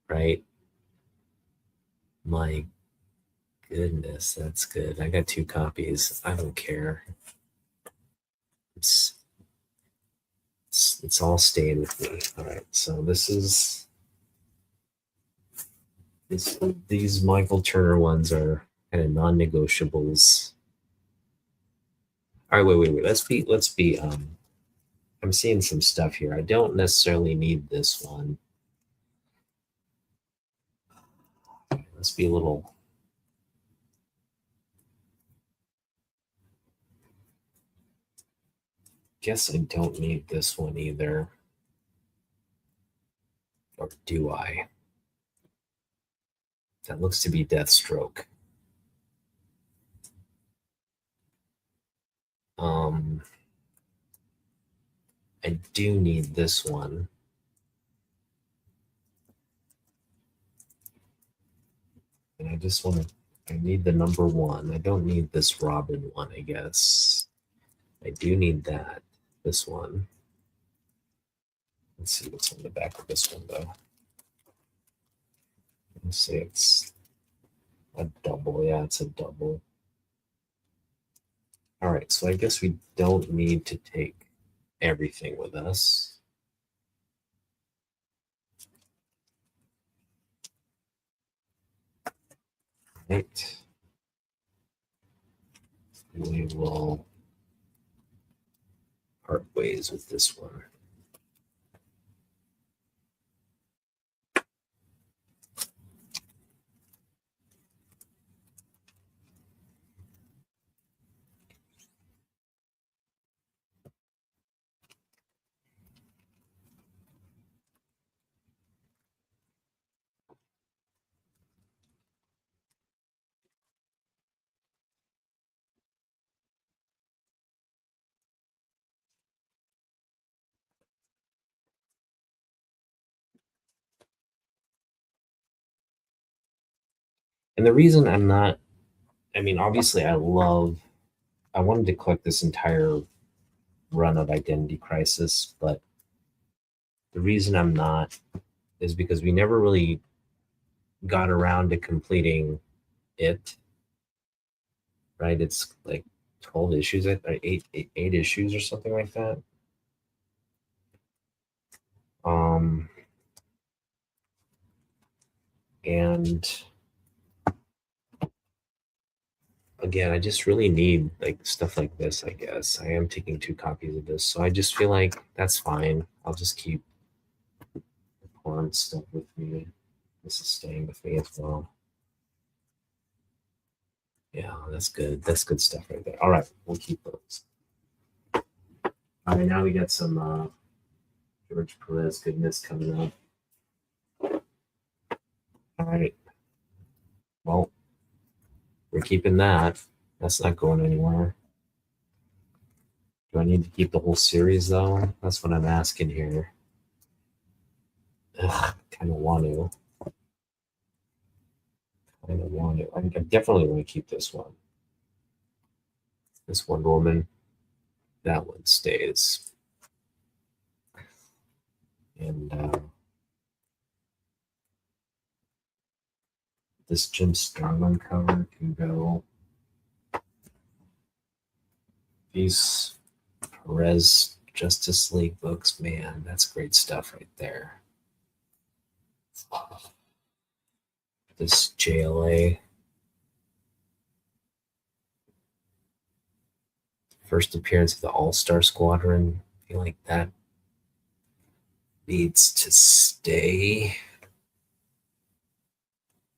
Right? My goodness, that's good. I got 2 copies. I don't care. It's all staying with me. All right, so these Michael Turner ones are kind of non-negotiables. All right, wait. Let's be. I'm seeing some stuff here. I don't necessarily need this one. Let's be a little. Guess I don't need this one either. Or do I? That looks to be Deathstroke. I do need this one. And I just want to, I need the number 1. I don't need this Robin one, I guess. I do need that. This one. Let's see what's on the back of this one, though. Let's say it's a double. Yeah, it's a double. All right, so I guess we don't need to take everything with us. Right. We will part ways with this one. And the reason I'm not, I mean, obviously I wanted to collect this entire run of Identity Crisis, but the reason I'm not is because we never really got around to completing it. Right? It's like 12 issues, eight issues or something like that. And again, I just really need like stuff like this, I guess. I am taking 2 copies of this, so I just feel like that's fine. I'll just keep the porn stuff with me. This is staying with me as well. Yeah, that's good. That's good stuff right there. All right, we'll keep those. All right, now we got some George Perez goodness coming up. All right. Well, we're keeping that. That's not going anywhere. Do I need to keep the whole series though? That's what I'm asking here. Ugh, kind of want to. I don't want it. I definitely want to keep this one. This Wonder Woman. That one stays. And this Jim Starlin cover can go. These Perez Justice League books, man, that's great stuff right there. This JLA. First appearance of the All-Star Squadron. I feel like that needs to stay.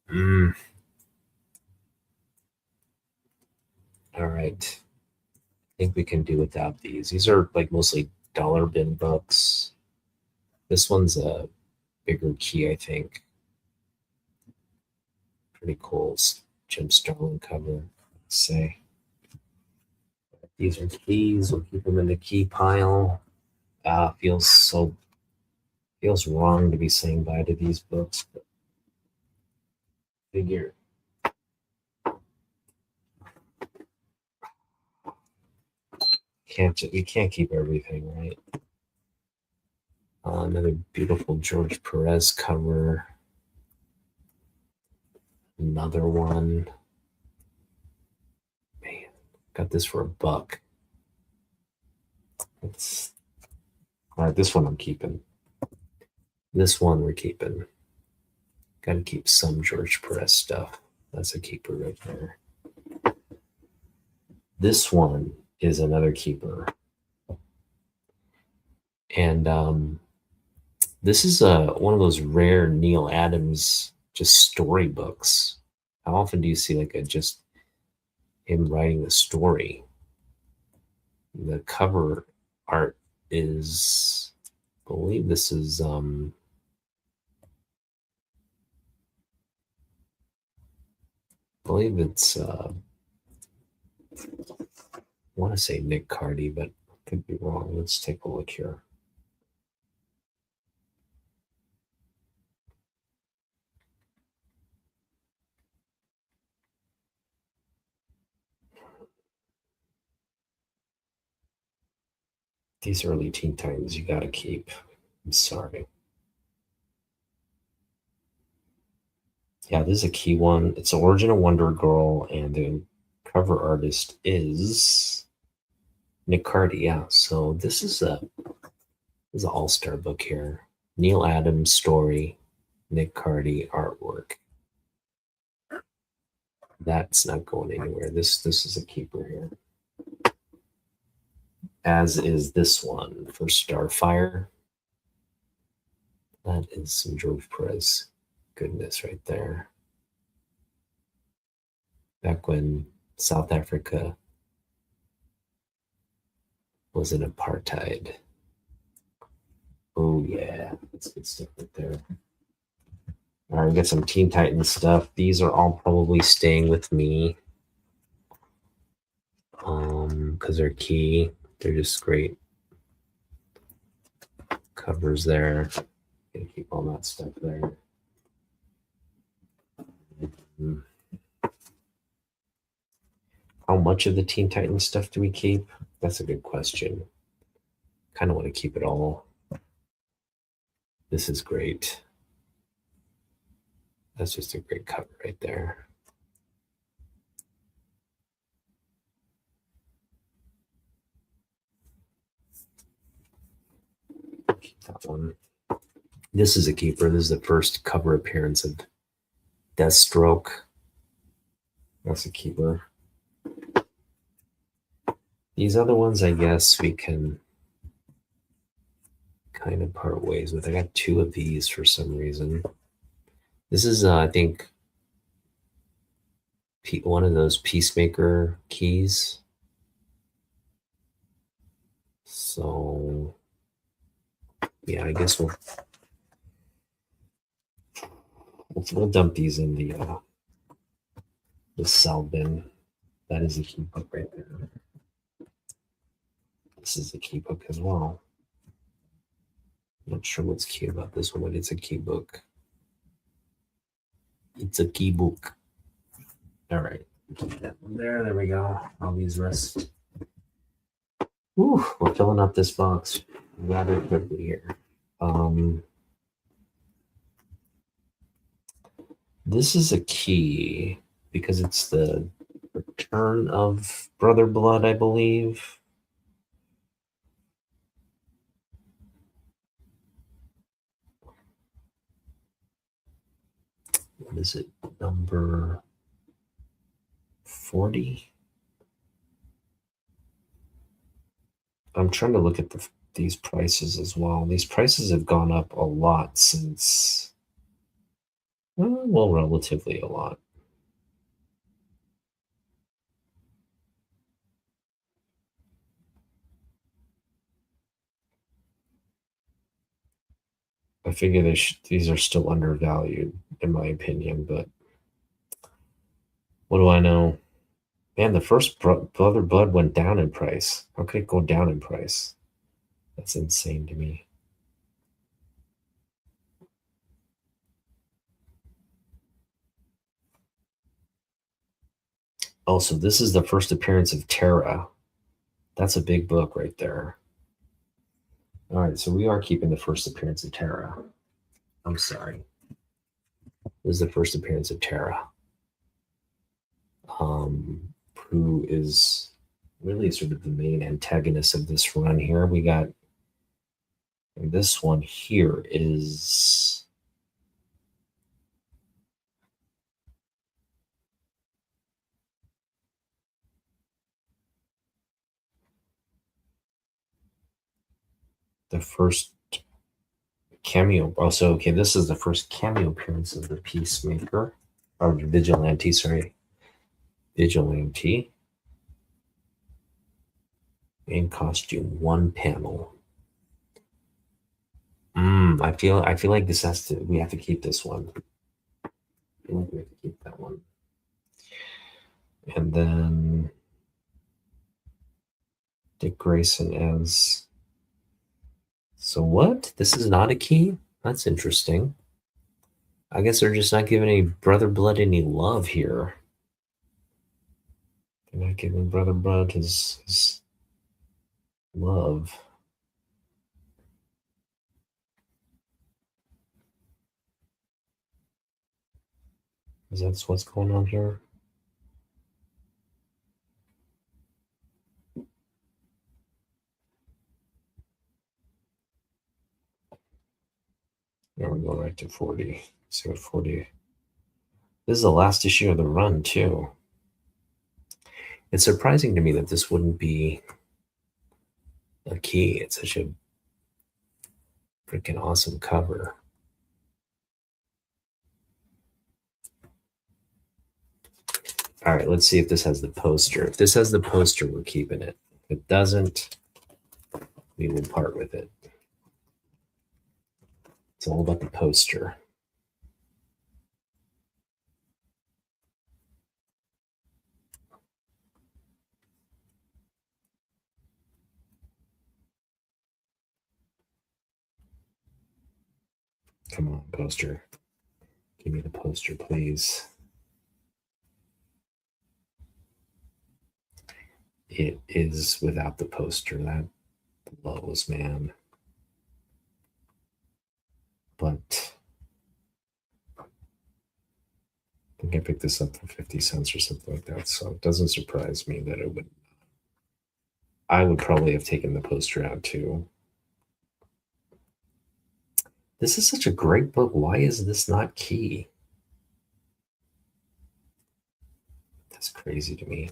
All right. I think we can do without these. These are like mostly dollar bin books. This one's a bigger key, I think. Pretty cool Jim Starlin cover, let's say. These are keys. We'll keep them in the key pile. Feels wrong to be saying bye to these books, but figure you can't keep everything, right? Another beautiful George Perez cover. Another one. Man, got this for $1. All right, this one I'm keeping. This one we're keeping. Got to keep some George Perez stuff. That's a keeper right there. This one is another keeper. And this is one of those rare Neil Adams just storybooks. How often do you see like just him writing the story? The cover art is, I believe this is I believe it's I want to say Nick Cardy, but I could be wrong. Let's take a look here. These early Teen Titans you gotta keep. I'm sorry. Yeah, this is a key one. It's Origin of Wonder Girl, and the cover artist is Nick Cardy. Yeah, so this is an all-star book here. Neil Adams story, Nick Cardy artwork. That's not going anywhere. This is a keeper here. As is this one for Starfire. That is some George Perez goodness right there. Back when South Africa was in apartheid. Oh yeah, that's good stuff right there. All right, we got some Teen Titans stuff. These are all probably staying with me. Because they're key. They're just great covers there. Gonna keep all that stuff there. How much of the Teen Titans stuff do we keep? That's a good question. Kind of want to keep it all. This is great. That's just a great cover right there. Keep that one. This is a keeper. This is the first cover appearance of Deathstroke. That's a keeper. These other ones, I guess we can kind of part ways with. I got 2 of these for some reason. This is, I think, one of those Peacemaker keys. So, yeah, I guess we'll dump these in the sell bin. That is a key book right there. This is a key book as well. Not sure what's key about this one, but it's a key book. It's a key book. All right. Keep that one there. There we go. All these rest. Whew, we're filling up this box rather quickly here. This is a key because it's the return of Brother Blood, I believe. What is it? Number 40? I'm trying to look at these prices as well. These prices have gone up a lot since, well, relatively a lot. I figure these are still undervalued, in my opinion, but what do I know? Man, the first Brother Blood went down in price. How could it go down in price? That's insane to me. Also, this is the first appearance of Terra. That's a big book right there. All right, so we are keeping the first appearance of Terra. I'm sorry. This is the first appearance of Terra, who is really sort of the main antagonist of this run here. We got this one here is the first cameo. Also, okay, this is the first cameo appearance of the Peacemaker, or Vigilante, sorry. Vigilante. In costume, one panel. I feel like this has to, we have to keep this one. I feel like we have to keep that one. And then Dick Grayson as, so what? This is not a key? That's interesting. I guess they're just not giving any Brother Blood any love here. They're not giving Brother Blood his love. Is that what's going on here? There we go, right to 40. See what 40. This is the last issue of the run, too. It's surprising to me that this wouldn't be a key. It's such a freaking awesome cover. All right, let's see if this has the poster. If this has the poster, we're keeping it. If it doesn't, we will part with it. It's all about the poster. Come on, poster. Give me the poster, please. It is without the poster. That blows, man. But I think I picked this up for 50 cents or something like that. So it doesn't surprise me that it would. I would probably have taken the poster out too. This is such a great book. Why is this not key? That's crazy to me.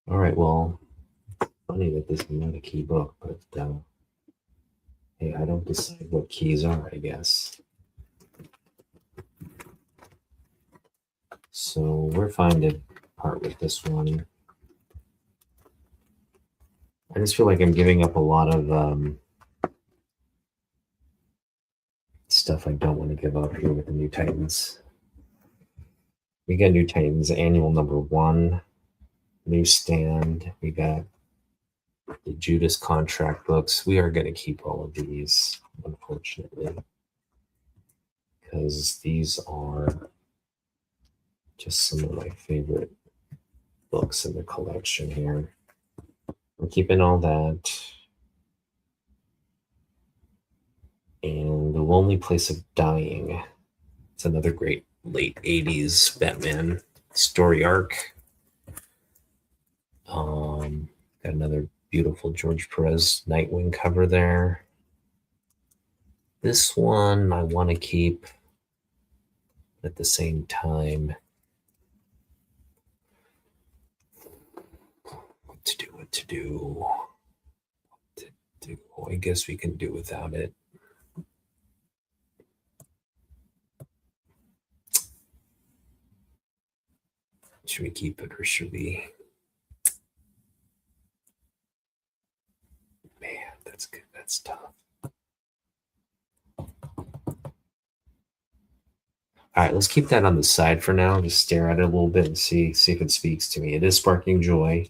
All right, well, funny that this is not a key book, but hey, I don't decide what keys are, I guess. So we're fine to part with this one. I just feel like I'm giving up a lot of stuff I don't want to give up here with the New Titans. We got New Titans annual number 1, new stand. We got the Judas contract books. We are going to keep all of these, unfortunately, because these are Just some of my favorite books in the collection here. I'm keeping all that. And The Lonely Place of Dying. It's another great late 80s Batman story arc. Got another beautiful George Perez Nightwing cover there. This one I want to keep at the same time. What to do. I guess we can do without it. Should we keep it or should we? Man, that's good. That's tough. All right, let's keep that on the side for now. Just stare at it a little bit and see if it speaks to me. It is sparking joy,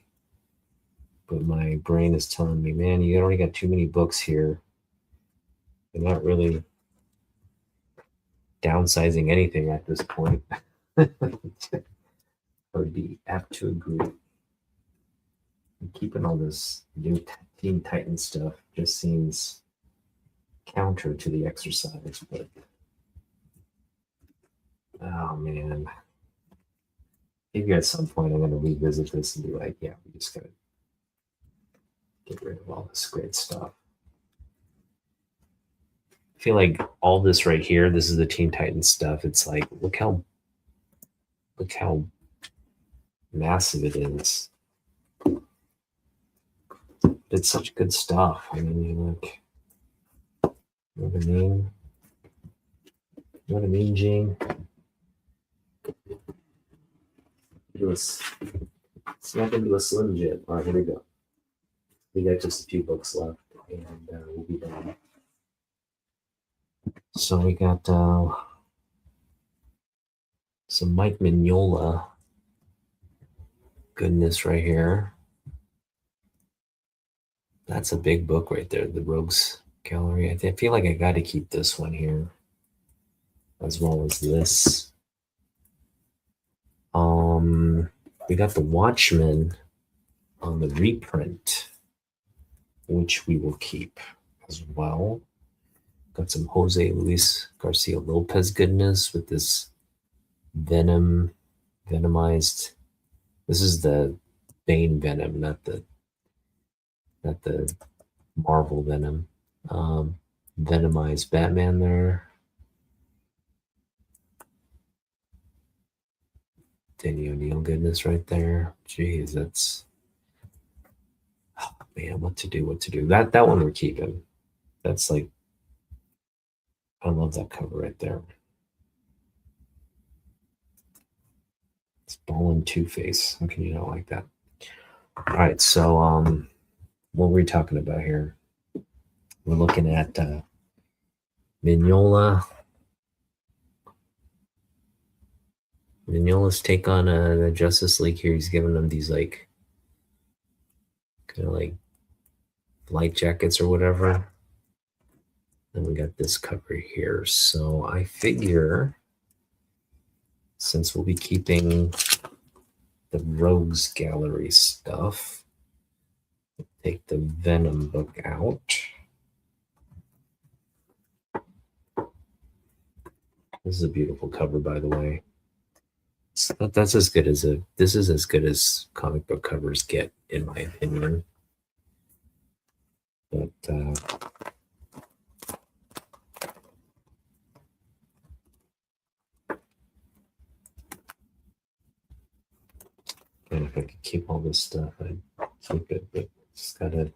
but my brain is telling me, man, you already got too many books here. You're not really downsizing anything at this point. I would be apt to agree. And keeping all this new Teen Titans stuff just seems counter to the exercise, but oh man. Maybe at some point I'm going to revisit this and be like, yeah, we just got to get rid of all this great stuff. I feel like all this right here, this is the Teen Titans stuff. It's like, look how massive it is. It's such good stuff. I mean, you look, you know what I mean? You know what I mean, Gene? It's not going to do a Slim Jim. All right, here we go. We got just a few books left, and we'll be done. So we got some Mike Mignola goodness right here. That's a big book right there, the Rogues Gallery. I feel like I got to keep this one here, as well as this. We got the Watchmen on the reprint, which we will keep as well. Got some Jose Luis Garcia Lopez goodness with this venomized. This is the Bane Venom, not the Marvel Venom. Venomized Batman there. Danny O'Neill goodness right there. Jeez, that's, oh man, what to do. That one we're keeping. That's like, I love that cover right there. It's Ballin' Two-Face. How can you not like that? All right, so what were we talking about here? We're looking at Mignola's take on the Justice League here. He's giving them these like kind of like light jackets or whatever. Then we got this cover here. So I figure since we'll be keeping the Rogues Gallery stuff, we'll take the Venom book out. This is a beautiful cover, by the way. That's as good as this is as good as comic book covers get, in my opinion. But and if I could keep all this stuff, I'd keep it, but just gotta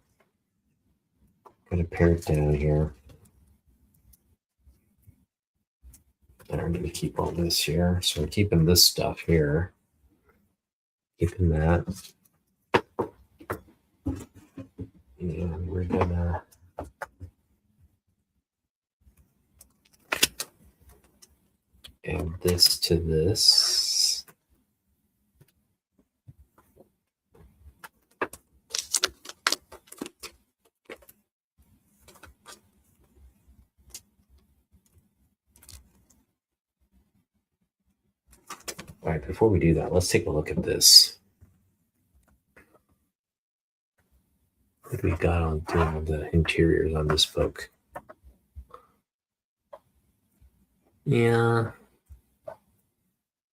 pare it down here. And I'm gonna keep all this here. So we're keeping this stuff here. Keeping that. And we're gonna add this to this. All right, before we do that, let's take a look at this. What we got on doing the interiors on this book? Yeah,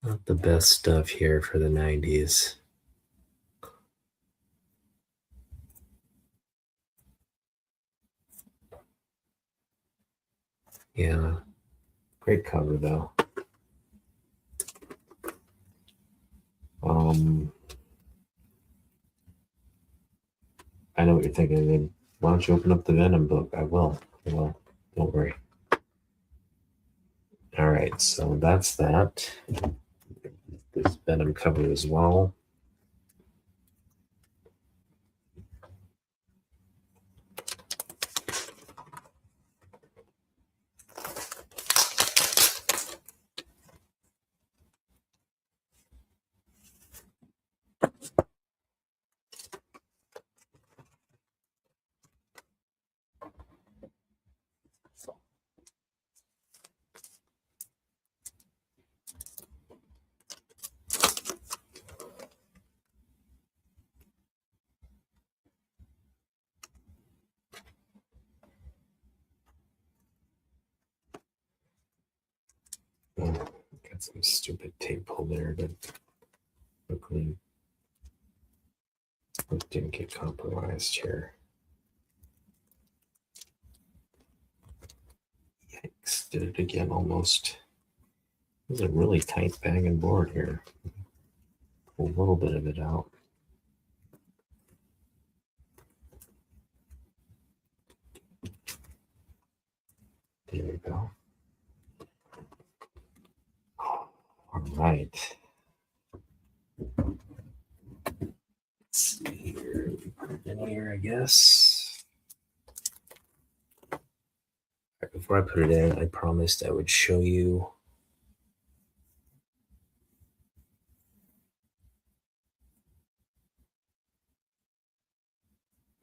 not the best stuff here for the 90s. Yeah, great cover though. I know what you're thinking. Then why don't you open up the Venom book? I will. Don't worry. All right, so that's that. This Venom cover as well. Oh, got some stupid tape pull there, but luckily it didn't get compromised here. Yikes, did it again almost. This is a really tight bag and board here. Pull a little bit of it out. There we go. All right. Let's see here. Put it in here, I guess. All right, before I put it in, I promised I would show you.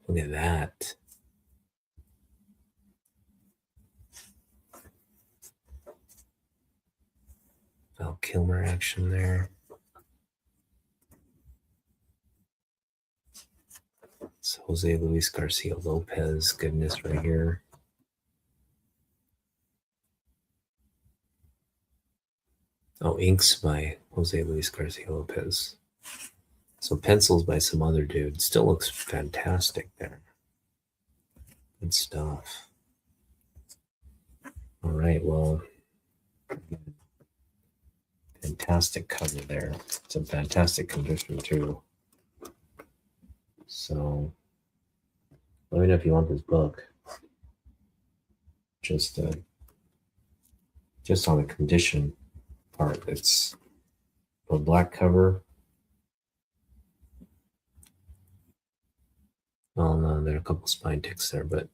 Look at that. Val Kilmer action there. It's Jose Luis Garcia Lopez goodness right here. Oh, inks by Jose Luis Garcia Lopez. So pencils by some other dude. Still looks fantastic there. Good stuff. All right, well, fantastic cover there. It's a fantastic condition too. So let me know if you want this book. Just on the condition part, it's a black cover. Well, no, there are a couple spine ticks there, but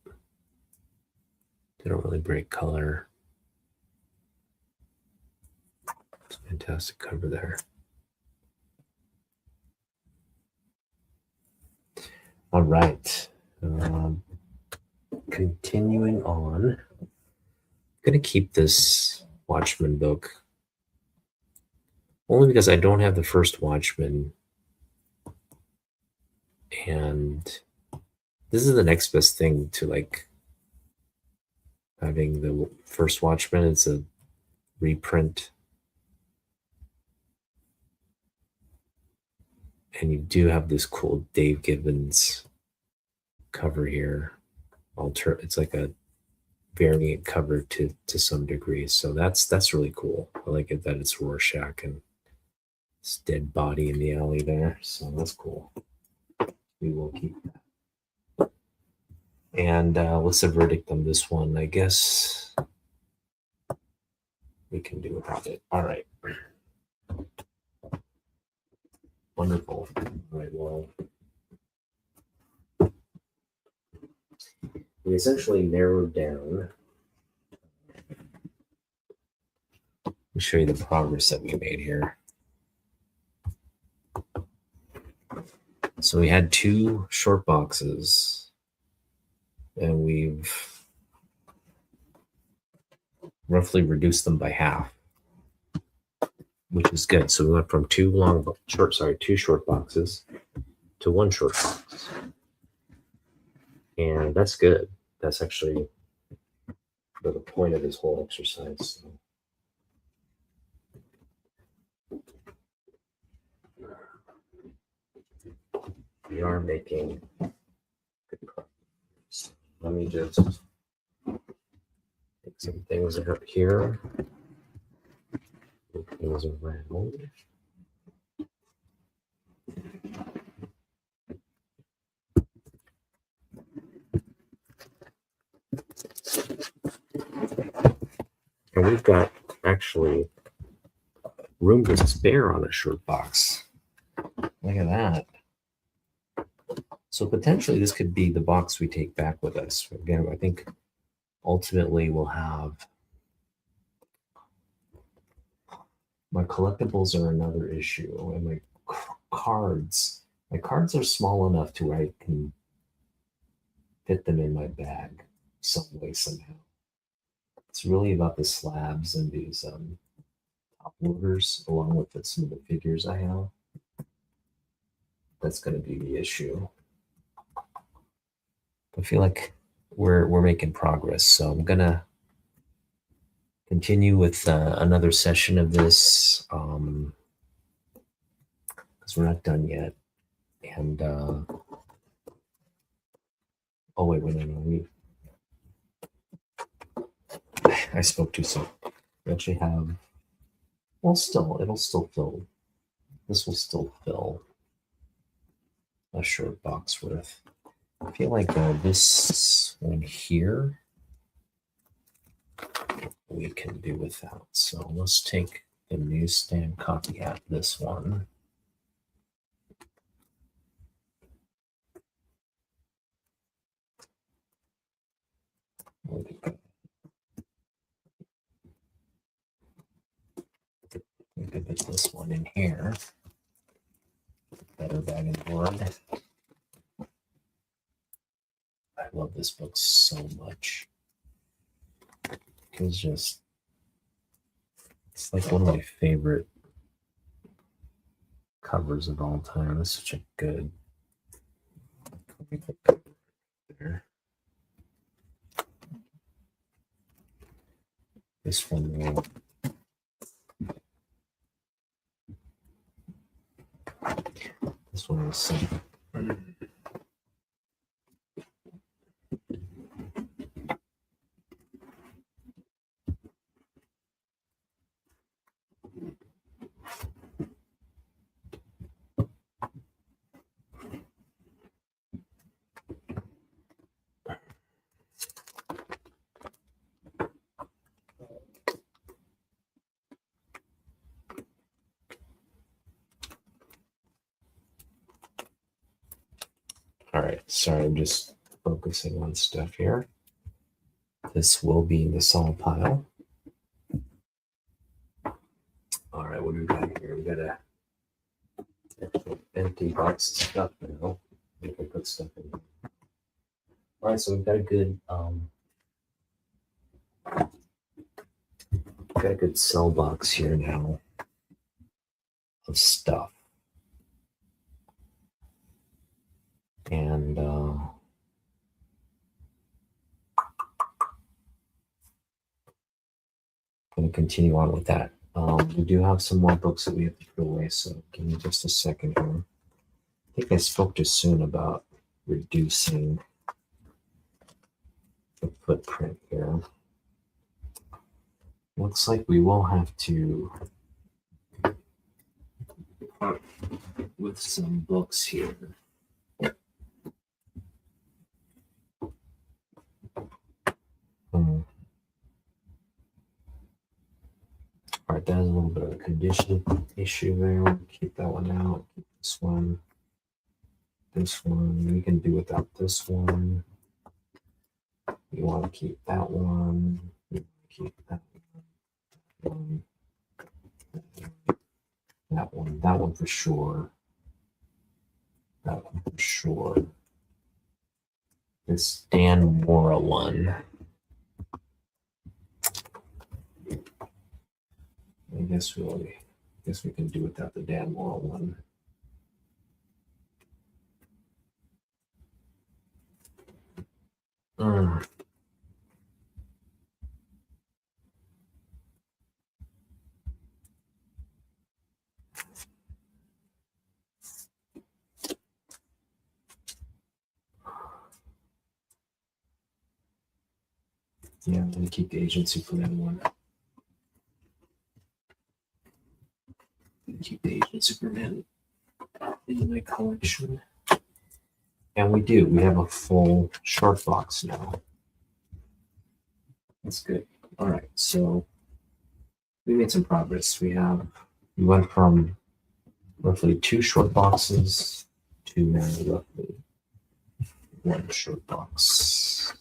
they don't really break color. It's a fantastic cover there. All right. Continuing on, I'm going to keep this Watchmen book only because I don't have the first Watchmen. And this is the next best thing to like having the first Watchmen. It's a reprint. And you do have this cool Dave Gibbons cover here. It's like a variant cover to some degree. So that's really cool. I like it that it's Rorschach and this dead body in the alley there. So that's cool. We will keep that. And what's the verdict on this one? I guess we can do without it. All right. Wonderful. All right, well, we essentially narrowed down. Let me show you the progress that we made here. So we had 2 short boxes, and we've roughly reduced them by half. which is good. So we went from two short boxes to one short box. And that's good. That's actually the point of this whole exercise. So. We are making good progress. Let me just take some things out here. Move things around. And we've got actually room to spare on a short box. Look at that. So potentially this could be the box we take back with us. Again, I think ultimately we'll have my collectibles are another issue, and my cards. My cards are small enough to where I can fit them in my bag some way somehow. It's really about the slabs and these top loaders, along with some of the figures I have. That's going to be the issue. I feel like we're making progress, so I'm gonna continue with another session of this because we're not done yet. And oh wait, no, I spoke too soon. We actually have. Well, it'll still fill. This will still fill a short box worth. I feel like this one here we can do without. So let's take the newsstand copy out this one. We could put this one in here. Better bag and board. I love this book so much. It's like one of my favorite covers of all time. It's such a good. Let me put that there. This one will. This one will sink. All right, sorry, I'm just focusing on stuff here. This will be in the saw pile. All right, what do we got here? We got a empty box of stuff now. We can put stuff in here. All right, so we've got a good cell box here now of stuff. And I'm going to continue on with that. We do have some more books that we have to put away, so give me just a second here. I think I spoke too soon about reducing the footprint here. Looks like we will have to part with some books here. All right, that has a little bit of a condition issue there. We'll keep that one out. Keep this one. This one. We can do without this one. You want to keep that one. You want to keep that one. That one. That one for sure. That one for sure. This Dan Mora one. I guess we'll Guess we can do without the Dan Moral one. Mm. Yeah, I'm gonna keep the Agent Superman one. Keep the Agent Superman in my collection. And we do. We have a full short box now. That's good. All right, so we made some progress. We went from roughly 2 short boxes to now roughly 1 short box.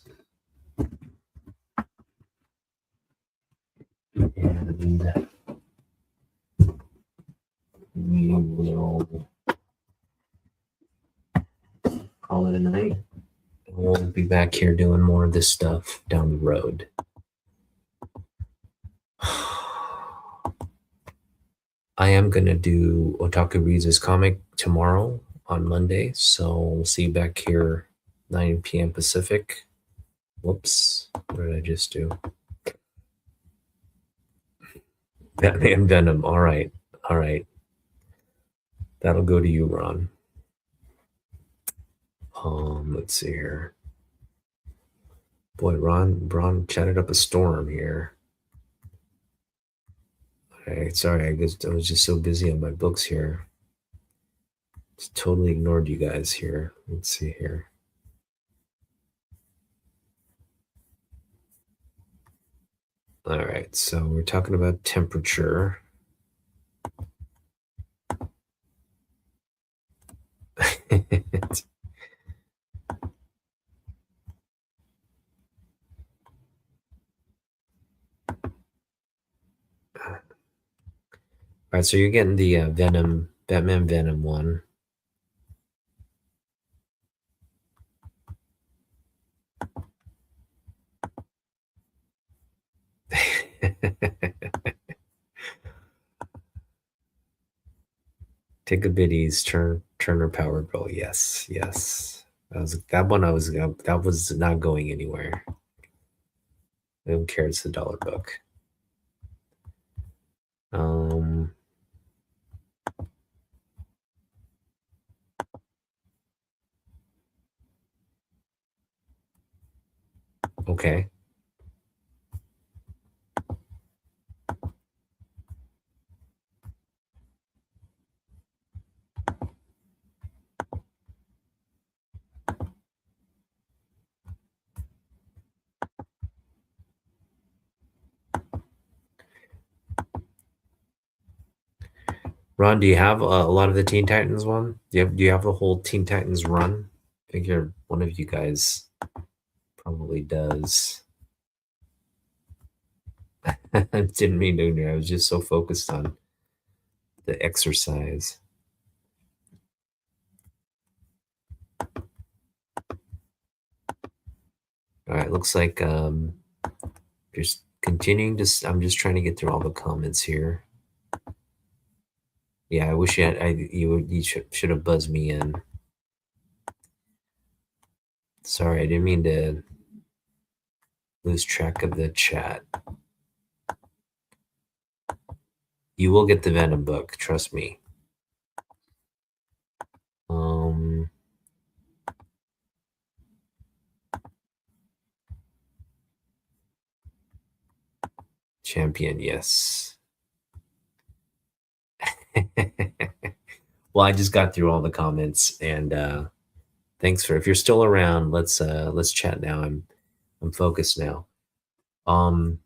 And we will call it a night. We'll be back here doing more of this stuff down the road. I am going to do Otaku Reads his comic tomorrow on Monday. So we'll see you back here 9 p.m. Pacific. Whoops. What did I just do? Batman Venom. All right. All right. That'll go to you, Ron. Let's see here. Boy, Ron chatted up a storm here. Okay, sorry, I was just so busy on my books here. Just totally ignored you guys here. Let's see here. All right, so we're talking about temperature. All right, so you're getting the Batman Venom one. Take a biddies, Turner Power Girl. Yes, yes. That was not going anywhere. I don't care. It's a $1 book. Okay. Ron, do you have a lot of the Teen Titans one? Do you have the whole Teen Titans run? I figure one of you guys probably does. I didn't mean to. I was just so focused on the exercise. All right, looks like just continuing to. I'm just trying to get through all the comments here. Yeah, I wish you should have buzzed me in. Sorry, I didn't mean to lose track of the chat. You will get the Venom book, trust me. Champion, yes. Well, I just got through all the comments, and thanks for if you're still around. Let's chat now. I'm focused now. But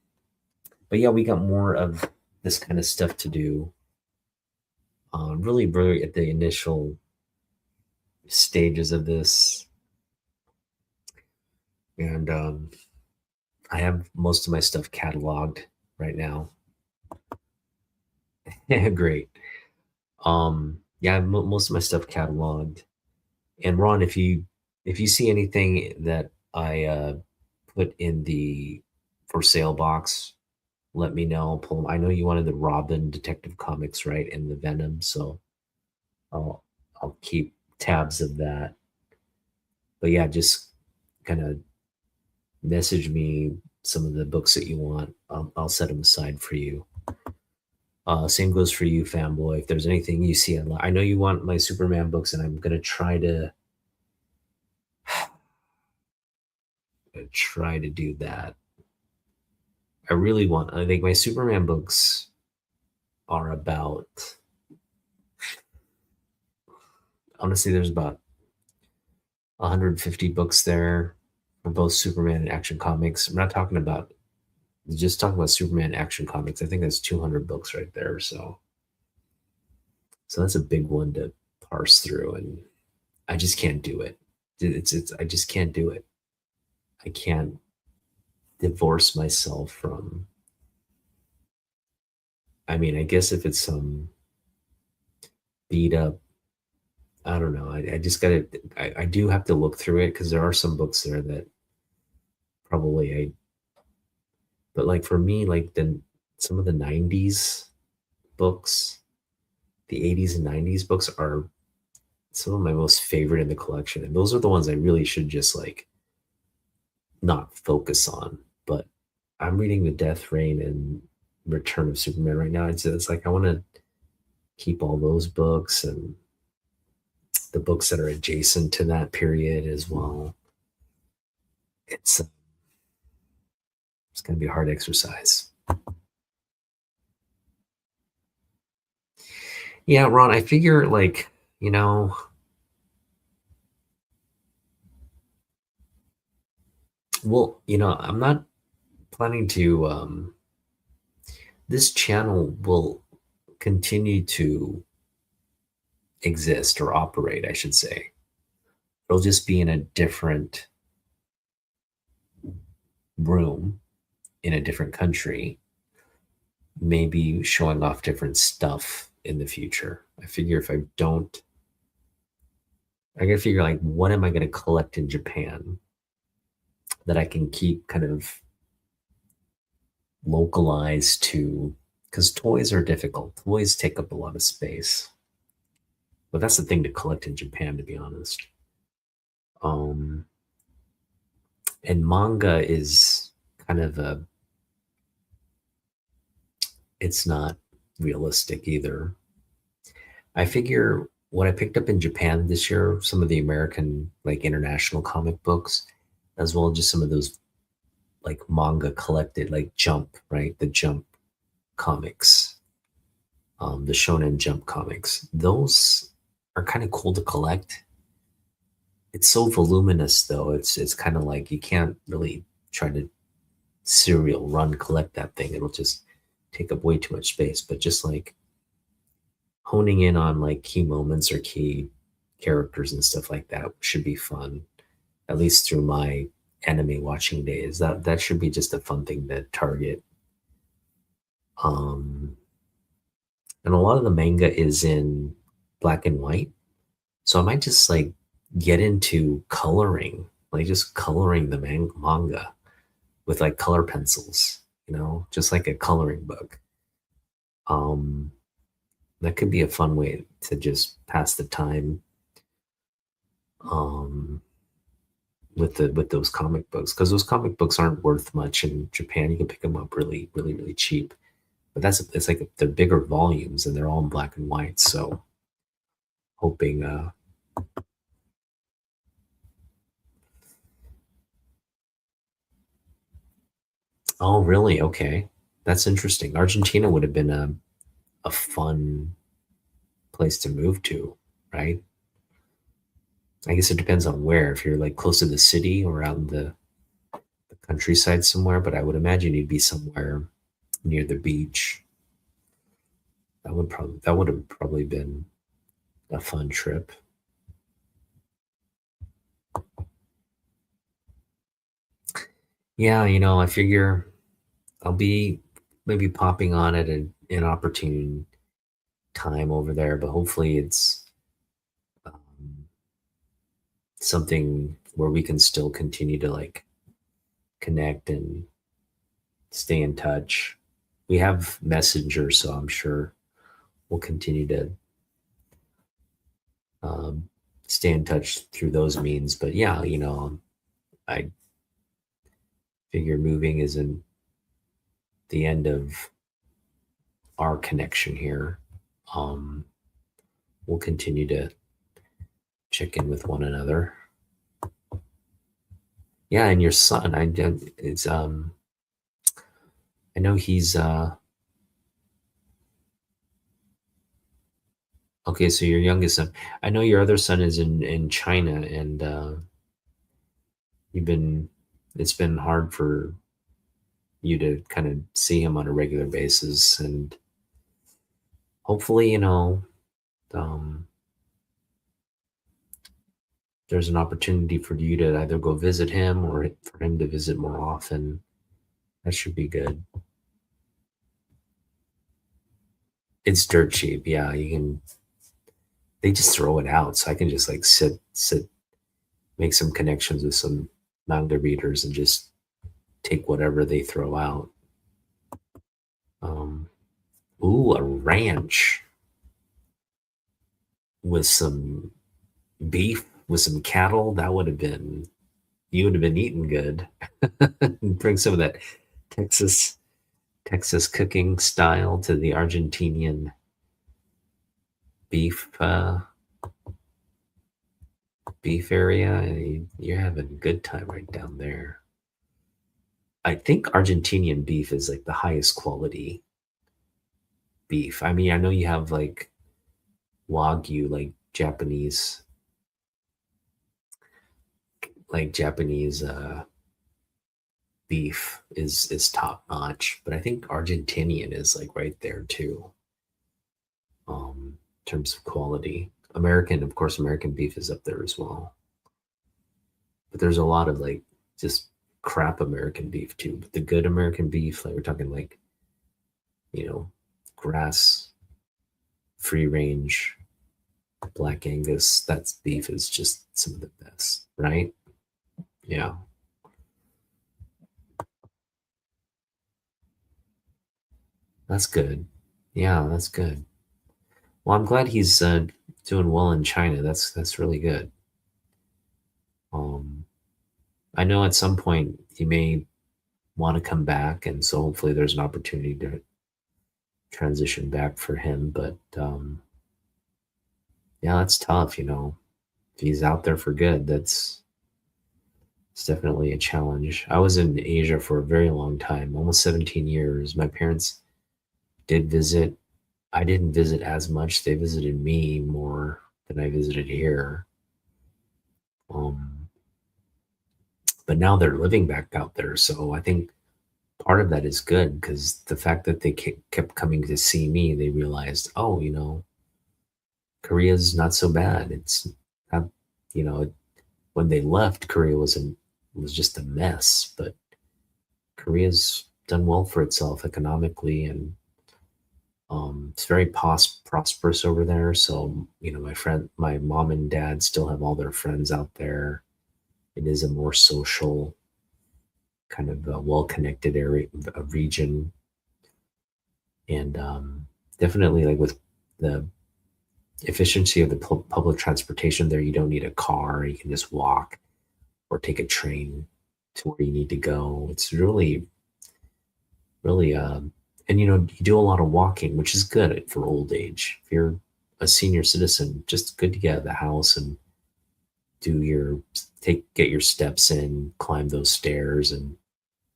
yeah, we got more of this kind of stuff to do. Really at the initial stages of this, and I have most of my stuff cataloged right now. Great. Yeah, I have most of my stuff cataloged. And Ron, if you see anything that I put in the for sale box, let me know. Pull 'em. I know you wanted the Robin Detective Comics, right, and the Venom, so I'll I'll keep tabs of that. But yeah, just kind of message me some of the books that you want. I'll set them aside for you. Same goes for you, fanboy. If there's anything you see online, I know you want my Superman books, and I'm gonna try to do that. I really want. I think my Superman books are about. Honestly, there's about 150 books there for both Superman and Action Comics. I'm not talking about just talking about Superman Action Comics. I think that's 200 books right there. So that's a big one to parse through, and I just can't do it. It's I just can't do it. I can't divorce myself from. I mean, I guess if it's some beat up, I don't know. I just gotta. I do have to look through it because there are some books there that probably I. But like for me, like then some of the '90s books, the '80s and '90s books are some of my most favorite in the collection, and those are the ones I really should just like not focus on. But I'm reading The Death Reign and Return of Superman right now. It's like I want to keep all those books and the books that are adjacent to that period as well. It's it's going to be a hard exercise. Yeah, Ron, I figure like, you know, well, I'm not planning to this channel will continue to exist or operate, I should say. It'll just be in a different room in a different country, maybe showing off different stuff in the future. I figure if I don't, I gotta figure like what am I gonna collect in Japan that I can keep kind of localized to, because toys are difficult. Toys take up a lot of space. But that's the thing to collect in Japan, to be honest. Um, and manga is kind of it's not realistic either. I figure what I picked up in Japan this year, some of the American, like international comic books, as well as just some of those like manga collected, like Jump, right? The Jump comics, the Shonen Jump comics. Those are kind of cool to collect. It's so voluminous though. It's kind of like you can't really try to serial run collect that thing. It'll just take up way too much space. But just like honing in on like key moments or key characters and stuff like that should be fun. At least through my anime watching days. That should be just a fun thing to target. Um, and a lot of the manga is in black and white. So I might just like get into coloring, like just coloring the manga with like color pencils, just like a coloring book. Um, that could be a fun way to just pass the time um, with those comic books because those comic books aren't worth much in Japan. You can pick them up really, really, really cheap. But it's like they're bigger volumes and they're all in black and white. So hoping oh really? Okay. That's interesting. Argentina would have been a fun place to move to, right? I guess it depends on where. If you're like close to the city or out in the countryside somewhere, but I would imagine you'd be somewhere near the beach. That would have probably been a fun trip. Yeah, I figure I'll be maybe popping on at an opportune time over there, but hopefully it's um, something where we can still continue to like connect and stay in touch. we have Messenger, so I'm sure we'll continue to um, stay in touch through those means. But yeah, I figure moving isn't the end of our connection here. Um, we'll continue to check in with one another. Yeah, and your son, it's I know he's okay. So your youngest son, I know your other son is in China, and you've been it's been hard for you to kind of see him on a regular basis, and hopefully, um, there's an opportunity for you to either go visit him or for him to visit more often. That should be good. It's dirt cheap. Yeah, you can. They just throw it out, so I can just like sit, make some connections with some manga readers, and just take whatever they throw out. Um, ooh, a ranch with some beef, with some cattle. That would have been you would have been eating good. Bring some of that Texas Texas cooking style to the Argentinian beef beef area, and you're having a good time right down there. I think Argentinian beef is like the highest quality beef. I mean, I know you have like Wagyu, like Japanese beef is top notch, but I think Argentinian is like right there too. In terms of quality. American, of course, American beef is up there as well. But there's a lot of like just crap American beef too. But the good American beef, like we're talking like, you know, grass, free range, black Angus, that's beef is just some of the best, right? Yeah, that's good. Yeah, that's good. Well, I'm glad he's doing well in China. That's really good. Um, I know at some point he may want to come back, and so hopefully there's an opportunity to transition back for him. But yeah, that's tough. If he's out there for good, that's it's definitely a challenge. I was in Asia for a very long time, almost 17 years. My parents did visit. I didn't visit as much. They visited me more than I visited here. Um, but now they're living back out there, so I think part of that is good because the fact that they kept coming to see me, they realized, oh, Korea's not so bad. It's not, you know, when they left, Korea was just a mess, but Korea's done well for itself economically, and it's very prosperous over there. So, my mom and dad still have all their friends out there. It is a more social, kind of well-connected area, a region, and definitely like with the efficiency of the public transportation there, you don't need a car. You can just walk or take a train to where you need to go. It's really, really, and you do a lot of walking, which is good for old age. If you're a senior citizen, just good to get out of the house and get your steps in, climb those stairs, and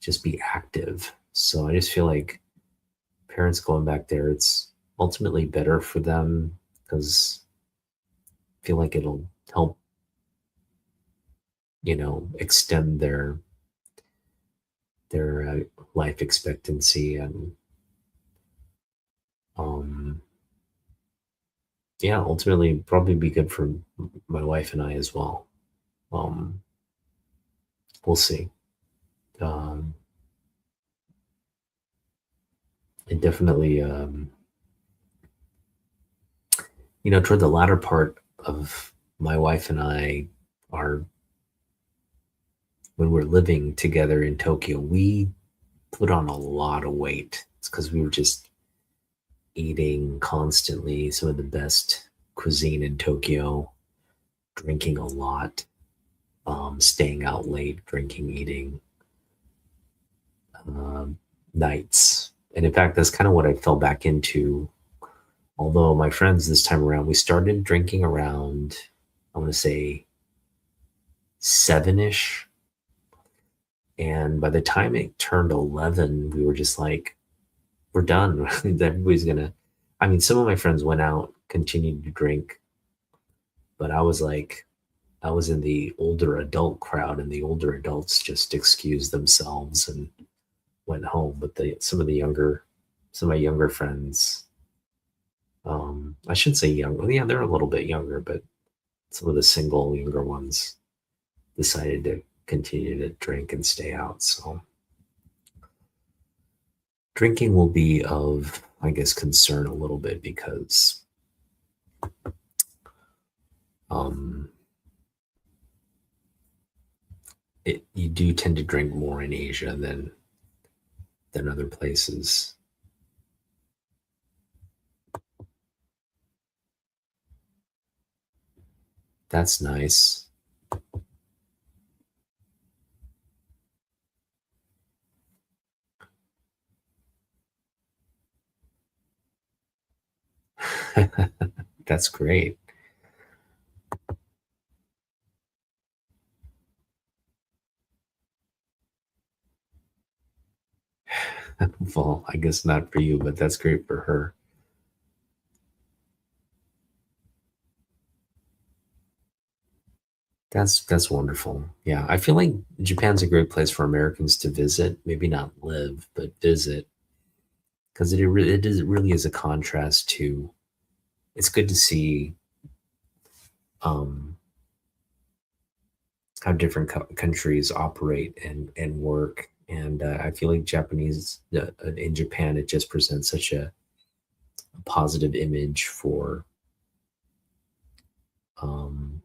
just be active. So I just feel like parents going back there, it's ultimately better for them because I feel like it'll help, extend their life expectancy, and um yeah, ultimately probably be good for my wife and I as well. um we'll see. um it definitely, toward the latter part of my wife and I, are when we're living together in Tokyo, we put on a lot of weight. It's because we were just eating constantly some of the best cuisine in Tokyo, drinking a lot, staying out late, drinking, eating, um, nights. And in fact, that's kind of what I fell back into. Although my friends this time around, we started drinking around, I want to say 7ish. And by the time it turned 11, we were just like, we're done. Everybody's gonna, I mean, some of my friends went out, continued to drink, but I was like, I was in the older adult crowd, and the older adults just excused themselves and went home. But some of my younger friends, I should say young, well, yeah, they're a little bit younger, but some of the single younger ones decided to continue to drink and stay out. So drinking will be of, I guess, concern a little bit because um, you do tend to drink more in Asia than other places. That's nice. That's great. Well, I guess not for you, but that's great for her. That's wonderful. Yeah, I feel like Japan's a great place for Americans to visit. Maybe not live, but visit, because it really is a contrast to. It's good to see um, how different countries operate and work. And I feel like Japanese in Japan, it just presents such a positive image um,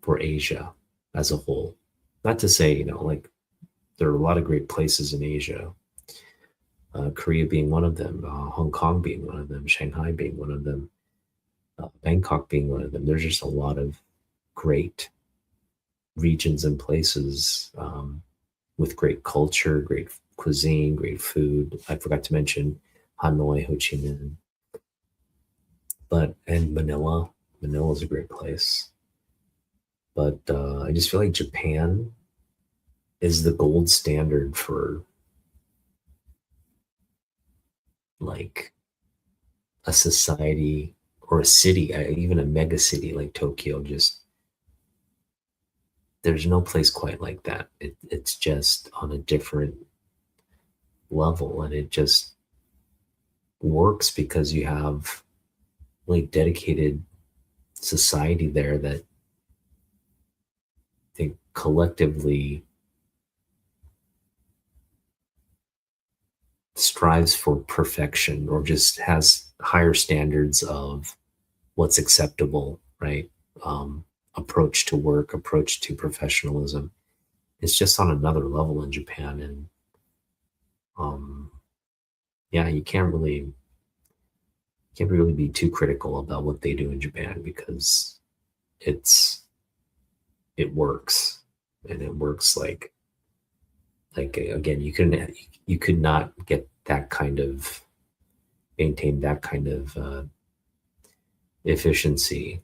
for Asia as a whole. Not to say, like there are a lot of great places in Asia, Korea being one of them, Hong Kong being one of them, Shanghai being one of them, Bangkok being one of them. There's just a lot of great regions and places with great culture, great cuisine, great food. I forgot to mention Hanoi, Ho Chi Minh, and Manila. Manila is a great place. But I just feel like Japan is the gold standard for like a society or a city, even a mega city like Tokyo. Just there's no place quite like that. It's just on a different level, and it just works because you have like dedicated society there that they collectively strives for perfection or just has higher standards of what's acceptable, right? Approach to work, approach to professionalism. It's just on another level in Japan, and um, yeah, you can't really be too critical about what they do in Japan because it's it works, and it works like again, you could not get that kind of maintain that kind of efficiency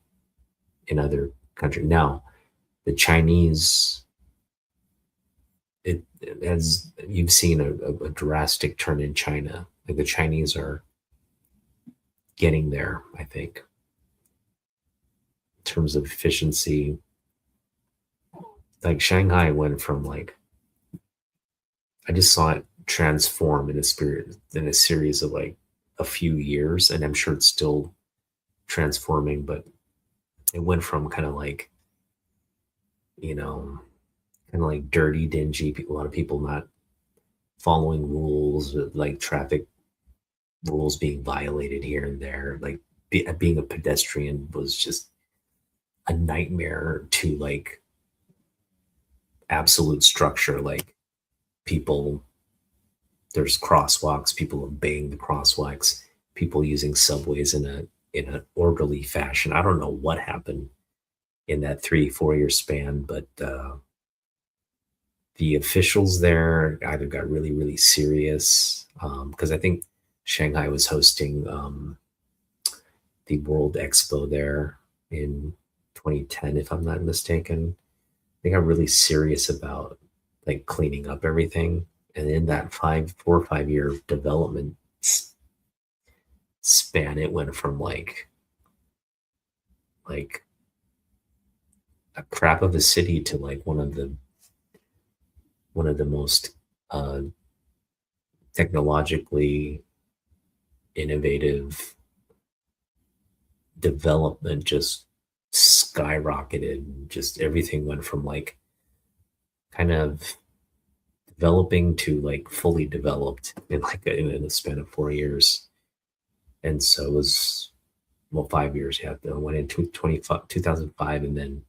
in other countries. Now, the Chinese, it as you've seen a drastic turn in China. Like the Chinese are getting there, I think, in terms of efficiency. Like Shanghai went from like I just saw it transform in a series of like a few years, and I'm sure it's still transforming, but it went from kind of like, you know, kind of like dirty, dingy, a lot of people not following rules, like traffic rules being violated here and there. Like being a pedestrian was just a nightmare to like absolute structure, like people there's crosswalks, people obeying the crosswalks, people using subways in an orderly fashion. I don't know what happened in that 3 4 year span, but the officials there either got really really serious because I think Shanghai was hosting the World Expo there in 2010, if I'm not mistaken. They got really serious about like cleaning up everything. And in that 4 or 5 year development span, it went from like a crap of a city to like one of the most uh, technologically innovative development. Just skyrocketed. Just everything went from like kind of developing to like fully developed in in a span of 4 years. And so it was, well, 5 years. Yeah, I went into 2005 and then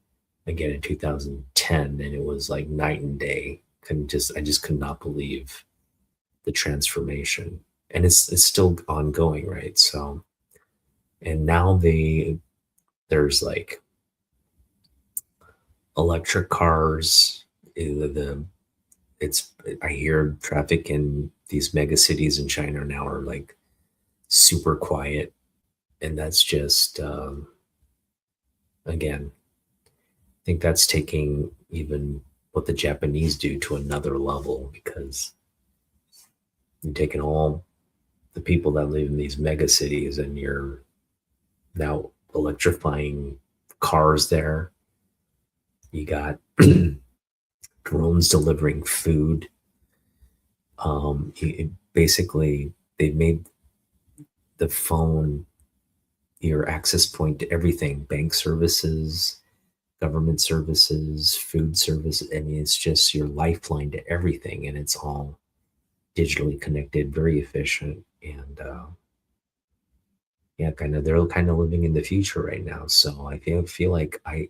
again in 2010, and it was like night and day. I just could not believe the transformation, and it's still ongoing, right? So, and now there's like electric cars. The it's I hear traffic in these mega cities in China now are like super quiet, and that's just again, I think that's taking even what the Japanese do to another level because you're taking all the people that live in these mega cities and you're now electrifying cars there. You got drones delivering food. Basically, they've made the phone your access point to everything: bank services, government services, food service. I mean, it's just your lifeline to everything, and it's all digitally connected, very efficient, and yeah, kind of they're kind of living in the future right now. So I feel like I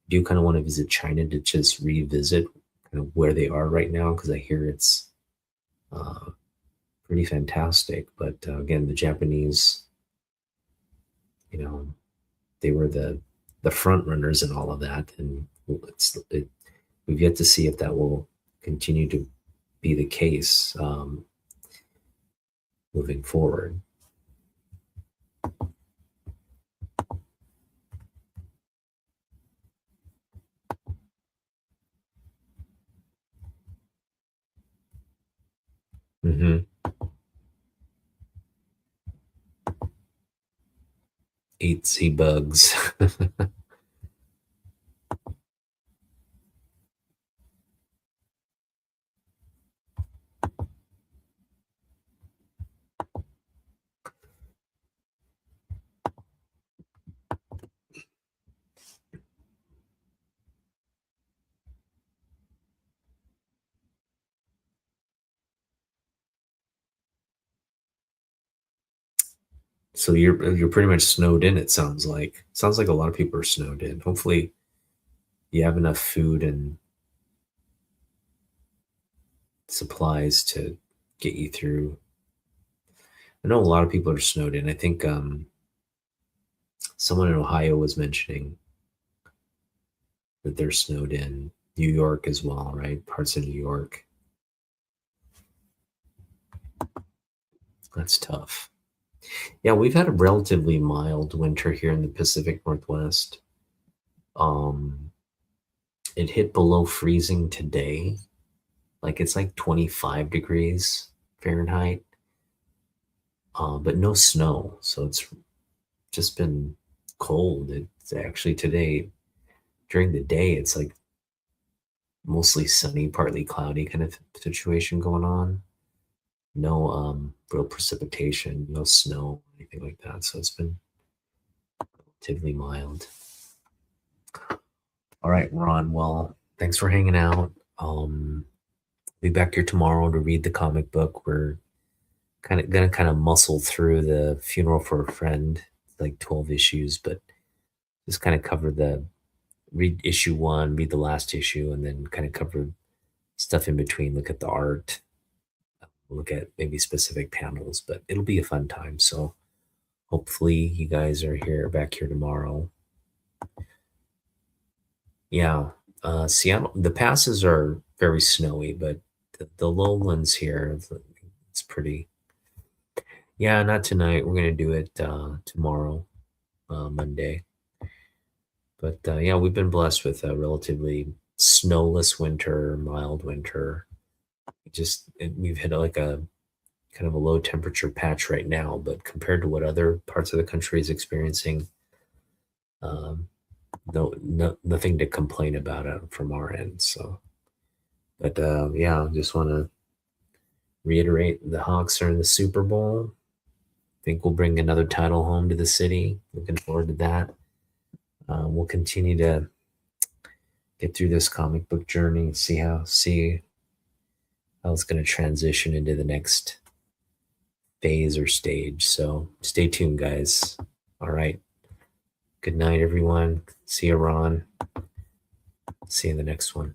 do kind of want to visit China to just revisit kind of where they are right now because I hear it's uh, pretty fantastic. But again, the Japanese, you know, they were the front runners and all of that, and we've yet to see if that will continue to be the case moving forward. Hmm. Eat sea bugs. So you're pretty much snowed in. It sounds like a lot of people are snowed in. Hopefully, you have enough food and supplies to get you through. I know a lot of people are snowed in. I think someone in Ohio was mentioning that they're snowed in. New York as well, right? Parts of New York. That's tough. Yeah, we've had a relatively mild winter here in the Pacific Northwest. Um, it hit below freezing today. Like it's like 25 degrees Fahrenheit, but no snow. So it's just been cold. It's actually today during the day, it's like mostly sunny, partly cloudy kind of situation going on. No real precipitation, no snow, anything like that. So it's been relatively mild. All right, Ron. Well, thanks for hanging out. Be back here tomorrow to read the comic book. We're kind of muscle through the funeral for a friend, like 12 issues, but just kind of cover the read issue one, read the last issue, and then kind of cover stuff in between. Look at the art, look at maybe specific panels, but it'll be a fun time. So hopefully you guys are back here tomorrow. Yeah, Seattle. The passes are very snowy, but the lowlands here, it's pretty. Yeah, not tonight. We're gonna do it tomorrow, Monday. But yeah, we've been blessed with a relatively snowless winter, mild winter. We've hit like a kind of a low temperature patch right now, but compared to what other parts of the country is experiencing, um, nothing to complain about from our end. So, but yeah, just want to reiterate the Hawks are in the Super Bowl. Think we'll bring another title home to the city. Looking forward to that. We'll continue to get through this comic book journey and see how it's going to transition into the next phase or stage. So stay tuned, guys. All right. Good night, everyone. See you, Ron. See you in the next one.